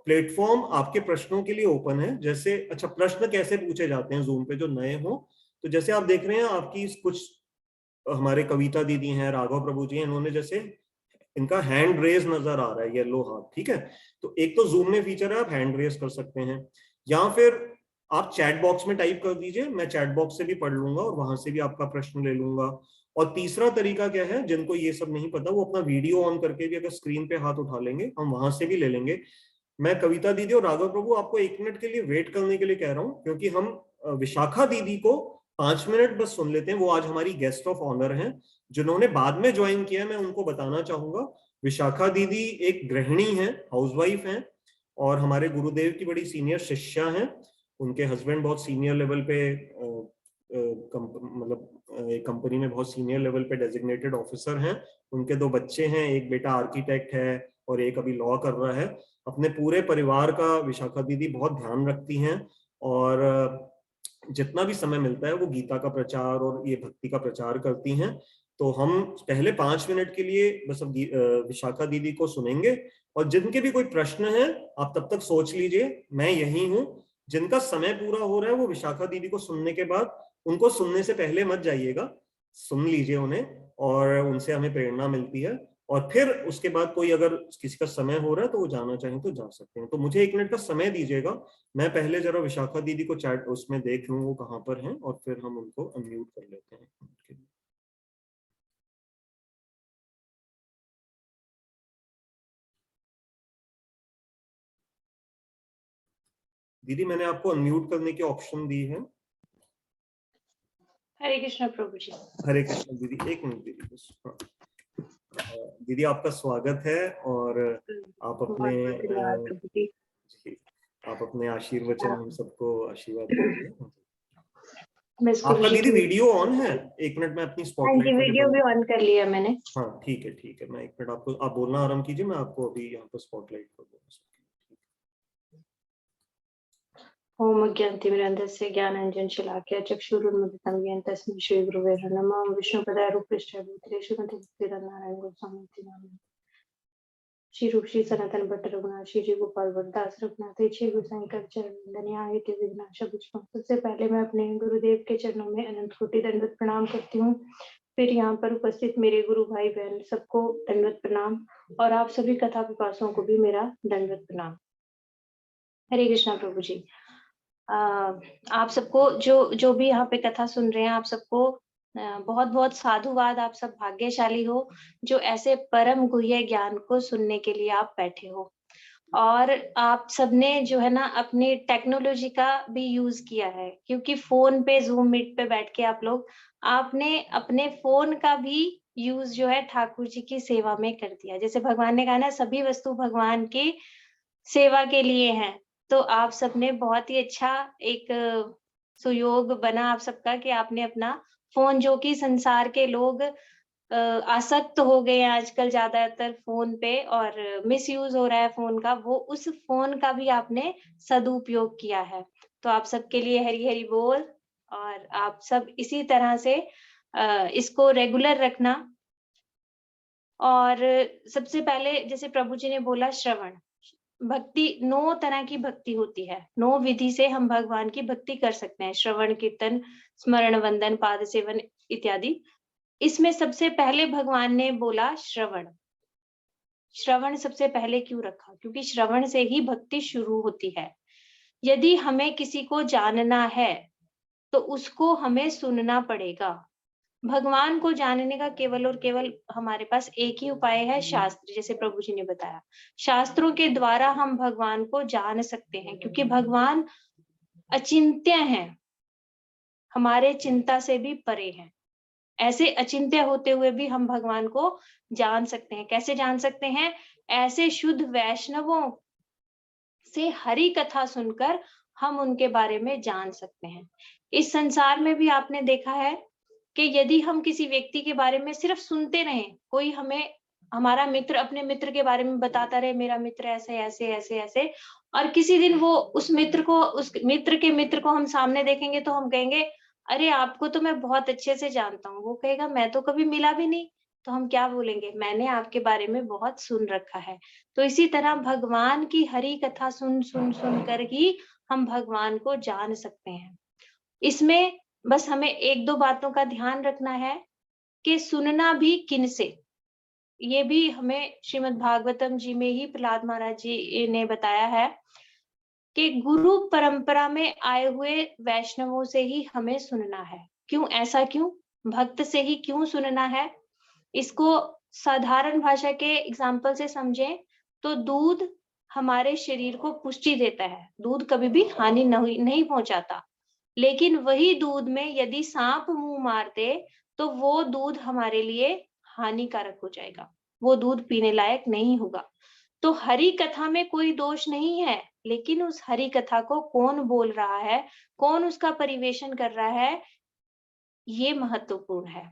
प्लेटफॉर्म आपके प्रश्नों के लिए ओपन है। जैसे अच्छा, प्रश्न कैसे पूछे जाते हैं जूम पे जो नए हो, तो जैसे आप देख रहे हैं आपकी कुछ हमारे कविता दीदी हैं, राघव प्रभु जी हैं, इन्होंने जैसे इनका हैंड रेज नजर आ रहा है, येलो हाथ, ठीक है। तो एक तो जूम में फीचर है, आप हैंड रेज कर सकते हैं, या फिर आप चैट बॉक्स में टाइप कर दीजिए, मैं चैट बॉक्स से भी पढ़ लूंगा और वहां से भी आपका प्रश्न ले लूंगा। और तीसरा तरीका क्या है, जिनको ये सब नहीं पता वो अपना वीडियो ऑन करके भी अगर स्क्रीन पे हाथ उठा लेंगे, हम वहां से भी ले लेंगे। मैं कविता दीदी और राघव प्रभु आपको 1 मिनट के लिए वेट करने के लिए कह रहा हूँ, क्योंकि हम विशाखा दीदी को 5 मिनट बस सुन लेते हैं। वो आज हमारी गेस्ट ऑफ ऑनर हैं, जिन्होंने बाद में ज्वाइन किया है। मैं उनको बताना चाहूंगा, विशाखा दीदी एक गृहिणी है, हाउसवाइफ हैं, और हमारे गुरुदेव की बड़ी सीनियर शिष्या हैं। उनके हस्बैंड बहुत सीनियर लेवल पे मतलब एक कंपनी में बहुत सीनियर लेवल पे डेजिग्नेटेड ऑफिसर हैं। उनके 2 बच्चे हैं, एक बेटा आर्किटेक्ट है और एक अभी लॉ कर रहा है। अपने पूरे परिवार का विशाखा दीदी बहुत ध्यान रखती हैं, और जितना भी समय मिलता है वो गीता का प्रचार और ये भक्ति का प्रचार करती हैं। तो हम पहले 5 मिनट के लिए बस अब विशाखा दीदी को सुनेंगे, और जिनके भी कोई प्रश्न है आप तब तक सोच लीजिए, मैं यही हूँ। जिनका समय पूरा हो रहा है वो विशाखा दीदी को सुनने के बाद, उनको सुनने से पहले मत जाइएगा, सुन लीजिए उन्हें, और उनसे हमें प्रेरणा मिलती है। और फिर उसके बाद कोई अगर किसी का समय हो रहा है तो वो जाना चाहें तो जा सकते हैं। तो मुझे 1 मिनट का समय दीजिएगा, मैं पहले जरा विशाखा दीदी को चैट उसमें देख लूं वो कहाँ पर हैं, और फिर हम उनको अनम्यूट कर लेते हैं। दीदी मैंने आपको अनम्यूट करने की ऑप्शन दी है। हरे कृष्ण प्रभु जी। हरे कृष्ण दीदी, 1 मिनट दीदी बस। हाँ दीदी आपका स्वागत है, और आप अपने जी, आप अपने आशीर्वचन हम सबको आशीर्वाद दीजिए। आपका दीदी वीडियो ऑन है? 1 मिनट में अपनी स्पॉटलाइट वीडियो भी ऑन कर लिया मैंने। हाँ ठीक है, मैं 1 मिनट आपको, आप बोलना आरंभ कीजिए, मैं आपको अभी यहाँ पर स्पॉटलाइट कर दूंगा। ओम अज्ञानतिमिरन्धस्य ज्ञानाञ्जन शलाकया चक्षुरुन्मिलितं येन तस्मै श्री गुरुवे नमः। विष्णुपदाय रूपकृष्ण भूतले श्रीमती भक्तिवेदांत गोस्वामी नाम श्री रूप श्री सनातन भट्ट रघुनाथ श्री गोपाल भट्ट दास रघुनाथ श्री गुरुशंकर चरण वंदनीय के विघ्नाश विष्णु। सबसे पहले मैं अपने गुरुदेव के चरणों में अनंत कोटि दंडवत प्रणाम करती हूँ। फिर यहाँ पर उपस्थित मेरे गुरु भाई बहन सबको दंडवत प्रणाम, और आप सभी कथा पिपासुओं को भी मेरा दंडवत प्रणाम। हरे कृष्णा प्रभु जी। आप सबको जो भी यहाँ पे कथा सुन रहे हैं, आप सबको बहुत बहुत साधुवाद। आप सब भाग्यशाली हो जो ऐसे परम गुह्य ज्ञान को सुनने के लिए आप बैठे हो। और आप सबने जो है ना अपनी टेक्नोलॉजी का भी यूज किया है, क्योंकि फोन पे जूम मीट पे बैठ के आप लोग, आपने अपने फोन का भी यूज जो है ठाकुर जी की सेवा में कर दिया। जैसे भगवान ने कहा ना, सभी वस्तु भगवान की सेवा के लिए हैं। तो आप सबने बहुत ही अच्छा एक सुयोग बना आप सबका कि आपने अपना फोन, जो कि संसार के लोग आसक्त हो गए हैं आजकल ज्यादातर फोन पे और मिसयूज हो रहा है फोन का, वो उस फोन का भी आपने सदुपयोग किया है। तो आप सबके लिए हरि हरि बोल। और आप सब इसी तरह से इसको रेगुलर रखना। और सबसे पहले जैसे प्रभु जी ने बोला, श्रवण भक्ति, 9 तरह की भक्ति होती है, 9 विधि से हम भगवान की भक्ति कर सकते हैं। श्रवण, कीर्तन, स्मरण, वंदन, पाद सेवन इत्यादि। इसमें सबसे पहले भगवान ने बोला श्रवण। श्रवण सबसे पहले क्यों रखा? क्योंकि श्रवण से ही भक्ति शुरू होती है। यदि हमें किसी को जानना है तो उसको हमें सुनना पड़ेगा। भगवान को जानने का केवल और केवल हमारे पास एक ही उपाय है, शास्त्र। जैसे प्रभु जी ने बताया, शास्त्रों के द्वारा हम भगवान को जान सकते हैं, क्योंकि भगवान अचिंत्य हैं, हमारे चिंता से भी परे हैं। ऐसे अचिंत्य होते हुए भी हम भगवान को जान सकते हैं। कैसे जान सकते हैं? ऐसे शुद्ध वैष्णवों से हरि कथा सुनकर हम उनके बारे में जान सकते हैं। इस संसार में भी आपने देखा है कि यदि हम किसी व्यक्ति के बारे में सिर्फ सुनते रहें, कोई हमें, हमारा मित्र अपने मित्र के बारे में बताता रहे, मेरा मित्र ऐसे ऐसे ऐसे ऐसे, और किसी दिन वो उस मित्र के मित्र को हम सामने देखेंगे तो हम कहेंगे, अरे आपको तो मैं बहुत अच्छे से जानता हूँ। वो कहेगा, मैं तो कभी मिला भी नहीं। तो हम क्या बोलेंगे? मैंने आपके बारे में बहुत सुन रखा है। तो इसी तरह भगवान की हरि कथा सुन सुन सुन कर ही हम भगवान को जान सकते हैं। इसमें बस हमें 1-2 बातों का ध्यान रखना है कि सुनना भी किन से। ये भी हमें श्रीमद् भागवतम जी में ही प्रहलाद महाराज जी ने बताया है कि गुरु परंपरा में आए हुए वैष्णवों से ही हमें सुनना है। क्यों, ऐसा क्यों? भक्त से ही क्यों सुनना है? इसको साधारण भाषा के एग्जाम्पल से समझें तो दूध हमारे शरीर को पुष्टि देता है, दूध कभी भी हानि नहीं पहुंचाता। लेकिन वही दूध में यदि सांप मुंह मार दे तो वो दूध हमारे लिए हानिकारक हो जाएगा, वो दूध पीने लायक नहीं होगा। तो हरि कथा में कोई दोष नहीं है, लेकिन उस हरि कथा को कौन बोल रहा है, कौन उसका परिवेशन कर रहा है, ये महत्वपूर्ण है।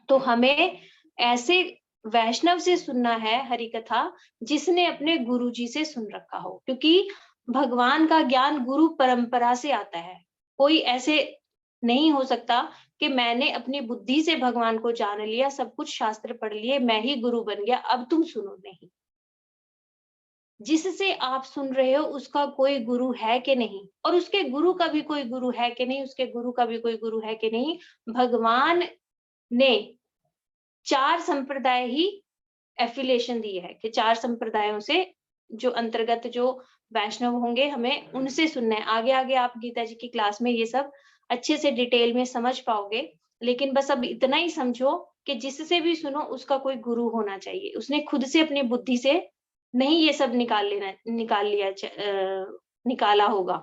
तो हमें ऐसे वैष्णव से सुनना है हरि कथा जिसने अपने गुरु जी से सुन रखा हो, क्योंकि भगवान का ज्ञान गुरु परंपरा से आता है। कोई ऐसे नहीं हो सकता कि मैंने अपनी बुद्धि से भगवान को जान लिया, सब कुछ शास्त्र पढ़ लिए, मैं ही गुरु बन गया, अब तुम सुनो। नहीं, जिससे आप सुन रहे हो उसका कोई गुरु है कि नहीं, और उसके गुरु का भी कोई गुरु है कि नहीं, उसके गुरु का भी कोई गुरु है कि नहीं। भगवान ने 4 संप्रदाय ही एफिलिएशन दी है कि 4 संप्रदायों से जो अंतर्गत जो वैष्णव होंगे हमें उनसे सुनना है। आगे आगे आप गीता जी की क्लास में ये सब अच्छे से डिटेल में समझ पाओगे, लेकिन बस अब इतना ही समझो कि जिससे भी सुनो उसका कोई गुरु होना चाहिए, उसने खुद से अपनी बुद्धि से नहीं ये सब निकाला होगा।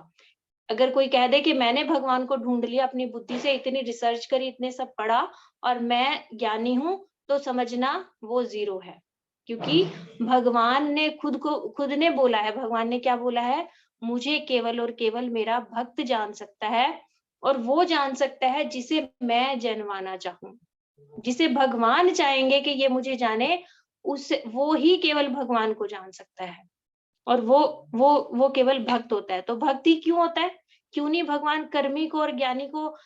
अगर कोई कह दे कि मैंने भगवान को ढूंढ लिया अपनी बुद्धि से, इतनी रिसर्च करी, इतने सब पढ़ा और मैं ज्ञानी हूं, तो समझना वो जीरो है। क्योंकि भगवान ने खुद ने बोला है, भगवान ने क्या बोला है, मुझे केवल और केवल मेरा भक्त जान सकता है, और वो जान सकता है जिसे मैं जानवाना चाहूं। जिसे भगवान चाहेंगे कि ये मुझे जाने, उस वो ही केवल भगवान को जान सकता है, और वो केवल भक्त होता है। तो भक्ति क्यों होता है? क्यों नहीं भगवान कर्मी को और ज्ञानी को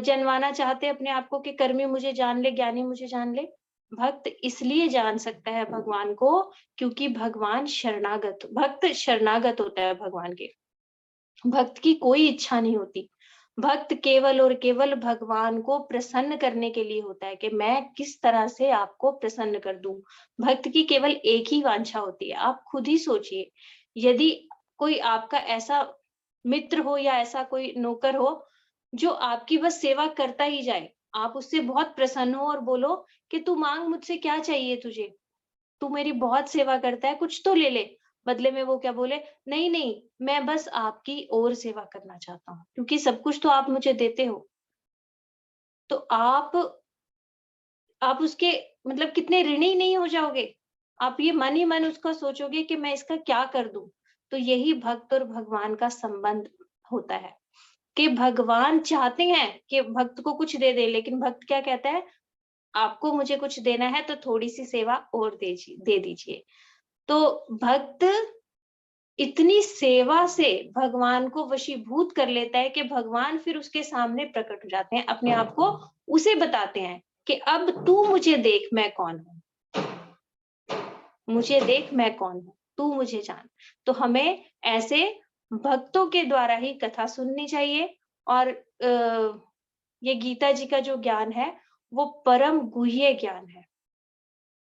जनवाना चाहते अपने आप को कि कर्मी मुझे जान ले, ज्ञानी मुझे जान ले? भक्त इसलिए जान सकता है भगवान को क्योंकि भक्त शरणागत होता है भगवान के। भक्त की कोई इच्छा नहीं होती। भक्त केवल और केवल भगवान को प्रसन्न करने के लिए होता है कि मैं किस तरह से आपको प्रसन्न कर दूं। भक्त की केवल एक ही वांछा होती है। आप खुद ही सोचिए, यदि कोई आपका ऐसा मित्र हो या ऐसा कोई नौकर हो जो आपकी बस सेवा करता ही जाए, आप उससे बहुत प्रसन्न हो और बोलो कि तू मांग, मुझसे क्या चाहिए तुझे, तू मेरी बहुत सेवा करता है, कुछ तो ले ले। बदले में वो क्या बोले, नहीं नहीं, मैं बस आपकी और सेवा करना चाहता हूँ क्योंकि सब कुछ तो आप मुझे देते हो। तो आप उसके मतलब कितने ऋणी नहीं हो जाओगे। आप ये मन ही मन उसका सोचोगे कि मैं इसका क्या कर दूं। तो यही भक्त और भगवान का संबंध होता है कि भगवान चाहते हैं कि भक्त को कुछ दे दे, लेकिन भक्त क्या कहता है, आपको मुझे कुछ देना है तो थोड़ी सी सेवा और दे दीजिए। तो भक्त इतनी सेवा से भगवान को वशीभूत कर लेता है कि भगवान फिर उसके सामने प्रकट हो जाते हैं, अपने आप को उसे बताते हैं कि अब तू मुझे देख, मैं कौन हूं, मुझे देख मैं कौन हूं, तू मुझे जान। तो हमें ऐसे भक्तों के द्वारा ही कथा सुननी चाहिए। और ये गीता जी का जो ज्ञान है वो परम गुह्य ज्ञान है।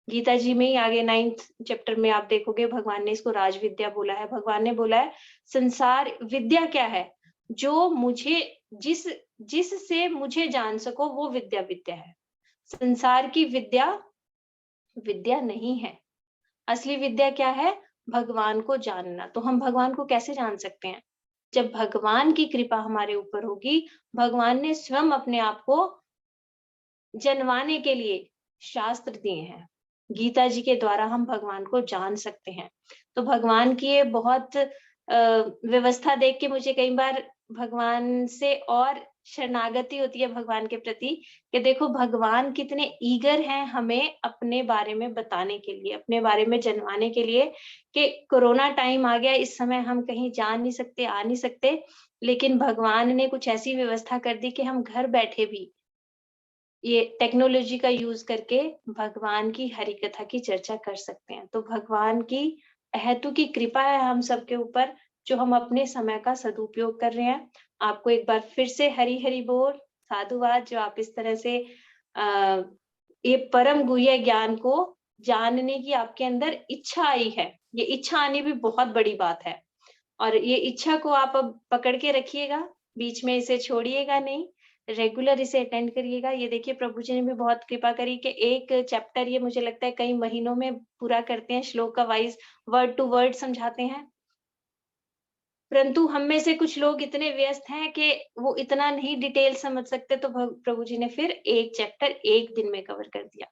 गीता जी में ही आगे 9th चैप्टर में आप देखोगे भगवान ने इसको राज विद्या बोला है। भगवान ने बोला है संसार विद्या क्या है, जो मुझे जिससे मुझे जान सको वो विद्या विद्या है। संसार की विद्या विद्या नहीं है। असली विद्या क्या है, भगवान को जानना। तो हम भगवान को कैसे जान सकते हैं, जब भगवान की कृपा हमारे ऊपर होगी। भगवान ने स्वयं अपने आप को जनवाने के लिए शास्त्र दिए हैं। गीता जी के द्वारा हम भगवान को जान सकते हैं। तो भगवान की ये बहुत व्यवस्था देख के मुझे कई बार भगवान से और शरणागति होती है भगवान के प्रति कि देखो भगवान कितने ईगर हैं हमें अपने बारे में बताने के लिए, अपने बारे में जनवाने के लिए। कि कोरोना टाइम आ गया, इस समय हम कहीं जा नहीं सकते, आ नहीं सकते, लेकिन भगवान ने कुछ ऐसी व्यवस्था कर दी कि हम घर बैठे भी ये टेक्नोलॉजी का यूज करके भगवान की हरि कथा की चर्चा कर सकते हैं। तो भगवान की अहेतु की कृपा है हम सबके ऊपर, जो हम अपने समय का सदुपयोग कर रहे हैं। आपको एक बार फिर से हरि हरि बोल, साधुवाद, जो आप इस तरह से ये परम गुह्य ज्ञान को जानने की आपके अंदर इच्छा आई है। ये इच्छा आनी भी बहुत बड़ी बात है। और ये इच्छा को आप अब पकड़ के रखिएगा, बीच में इसे छोड़िएगा नहीं, रेगुलर इसे अटेंड करिएगा। ये देखिए प्रभु जी ने भी बहुत कृपा करी कि एक चैप्टर ये मुझे लगता है कई महीनों में पूरा करते हैं, श्लोक का वाइज वर्ड टू वर्ड समझाते हैं। परंतु हम में से कुछ लोग इतने व्यस्त हैं कि वो इतना नहीं डिटेल समझ सकते, तो प्रभु जी ने फिर एक चैप्टर एक दिन में कवर कर दिया।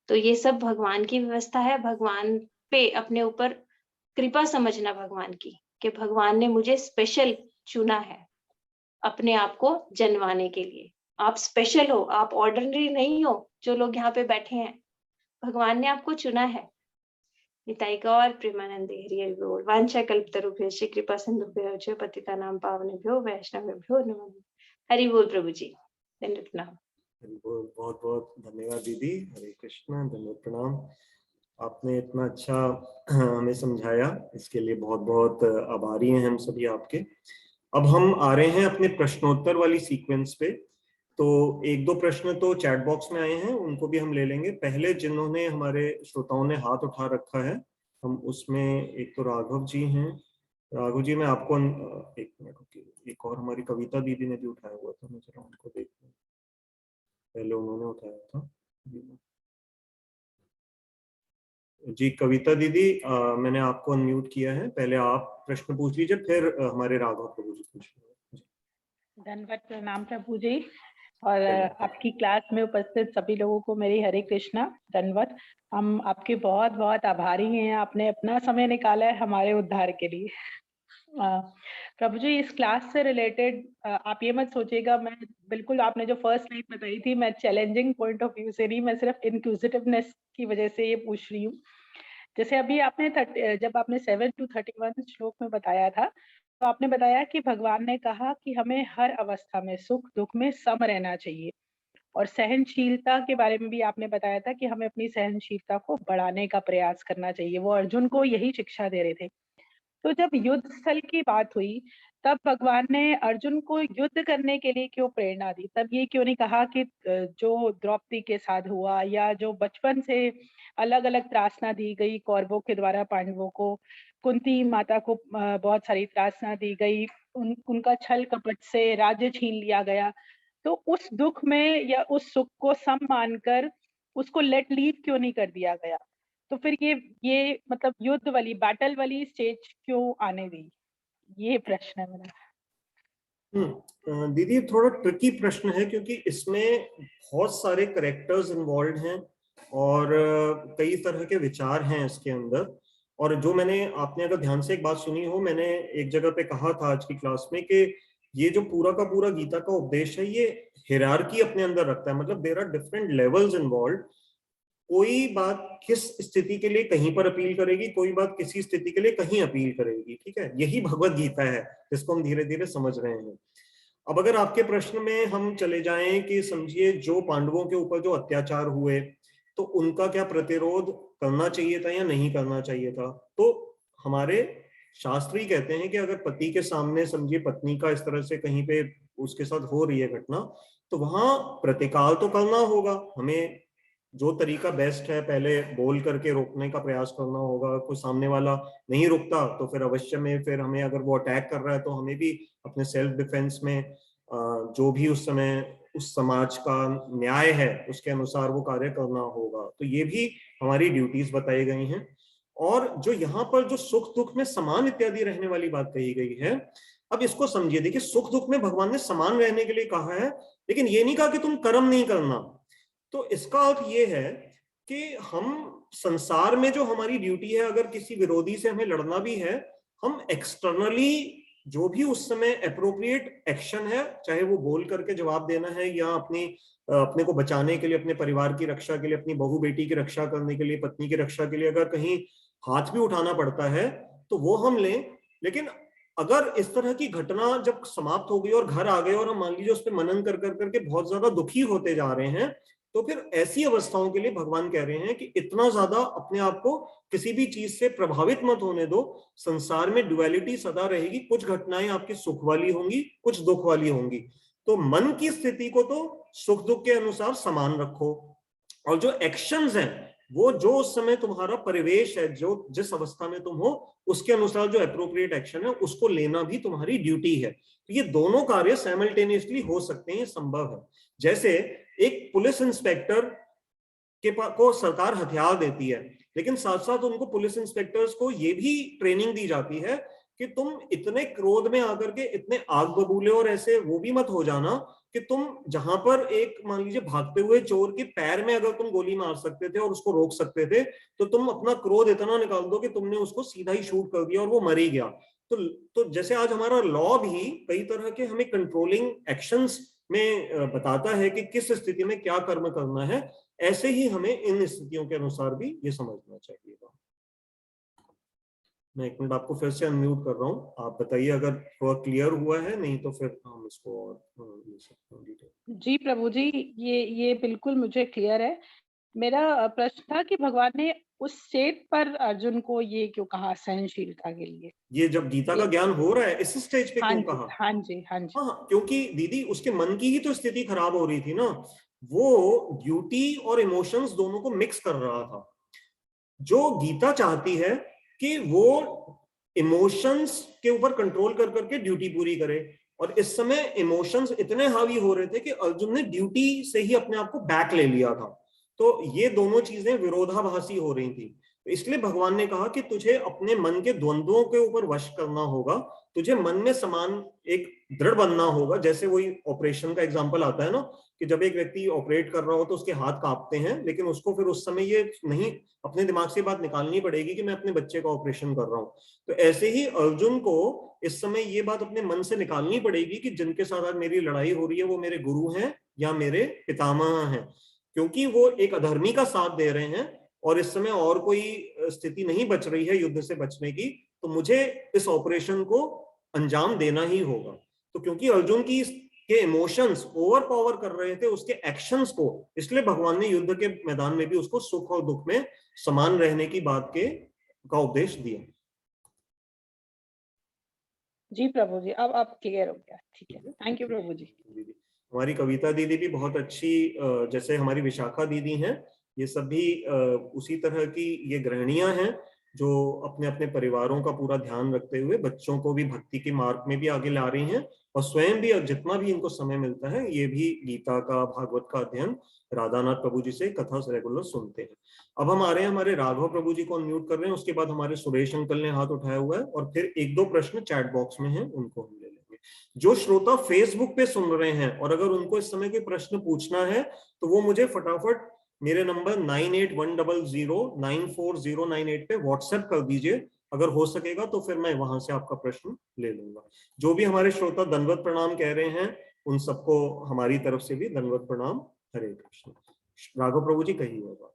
तो ये सब भगवान की व्यवस्था है, भगवान पे अपने ऊपर कृपा समझना भगवान की, कि भगवान ने मुझे स्पेशल चुना है अपने आप को जनवाने के लिए। आप स्पेशल हो, आप ऑर्डिनरी नहीं हो, जो लोग यहाँ पे बैठे हैं। भगवान ने आपको चुना है। निताई गौर प्रेमानंद हरि हरि बोल। वांछा कल्पतरुभ्यश्च कृपा सिंधुभ्यो च पतितानां पावनेभ्यो वैष्णवेभ्यो नमः। हरि बोल प्रभु जी। दंडवत प्रणाम। बहुत बहुत धन्यवाद दीदी। हरे कृष्णा, दंडवत प्रणाम। आपने इतना अच्छा हमें समझाया, इसके लिए बहुत बहुत आभारी हैं हम सभी आपके। अब हम आ रहे हैं अपने प्रश्नोत्तर वाली सीक्वेंस पे। तो एक दो प्रश्न तो चैट बॉक्स में आए हैं, उनको भी हम ले लेंगे। पहले जिन्होंने हमारे श्रोताओं ने हाथ उठा रखा है, हम उसमें एक तो राघव जी हैं। राघव जी, मैं आपको एक मिनट रुकिए, एक और हमारी कविता दीदी ने भी उठाया हुआ था, मैं जरा उनको देख लूं। पहले उन्होंने उठाया था जी। कविता दीदी, मैंने आपको अनम्यूट किया है, पहले आप प्रश्न पूछ लीजिए, फिर हमारे राघव प्रभु जी पूछ लीजिए। धन्यवाद, प्रणाम प्रभु जी, और आपकी क्लास में उपस्थित सभी लोगों को मेरी हरे कृष्णा दंडवत। हम आपके बहुत बहुत आभारी हैं, आपने अपना समय निकाला है हमारे उद्धार के लिए। प्रभु जी, इस क्लास से रिलेटेड आप ये मत सोचिएगा, मैं बिल्कुल आपने जो फर्स्ट लाइन बताई थी, मैं चैलेंजिंग पॉइंट ऑफ व्यू से नहीं, मैं सिर्फ इंक्लूसिवनेस की वजह से ये पूछ रही हूँ। जैसे अभी आपने जब आपने 7 to 31 श्लोक में बताया था, तो आपने बताया कि भगवान ने कहा कि हमें हर अवस्था में सुख दुख में सम रहना चाहिए, और सहनशीलता के बारे में भी आपने बताया था कि हमें अपनी सहनशीलता को बढ़ाने का प्रयास करना चाहिए। वो अर्जुन को यही शिक्षा दे रहे थे। तो जब युद्ध स्थल की बात हुई, तब भगवान ने अर्जुन को युद्ध करने के लिए क्यों प्रेरणा दी? तब ये क्यों नहीं कहा कि जो द्रौपदी के साथ हुआ, या जो बचपन से अलग अलग त्रासना दी गई कौरवों के द्वारा पांडवों को, कुंती माता को बहुत सारी त्रासना दी गई, उनका छल कपट से राज्य छीन लिया गया, तो उस दुख में या उस सुख को सम मानकर उसको लेट लीव क्यों नहीं कर दिया गया? तो फिर ये मतलब युद्ध वाली बैटल वाली स्टेज क्यों आने दी? ये प्रश्न है मेरा। दीदी, थोड़ा ट्रिकी प्रश्न है, क्योंकि इसमें बहुत सारे करेक्टर्स इन्वॉल्व हैं और कई तरह के विचार हैं इसके अंदर। और जो आपने अगर ध्यान से एक बात सुनी हो, मैंने एक जगह पे कहा था आज की क्लास में कि ये जो पूरा का पूरा गीता का उपदेश है, ये हिरार्की अपने अंदर रखता है। मतलब there are different levels involve. कोई बात किस स्थिति के लिए कहीं पर अपील करेगी, कोई बात किसी स्थिति के लिए कहीं अपील करेगी। ठीक है, यही भगवत गीता है जिसको हम धीरे धीरे समझ रहे हैं। अब अगर आपके प्रश्न में हम चले जाएं कि समझिए जो पांडवों के ऊपर जो अत्याचार हुए, तो उनका क्या प्रतिरोध करना चाहिए था या नहीं करना चाहिए था, तो हमारे शास्त्र ही कहते हैं कि अगर पति के सामने समझिए पत्नी का इस तरह से कहीं पे उसके साथ हो रही है घटना, तो वहां प्रतिकार तो करना होगा। हमें जो तरीका बेस्ट है, पहले बोल करके रोकने का प्रयास करना होगा। कोई सामने वाला नहीं रुकता तो फिर अवश्य में फिर हमें, अगर वो अटैक कर रहा है, तो हमें भी अपने सेल्फ डिफेंस में जो भी उस समय उस समाज का न्याय है उसके अनुसार वो कार्य करना होगा। तो ये भी हमारी ड्यूटीज बताई गई हैं। और जो यहाँ पर जो सुख दुख में समान इत्यादि रहने वाली बात कही गई है, अब इसको समझिए। देखिए, सुख दुख में भगवान ने समान रहने के लिए कहा है, लेकिन ये नहीं कहा कि तुम कर्म नहीं करना। तो इसका अर्थ ये है कि हम संसार में जो हमारी ड्यूटी है, अगर किसी विरोधी से हमें लड़ना भी है, हम एक्सटर्नली जो भी उस समय एप्रोप्रिएट एक्शन है, चाहे वो बोल करके जवाब देना है या अपने को बचाने के लिए, अपने परिवार की रक्षा के लिए, अपनी बहू बेटी की रक्षा करने के लिए, पत्नी की रक्षा के लिए अगर कहीं हाथ भी उठाना पड़ता है तो वो हम लें। लेकिन अगर इस तरह की घटना जब समाप्त हो गई और घर आ गए और हम मान लीजिए उस पर मनन कर करके बहुत ज्यादा दुखी होते जा रहे हैं, तो फिर ऐसी अवस्थाओं के लिए भगवान कह रहे हैं कि इतना ज्यादा अपने आप को किसी भी चीज से प्रभावित मत होने दो। संसार में ड्युअलिटी सदा रहेगी, कुछ घटनाएं आपकी सुख वाली होंगी, कुछ दुख वाली होंगी। तो मन की स्थिति को तो सुख दुख के अनुसार समान रखो, और जो एक्शंस हैं वो जो उस समय तुम्हारा परिवेश है, जो जिस अवस्था में तुम हो उसके अनुसार जो अप्रोप्रिएट एक्शन है उसको लेना भी तुम्हारी ड्यूटी है। तो ये दोनों कार्य साइमल्टेनियसली हो सकते हैं, ये संभव है। जैसे एक पुलिस इंस्पेक्टर को सरकार हथियार देती है, लेकिन साथ साथ उनको पुलिस इंस्पेक्टर्स को ये भी ट्रेनिंग दी जाती है कि तुम इतने क्रोध में आकर के इतने आग बबूले और ऐसे वो भी मत हो जाना कि तुम जहां पर एक मान लीजिए भागते हुए चोर के पैर में अगर तुम गोली मार सकते थे और उसको रोक सकते थे, तो तुम अपना क्रोध इतना निकाल दो कि तुमने उसको सीधा ही शूट कर दिया और वो मर ही गया। तो जैसे आज हमारा लॉ भी कई तरह के हमें कंट्रोलिंग एक्शंस में बताता है कि किस स्थिति में क्या कर्म करना है, ऐसे ही हमें इन स्थितियों के अनुसार भी ये समझना चाहिए। मैं एक मिनट आपको फिर से अनम्यूट कर रहा हूँ, आप बताइए अगर थोड़ा क्लियर हुआ है, नहीं तो फिर हम इसको और ले सकते हैं डिटेल। जी प्रभु जी, ये बिल्कुल मुझे क्लियर है। मेरा प्रश्न था कि भगवान ने उस स्टेट पर अर्जुन को ये क्यों कहा सहनशीलता के लिए? ये जब गीता का ज्ञान हो रहा है इस स्टेज पे क्यों कहा? हाँ जी। हाँ, क्योंकि दीदी उसके मन की ही तो स्थिति खराब हो रही थी ना, वो ड्यूटी और इमोशंस दोनों को मिक्स कर रहा था। जो गीता चाहती है कि वो इमोशंस के ऊपर कंट्रोल कर करके ड्यूटी पूरी करे, और इस समय इमोशंस इतने हावी हो रहे थे कि अर्जुन ने ड्यूटी से ही अपने आप को बैक ले लिया था। तो ये दोनों चीजें विरोधाभासी हो रही थी। तो इसलिए भगवान ने कहा कि तुझे अपने मन के द्वंद्वों के ऊपर वश करना होगा, तुझे मन में समान एक दृढ़ बनना होगा। जैसे वही ऑपरेशन का एग्जांपल आता है ना, कि जब एक व्यक्ति ऑपरेट कर रहा हो तो उसके हाथ कांपते हैं, लेकिन उसको फिर उस समय ये नहीं अपने दिमाग से बात निकालनी पड़ेगी कि मैं अपने बच्चे का ऑपरेशन कर रहा हूँ। तो ऐसे ही अर्जुन को इस समय ये बात अपने मन से निकालनी पड़ेगी कि जिनके साथ आज मेरी लड़ाई हो रही है वो मेरे गुरु हैं या मेरे पितामह हैं, क्योंकि वो एक अधर्मी का साथ दे रहे हैं और इस समय और कोई स्थिति नहीं बच रही है युद्ध से बचने की, तो मुझे इस ऑपरेशन को अंजाम देना ही होगा। तो क्योंकि अर्जुन की के इमोशंस ओवर पावर कर रहे थे उसके एक्शंस को, इसलिए भगवान ने युद्ध के मैदान में भी उसको सुख और दुख में समान रहने की बात का उपदेश दिया। जी प्रभु जी, अब क्लियर हो गया, ठीक है, थैंक यू प्रभु जी। हमारी कविता दीदी भी बहुत अच्छी, जैसे हमारी विशाखा दीदी हैं, ये सभी उसी तरह की ये गृहिणियां हैं जो अपने अपने परिवारों का पूरा ध्यान रखते हुए बच्चों को भी भक्ति के मार्ग में भी आगे ला रही हैं, और स्वयं भी जितना भी इनको समय मिलता है ये भी गीता का भागवत का अध्ययन राधानाथ प्रभु जी से कथा से रेगुलर सुनते हैं। अब हम आ रहे हैं हमारे राघव प्रभु जी को अनम्यूट कर रहे हैं, उसके बाद हमारे सुरेश अंकल ने हाथ उठाया हुआ है, और फिर एक दो प्रश्न चैट बॉक्स में हैं उनको हम ले लेंगे। जो श्रोता फेसबुक पे सुन रहे हैं और अगर उनको इस समय कोई प्रश्न पूछना है तो वो मुझे फटाफट मेरे नंबर 9810094098 पे व्हाट्सएप कर दीजिए, अगर हो सकेगा तो फिर मैं वहां से आपका प्रश्न ले लूंगा। जो भी हमारे श्रोता दंडवत प्रणाम कह रहे हैं उन सबको हमारी तरफ से भी दंडवत प्रणाम। हरे कृष्ण। राघव प्रभु जी कहिएगा।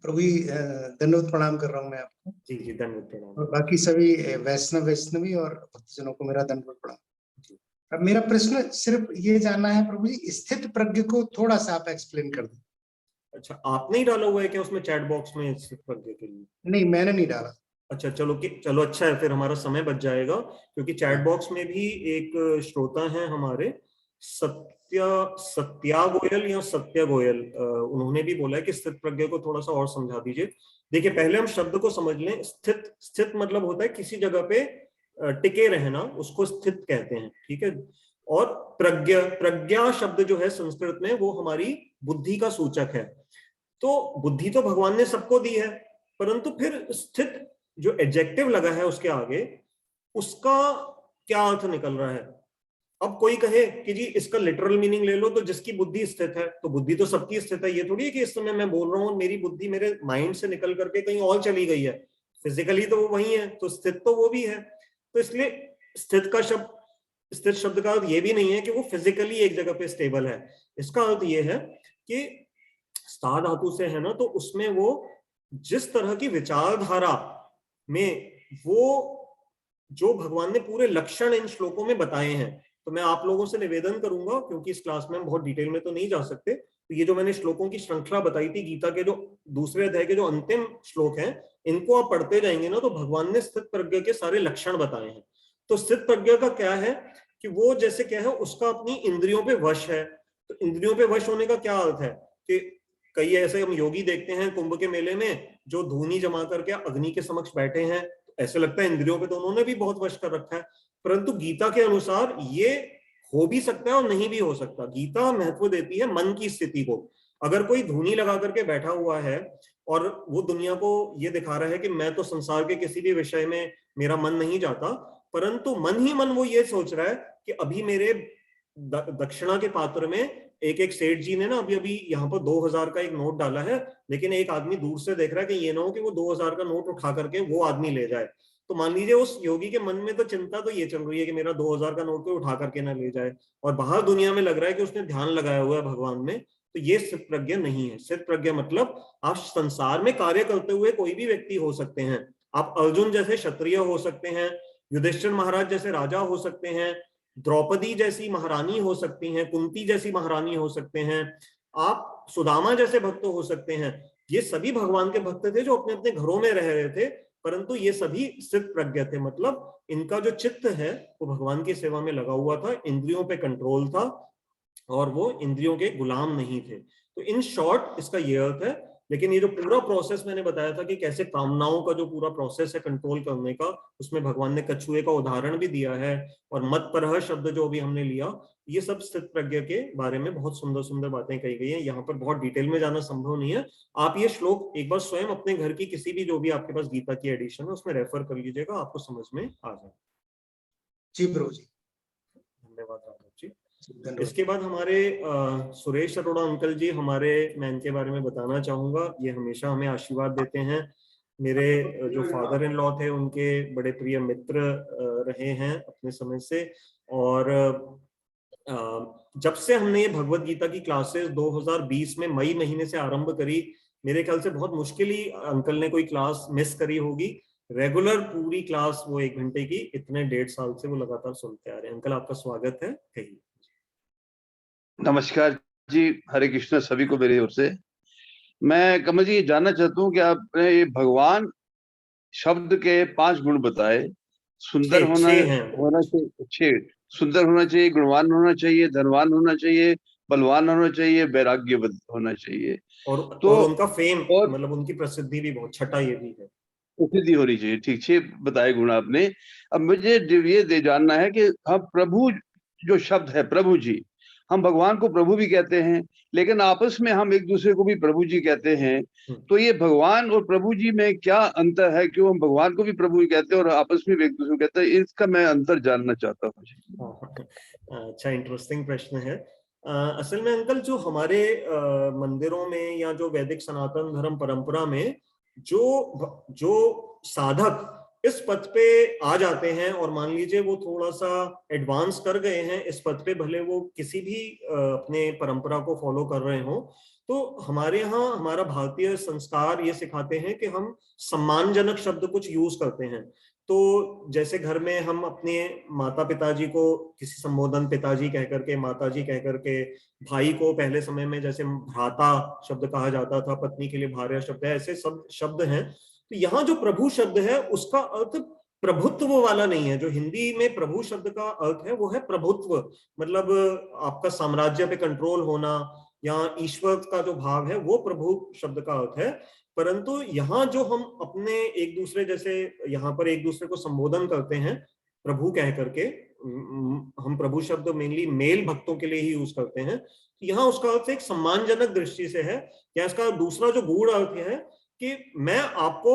प्रभु जी दंडवत प्रणाम कर रहा हूँ मैं आपको। जी जी दंडवत प्रणाम। और बाकी सभी वैष्णवी और भक्तजनों को मेरा दंडवत प्रणाम। अब मेरा प्रश्न सिर्फ ये जानना है प्रभु जी, स्थित प्रज्ञ को थोड़ा सा आप एक्सप्लेन कर दें। अच्छा, आपने ही डाला हुआ है क्या उसमें चैट बॉक्स में स्थित प्रज्ञ के लिए? नहीं, मैंने नहीं डाला। अच्छा, चलो अच्छा है, फिर हमारा समय बच जाएगा, क्योंकि चैट बॉक्स में भी एक श्रोता हैं हमारे सत्या गोयल या सत्या गोयल, उन्होंने भी बोला है कि स्थित प्रज्ञ को थोड़ा सा और समझा दीजिए। देखिए, पहले हम शब्द को समझ लें। स्थित मतलब होता है किसी जगह पे टिके रहना, उसको स्थित कहते हैं, ठीक है। और प्रज्ञा शब्द जो है संस्कृत में वो हमारी बुद्धि का सूचक है। तो बुद्धि तो भगवान ने सबको दी है, परंतु फिर स्थित जो एडजेक्टिव लगा है उसके आगे, उसका क्या अर्थ निकल रहा है? अब कोई कहे कि जी इसका लिटरल मीनिंग ले लो, तो जिसकी बुद्धि स्थित है, तो बुद्धि तो सबकी स्थित है। ये थोड़ी है कि इस समय मैं बोल रहा हूँ मेरी बुद्धि मेरे माइंड से निकल करके कहीं और चली गई है, फिजिकली तो वो वही है, तो स्थित तो वो भी है। तो इसलिए स्थित शब्द का अर्थ ये भी नहीं है कि वो फिजिकली एक जगह पे स्टेबल है। इसका अर्थ ये है कि स्था धातु से है ना, तो उसमें वो जिस तरह की विचारधारा में वो जो भगवान ने पूरे लक्षण इन श्लोकों में बताए हैं, तो मैं आप लोगों से निवेदन करूंगा, क्योंकि इस क्लास में हम बहुत डिटेल में तो नहीं जा सकते, तो ये जो मैंने श्लोकों की श्रृंखला बताई थी गीता के जो दूसरे अध्याय के जो अंतिम श्लोक हैं, इनको आप पढ़ते जाएंगे ना, तो भगवान ने स्थित प्रज्ञ के सारे लक्षण बताए हैं। तो स्थित प्रज्ञ का क्या है कि वो जैसे क्या है, उसका अपनी इंद्रियों पे वश है। तो इंद्रियों पे वश होने का क्या अर्थ है कि कई ऐसे हम योगी देखते हैं कुंभ के मेले में जो धूनी जमा करके अग्नि के समक्ष बैठे हैं, ऐसे लगता है इंद्रियों पे तो उन्होंने भी बहुत वश कर रखा है, परंतु गीता के अनुसार ये हो भी सकता है और नहीं भी हो सकता। गीता महत्व देती है मन की स्थिति को। अगर कोई धूनी लगा करके बैठा हुआ है और वो दुनिया को ये दिखा रहा है कि मैं तो संसार के किसी भी विषय में मेरा मन नहीं जाता, परंतु मन ही मन वो ये सोच रहा है कि अभी मेरे दक्षिणा के पात्र में एक सेठ जी ने ना अभी अभी यहाँ पर 2000 का एक नोट डाला है, लेकिन एक आदमी दूर से देख रहा है कि ये ना हो कि वो 2000 का नोट उठा करके वो आदमी ले जाए। तो मान लीजिए उस योगी के मन में तो चिंता तो ये चल रही है कि मेरा 2000 का नोट कोई उठा करके ना ले जाए, और बाहर दुनिया में लग रहा है कि उसने ध्यान लगाया हुआ है भगवान में। तो ये स्थित प्रज्ञा नहीं है। स्थित प्रज्ञा मतलब आप संसार में कार्य करते हुए कोई भी व्यक्ति हो सकते हैं। आप अर्जुन जैसे क्षत्रिय हो सकते हैं, युधिष्ठिर महाराज जैसे राजा हो सकते हैं, द्रौपदी जैसी महारानी हो सकती हैं, कुंती जैसी महारानी हो सकते हैं, आप सुदामा जैसे भक्त हो सकते हैं। ये सभी भगवान के भक्त थे जो अपने अपने घरों में रह रहे थे, परंतु ये सभी स्थित प्रज्ञ थे। मतलब इनका जो चित्त है वो भगवान की सेवा में लगा हुआ था, इंद्रियों पे कंट्रोल था और वो इंद्रियों के गुलाम नहीं थे। तो इन शॉर्ट इसका ये अर्थ है। लेकिन ये जो पूरा प्रोसेस मैंने बताया था कि कैसे कामनाओं का जो पूरा प्रोसेस है कंट्रोल करने का, उसमें भगवान ने कछुए का उदाहरण भी दिया है, और मत परह शब्द जो भी हमने लिया, ये सब स्थित प्रज्ञ के बारे में बहुत सुंदर सुंदर बातें कही गई हैं। यहाँ पर बहुत डिटेल में जाना संभव नहीं है। आप ये श्लोक एक बार स्वयं अपने घर की किसी भी जो भी आपके पास गीता की एडिशन है उसमें रेफर कर लीजिएगा, आपको समझ में आ जाए। जी प्रभु जी, धन्यवाद राघव जी। इसके बाद हमारे सुरेश अरोड़ा अंकल जी, हमारे मैं इनके बारे में बताना चाहूंगा। ये हमेशा हमें आशीर्वाद देते हैं। मेरे जो फादर इन लॉ थे उनके बड़े प्रिय मित्र रहे हैं अपने समय से, और जब से हमने ये भगवत गीता की क्लासेस 2020 में मई महीने से आरंभ करी, मेरे ख्याल से बहुत मुश्किल ही अंकल ने कोई क्लास मिस करी होगी। रेगुलर पूरी क्लास वो 1 घंटे की इतने 1.5 साल से वो लगातार सुनते आ रहे हैं। अंकल आपका स्वागत है, कहिए। नमस्कार जी, हरे कृष्ण सभी को मेरी ओर से। मैं कमल जी जानना चाहता हूँ कि आपने ये भगवान शब्द के 5 गुण बताए। सुंदर होना चाहिए, सुंदर होना चाहिए, गुणवान होना चाहिए, धनवान होना चाहिए, बलवान होना चाहिए, वैराग्यवत होना चाहिए, और उनका फेम मतलब उनकी प्रसिद्धि भी बहुत, छठा ये भी है, प्रसिद्धि होनी चाहिए। ठीक, 6 बताए गुण आपने। अब मुझे ये जानना है कि हम प्रभु जो शब्द है प्रभु जी, हम भगवान को प्रभु भी कहते हैं, लेकिन आपस में हम एक दूसरे को भी प्रभु जी कहते हैं। तो ये भगवान और प्रभु जी में क्या अंतर है? क्यों हम भगवान को भी प्रभु जी कहते हैं और आपस में भी एक दूसरे को कहते हैं? इसका मैं अंतर जानना चाहता हूँ। अच्छा, इंटरेस्टिंग प्रश्न है। असल में अंकल जो हमारे मंदिरों में या जो वैदिक सनातन धर्म परंपरा में जो साधक इस पथ पे आ जाते हैं और मान लीजिए वो थोड़ा सा एडवांस कर गए हैं इस पथ पे, भले वो किसी भी अपने परंपरा को फॉलो कर रहे हो, तो हमारे यहाँ हमारा भारतीय संस्कार ये सिखाते हैं कि हम सम्मानजनक शब्द कुछ यूज करते हैं। तो जैसे घर में हम अपने माता पिताजी को किसी संबोधन पिताजी कह करके, माताजी कह करके, भाई को पहले समय में जैसे भ्राता शब्द कहा जाता था, पत्नी के लिए भार्या शब्द है, ऐसे सब शब्द हैं। तो यहाँ जो प्रभु शब्द है उसका अर्थ प्रभुत्व वाला नहीं है। जो हिंदी में प्रभु शब्द का अर्थ है वो है प्रभुत्व, मतलब आपका साम्राज्य पे कंट्रोल होना या ईश्वर का जो भाव है वो प्रभु शब्द का अर्थ है। परंतु यहाँ जो हम अपने एक दूसरे जैसे यहाँ पर एक दूसरे को संबोधन करते हैं प्रभु कह करके, हम प्रभु शब्द मेनली मेल भक्तों के लिए ही यूज करते हैं। यहाँ उसका अर्थ एक सम्मानजनक दृष्टि से है। या इसका दूसरा जो गूढ़ अर्थ है कि मैं आपको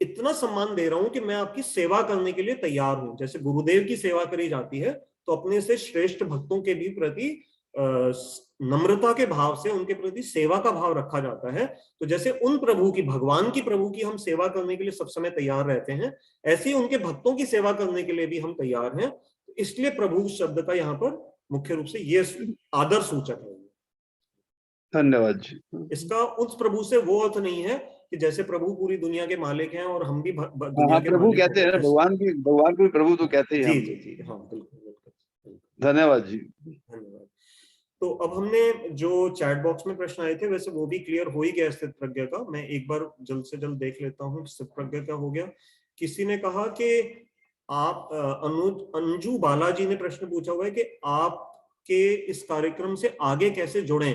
इतना सम्मान दे रहा हूं कि मैं आपकी सेवा करने के लिए तैयार हूं। जैसे गुरुदेव की सेवा करी जाती है तो अपने से श्रेष्ठ भक्तों के भी प्रति नम्रता के भाव से उनके प्रति सेवा का भाव रखा जाता है। तो जैसे उन प्रभु की, भगवान की प्रभु की हम सेवा करने के लिए सब समय तैयार रहते हैं, ऐसे ही उनके भक्तों की सेवा करने के लिए भी हम तैयार हैं। इसलिए प्रभु शब्द का यहाँ पर मुख्य रूप से ये आदर सूचक है। धन्यवाद जी। इसका उस प्रभु से वो अर्थ नहीं है कि जैसे प्रभु पूरी दुनिया के मालिक हैं और हम भी दुनिया के प्रभु कहते हैं, भगवान को भी प्रभु तो कहते हैं। जी जी जी, हाँ बिल्कुल। धन्यवाद जी, धन्यवाद। तो अब हमने जो चैट बॉक्स में प्रश्न आए थे वैसे वो भी क्लियर हो ही गया स्थित प्रज्ञा का। मैं एक बार जल्द से जल्द देख लेता हूँ स्थित प्रज्ञा क्या हो गया। किसी ने कहा कि आप अंजू बालाजी ने प्रश्न पूछा हुआ है कि आपके इस कार्यक्रम से आगे कैसे जुड़ें।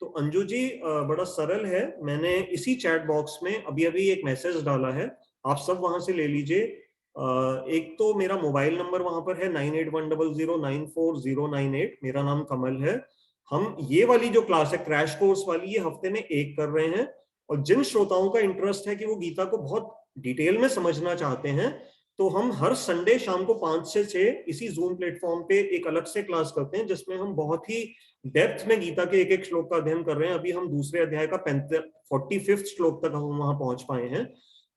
तो अंजू जी बड़ा सरल है, मैंने इसी चैट बॉक्स में अभी अभी एक मैसेज डाला है, आप सब वहां से ले लीजिए। एक तो मेरा मोबाइल नंबर वहां पर है 9810094098, मेरा नाम कमल है। हम ये वाली जो क्लास है क्रैश कोर्स वाली, ये हफ्ते में एक कर रहे हैं, और जिन श्रोताओं का इंटरेस्ट है कि वो गीता को बहुत डिटेल में समझना चाहते हैं, तो हम हर संडे शाम को 5 से 6 इसी जूम प्लेटफॉर्म पे एक अलग से क्लास करते हैं, जिसमें हम बहुत ही डेप्थ में गीता के एक एक श्लोक का अध्ययन कर रहे हैं। अभी हम दूसरे अध्याय का 45वां श्लोक तक हम वहां पहुंच पाए हैं।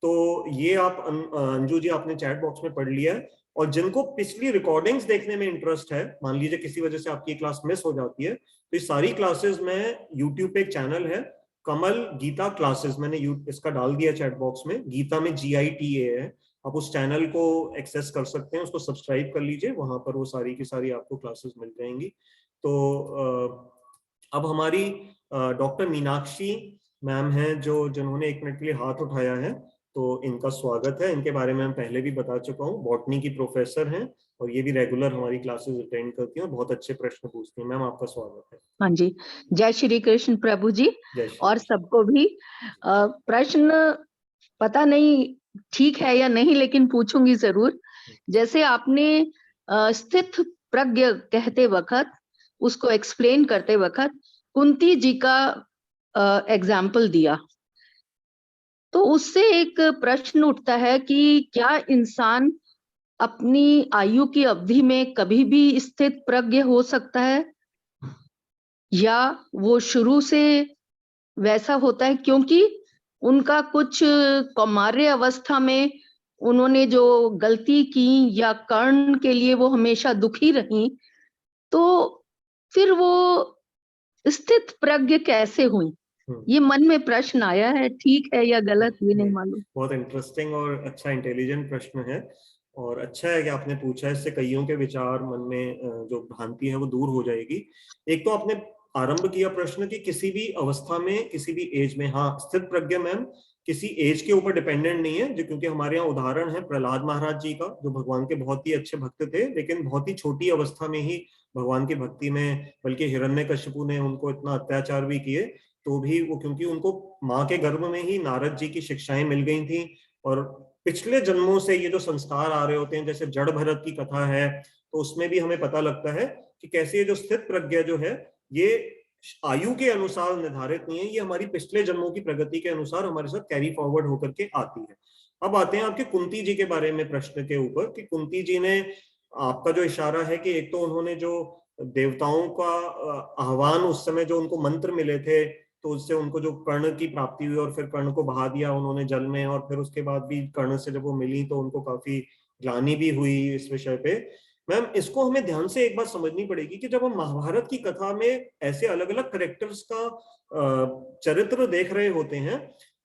तो ये आप अंजू जी आपने चैट बॉक्स में पढ़ लिया है। और जिनको पिछली रिकॉर्डिंग्स देखने में इंटरेस्ट है, मान लीजिए किसी वजह से आपकी क्लास मिस हो जाती है, तो ये सारी क्लासेस में यूट्यूब पे एक चैनल है कमल गीता क्लासेस, मैंने इसका डाल दिया चैट बॉक्स में, गीता में GITA है, आप उस चैनल को एक्सेस कर सकते हैं, उसको सब्सक्राइब कर लीजिए, वहां पर वो सारी की सारी आपको क्लासेस मिल जाएंगी। तो अब हमारी डॉक्टर मीनाक्षी मैम हैं जिन्होंने 1 मिनट के लिए हाथ उठाया है, तो इनका स्वागत है। इनके बारे में मैं पहले भी बता चुका हूँ, बॉटनी की प्रोफेसर हैं और ये भी रेगुलर हमारी क्लासेस अटेंड करती हैं, बहुत अच्छे प्रश्न पूछती हैं। मैम आपका स्वागत है। हाँ जी, जय श्री कृष्ण प्रभु जी। जय श्री और सबको भी प्रश्न पता नहीं ठीक है या नहीं, लेकिन पूछूंगी जरूर। जैसे आपने स्थित प्रज्ञ कहते वक्त, उसको एक्सप्लेन करते वक्त कुंती जी का एग्जाम्पल दिया, तो उससे एक प्रश्न उठता है कि क्या इंसान अपनी आयु की अवधि में कभी भी स्थित प्रज्ञ हो सकता है, या वो शुरू से वैसा होता है? क्योंकि उनका कुछ कौमार्य अवस्था में उन्होंने जो गलती की या कर्ण के लिए वो हमेशा दुखी रही, तो फिर वो स्थित प्रज्ञ कैसे हुई? ये मन में प्रश्न आया है, ठीक है या गलत ये नहीं मालूम। बहुत इंटरेस्टिंग और अच्छा इंटेलिजेंट प्रश्न है, और अच्छा है कि आपने पूछा, इससे कईयों के विचार मन में जो भ्रांति है वो दूर हो जाएगी। एक तो आपने आरंभ किया प्रश्न कि किसी भी अवस्था में, किसी भी एज में, हाँ स्थित प्रज्ञ मैम किसी एज के ऊपर डिपेंडेंट नहीं है, जो क्योंकि हमारे यहाँ उदाहरण है प्रहलाद महाराज जी का, जो भगवान के बहुत ही अच्छे भक्त थे, लेकिन बहुत ही छोटी अवस्था में ही भगवान की भक्ति में, बल्कि हिरण्यकशिपु ने उनको इतना अत्याचार भी किए, तो भी वो, क्योंकि उनको माँ के गर्भ में ही नारद जी की शिक्षाएं मिल गई थी, और पिछले जन्मों से ये जो संस्कार आ रहे होते हैं, जैसे जड़ भरत की कथा है, तो उसमें भी हमें पता लगता है कि कैसे ये जो स्थित प्रज्ञा जो है, ये आयु के अनुसार निर्धारित नहीं है, ये हमारी पिछले जन्मों की प्रगति के अनुसार हमारे साथ कैरी फॉरवर्ड होकर के आती है। अब आते हैं आपके कुंती जी के बारे में प्रश्न के ऊपर, कि कुंती जी ने, आपका जो इशारा है कि एक तो उन्होंने जो देवताओं का आह्वान, उस समय जो उनको मंत्र मिले थे, तो उससे उनको जो कर्ण की प्राप्ति हुई, और फिर कर्ण को बहा दिया उन्होंने जल में, और फिर उसके बाद भी कर्ण से जब वो मिली तो उनको काफी ग्लानि भी हुई इस विषय पे। मैम इसको हमें ध्यान से एक बात समझनी पड़ेगी कि जब हम महाभारत की कथा में ऐसे अलग अलग कैरेक्टर्स का चरित्र देख रहे होते हैं,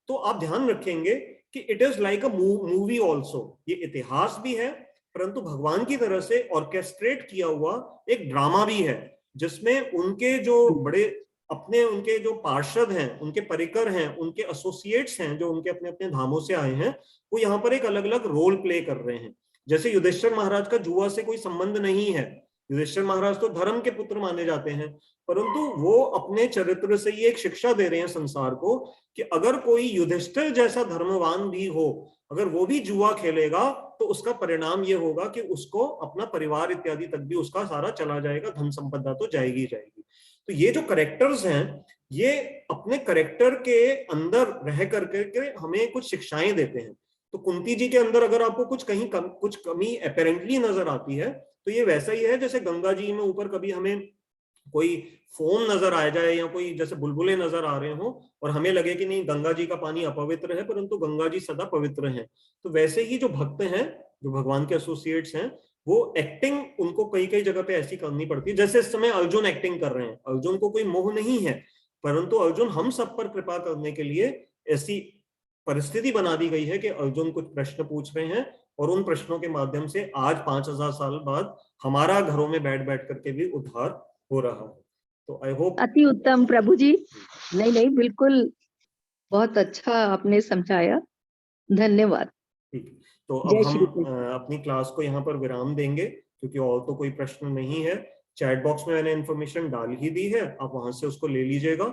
तो आप ध्यान रखेंगे कि it is like a movie also, ये इतिहास भी है, परंतु भगवान की तरह से ऑर्केस्ट्रेट किया हुआ एक ड्रामा भी है, जिसमें उनके जो बड़े अपने, उनके जो पार्षद हैं, उनके परिकर हैं, उनके एसोसिएट्स हैं, जो उनके अपने अपने धामों से आए हैं, वो यहाँ पर एक अलग अलग रोल प्ले कर रहे हैं। जैसे युधिष्ठिर महाराज का जुआ से कोई संबंध नहीं है, युधिष्ठिर महाराज तो धर्म के पुत्र माने जाते हैं, परंतु वो अपने चरित्र से ये एक शिक्षा दे रहे हैं संसार को कि अगर कोई युधिष्ठिर जैसा धर्मवान भी हो, अगर वो भी जुआ खेलेगा, तो उसका परिणाम ये होगा कि उसको अपना परिवार इत्यादि तक भी उसका सारा चला जाएगा, धन संपदा तो जाएगी जाएगी। तो ये जो करेक्टर्स हैं, ये अपने करेक्टर के अंदर रह करके हमें कुछ शिक्षाएं देते हैं। तो कुंती जी के अंदर अगर आपको कुछ कमी अपेरेंटली नजर आती है, तो ये वैसा ही है जैसे गंगा जी में ऊपर कभी हमें कोई फोम नजर आ जाए, या कोई जैसे बुलबुले नजर आ रहे हो, और हमें लगे कि नहीं गंगा जी का पानी अपवित्र है, परंतु गंगा जी सदा पवित्र है। तो वैसे ही जो भक्त हैं, जो भगवान के एसोसिएट्स हैं, वो एक्टिंग उनको कई कई जगह पे ऐसी करनी पड़ती है। जैसे इस समय अर्जुन एक्टिंग कर रहे हैं, अर्जुन को कोई मोह नहीं है, परंतु अर्जुन हम सब पर कृपा करने के लिए ऐसी परिस्थिति बना दी गई है कि अर्जुन कुछ प्रश्न पूछ रहे हैं, और उन प्रश्नों के माध्यम से आज 5000 साल बाद हमारा घरों में बैठ बैठ करके भी उद्धार हो रहा है। तो आई होप। अति उत्तम प्रभु जी। नहीं नहीं, बिल्कुल बहुत अच्छा आपने समझाया, धन्यवाद। ठीक, तो अब हम अपनी क्लास को यहाँ पर विराम देंगे, क्योंकि और तो कोई प्रश्न नहीं है। चैट बॉक्स में मैंने इन्फॉर्मेशन डाल ही दी है, आप वहां से उसको ले लीजिएगा।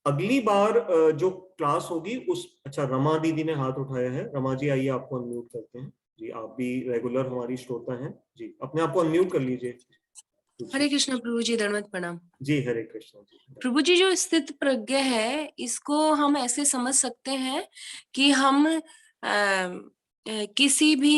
अगली बार जो क्लास होगी उस, अच्छा रमा दीदी ने हाथ उठाया है, रमा जी आइए आपको अनम्यूट करते हैं जी, आप भी रेगुलर हमारी श्रोता हैं जी, अपने आप को अनम्यूट कर लीजिए। हरे कृष्ण प्रभु जी, दंडवत प्रणाम। जी हरे कृष्ण जी। प्रभु जी, जो स्थित प्रज्ञ है इसको हम ऐसे समझ सकते हैं कि हम किसी भी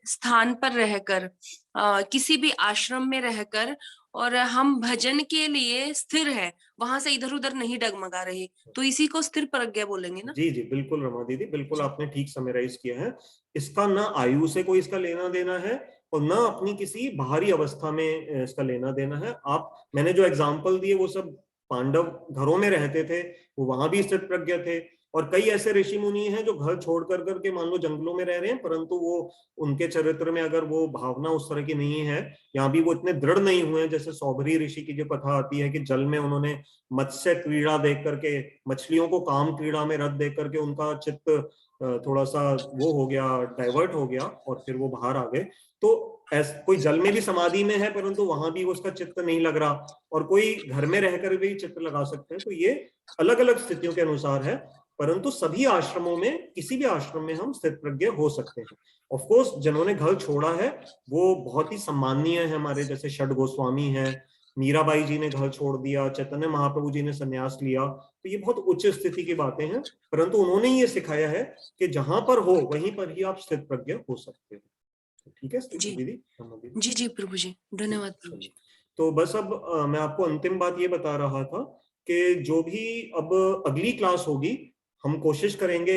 स्थान पर रहकर, किसी भी आश्रम में रहकर, और हम भजन के लिए स्थिर है, वहां से इधर उधर नहीं डगमगा रहे, तो इसी को स्थिर प्रज्ञा बोलेंगे ना? जी जी बिल्कुल रमा दीदी, बिल्कुल आपने ठीक समराइज किया है। इसका ना आयु से कोई इसका लेना देना है और ना अपनी किसी बाहरी अवस्था में इसका लेना देना है। आप, मैंने जो एग्जाम्पल दिए वो सब पांडव घरों में रहते थे, वो वहां भी स्थित प्रज्ञ थे, और कई ऐसे ऋषि मुनि हैं जो घर छोड़ कर करके मान लो जंगलों में रह रहे हैं, परंतु वो उनके चरित्र में अगर वो भावना उस तरह की नहीं है, यहाँ भी वो इतने दृढ़ नहीं हुए हैं। जैसे सौभरी ऋषि की जो कथा आती है कि जल में उन्होंने मत्स्य क्रीड़ा देख करके, मछलियों को काम क्रीड़ा में रत देख करके उनका चित्त थोड़ा सा वो हो गया, डाइवर्ट हो गया, और फिर वो बाहर आ गए। तो कोई जल में भी समाधि में है परंतु वहां भी उसका चित्त नहीं लग रहा, और कोई घर में रहकर भी चित्त लगा सकते हैं। तो ये अलग अलग स्थितियों के अनुसार है, परंतु सभी आश्रमों में, किसी भी आश्रम में हम स्थित प्रज्ञ हो सकते हैं। ऑफ कोर्स जिन्होंने घर छोड़ा है वो बहुत ही सम्माननीय है हमारे, जैसे षड गोस्वामी है, मीराबाई जी ने घर छोड़ दिया, चैतन्य महाप्रभु जी ने संन्यास लिया, तो ये बहुत उच्च स्थिति की बातें हैं, परंतु उन्होंने ये सिखाया है कि जहां पर हो वहीं पर ही आप स्थित प्रज्ञ हो सकते हो। ठीक है दीदी? जी जी प्रभु जी, धन्यवाद प्रभु जी। तो बस अब मैं आपको अंतिम बात ये बता रहा था कि जो भी अब अगली क्लास होगी हम कोशिश करेंगे,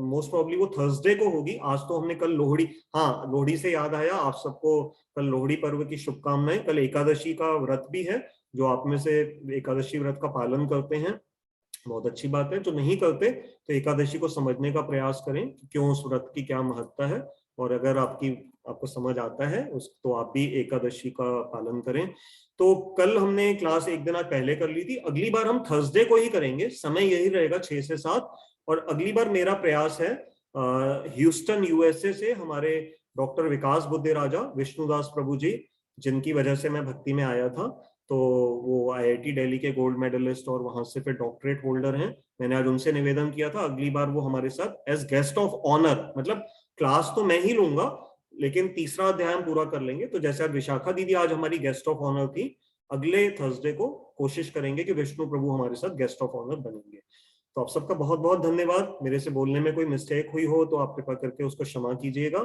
मोस्ट प्रॉब्ली वो थर्सडे को होगी। आज तो हमने कल लोहड़ी, हाँ लोहड़ी से याद आया, आप सबको कल लोहड़ी पर्व की शुभकामनाएं। कल एकादशी का व्रत भी है, जो आप में से एकादशी व्रत का पालन करते हैं बहुत अच्छी बात है, जो नहीं करते तो एकादशी को समझने का प्रयास करें कि क्यों उस व्रत की क्या महत्ता है, और अगर आपको समझ आता है उस, तो आप भी एकादशी का पालन करें। तो कल हमने क्लास एक दिन आज पहले कर ली थी, अगली बार हम थर्सडे को ही करेंगे, समय यही रहेगा 6 से 7। और अगली बार मेरा प्रयास है ह्यूस्टन यूएसए से हमारे डॉक्टर विकास बुद्धे राजा विष्णुदास प्रभु जी, जिनकी वजह से मैं भक्ति में आया था, तो वो आईआईटी दिल्ली के गोल्ड मेडलिस्ट और वहां से फिर डॉक्टरेट होल्डर हैं। मैंने आज उनसे निवेदन किया था अगली बार वो हमारे साथ एज गेस्ट ऑफ ऑनर, मतलब क्लास तो मैं ही लूंगा लेकिन तीसरा अध्याय हम पूरा कर लेंगे। तो जैसे आज विशाखा दीदी आज हमारी गेस्ट ऑफ ऑनर थी, अगले थर्सडे को कोशिश करेंगे कि विष्णु प्रभु हमारे साथ गेस्ट ऑफ ऑनर बनेंगे। तो आप सबका बहुत बहुत धन्यवाद। मेरे से बोलने में कोई मिस्टेक हुई हो तो आप कृपा करके उसको क्षमा कीजिएगा।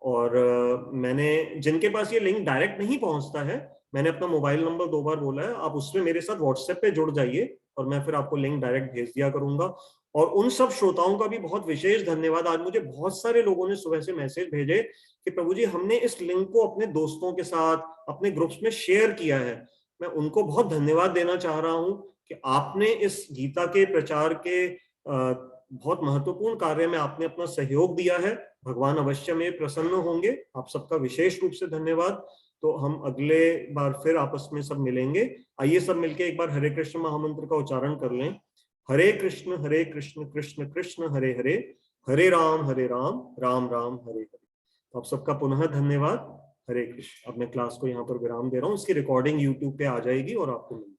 और मैंने, जिनके पास ये लिंक डायरेक्ट नहीं पहुंचता है, मैंने अपना मोबाइल नंबर 2 बार बोला है, आप उसमें मेरे साथ व्हाट्सएप पे जुड़ जाइए और मैं फिर आपको लिंक डायरेक्ट भेज दिया करूंगा। और उन सब श्रोताओं का भी बहुत विशेष धन्यवाद। आज मुझे बहुत सारे लोगों ने सुबह से मैसेज भेजे कि प्रभु जी हमने इस लिंक को अपने दोस्तों के साथ अपने ग्रुप्स में शेयर किया है। मैं उनको बहुत धन्यवाद देना चाह रहा हूं कि आपने इस गीता के प्रचार के बहुत महत्वपूर्ण कार्य में आपने अपना सहयोग दिया है। भगवान अवश्य में प्रसन्न होंगे। आप सबका विशेष रूप से धन्यवाद। तो हम अगले बार फिर आपस में सब मिलेंगे। आइए सब मिलके एक बार हरे कृष्ण महामंत्र का उच्चारण कर लें। हरे कृष्ण कृष्ण कृष्ण हरे हरे, हरे राम राम राम हरे हरे। तो आप सबका पुनः धन्यवाद। हरे कृष्ण। अब मैं क्लास को यहाँ पर विराम दे रहा हूँ। इसकी रिकॉर्डिंग यूट्यूब पे आ जाएगी और आपको मिल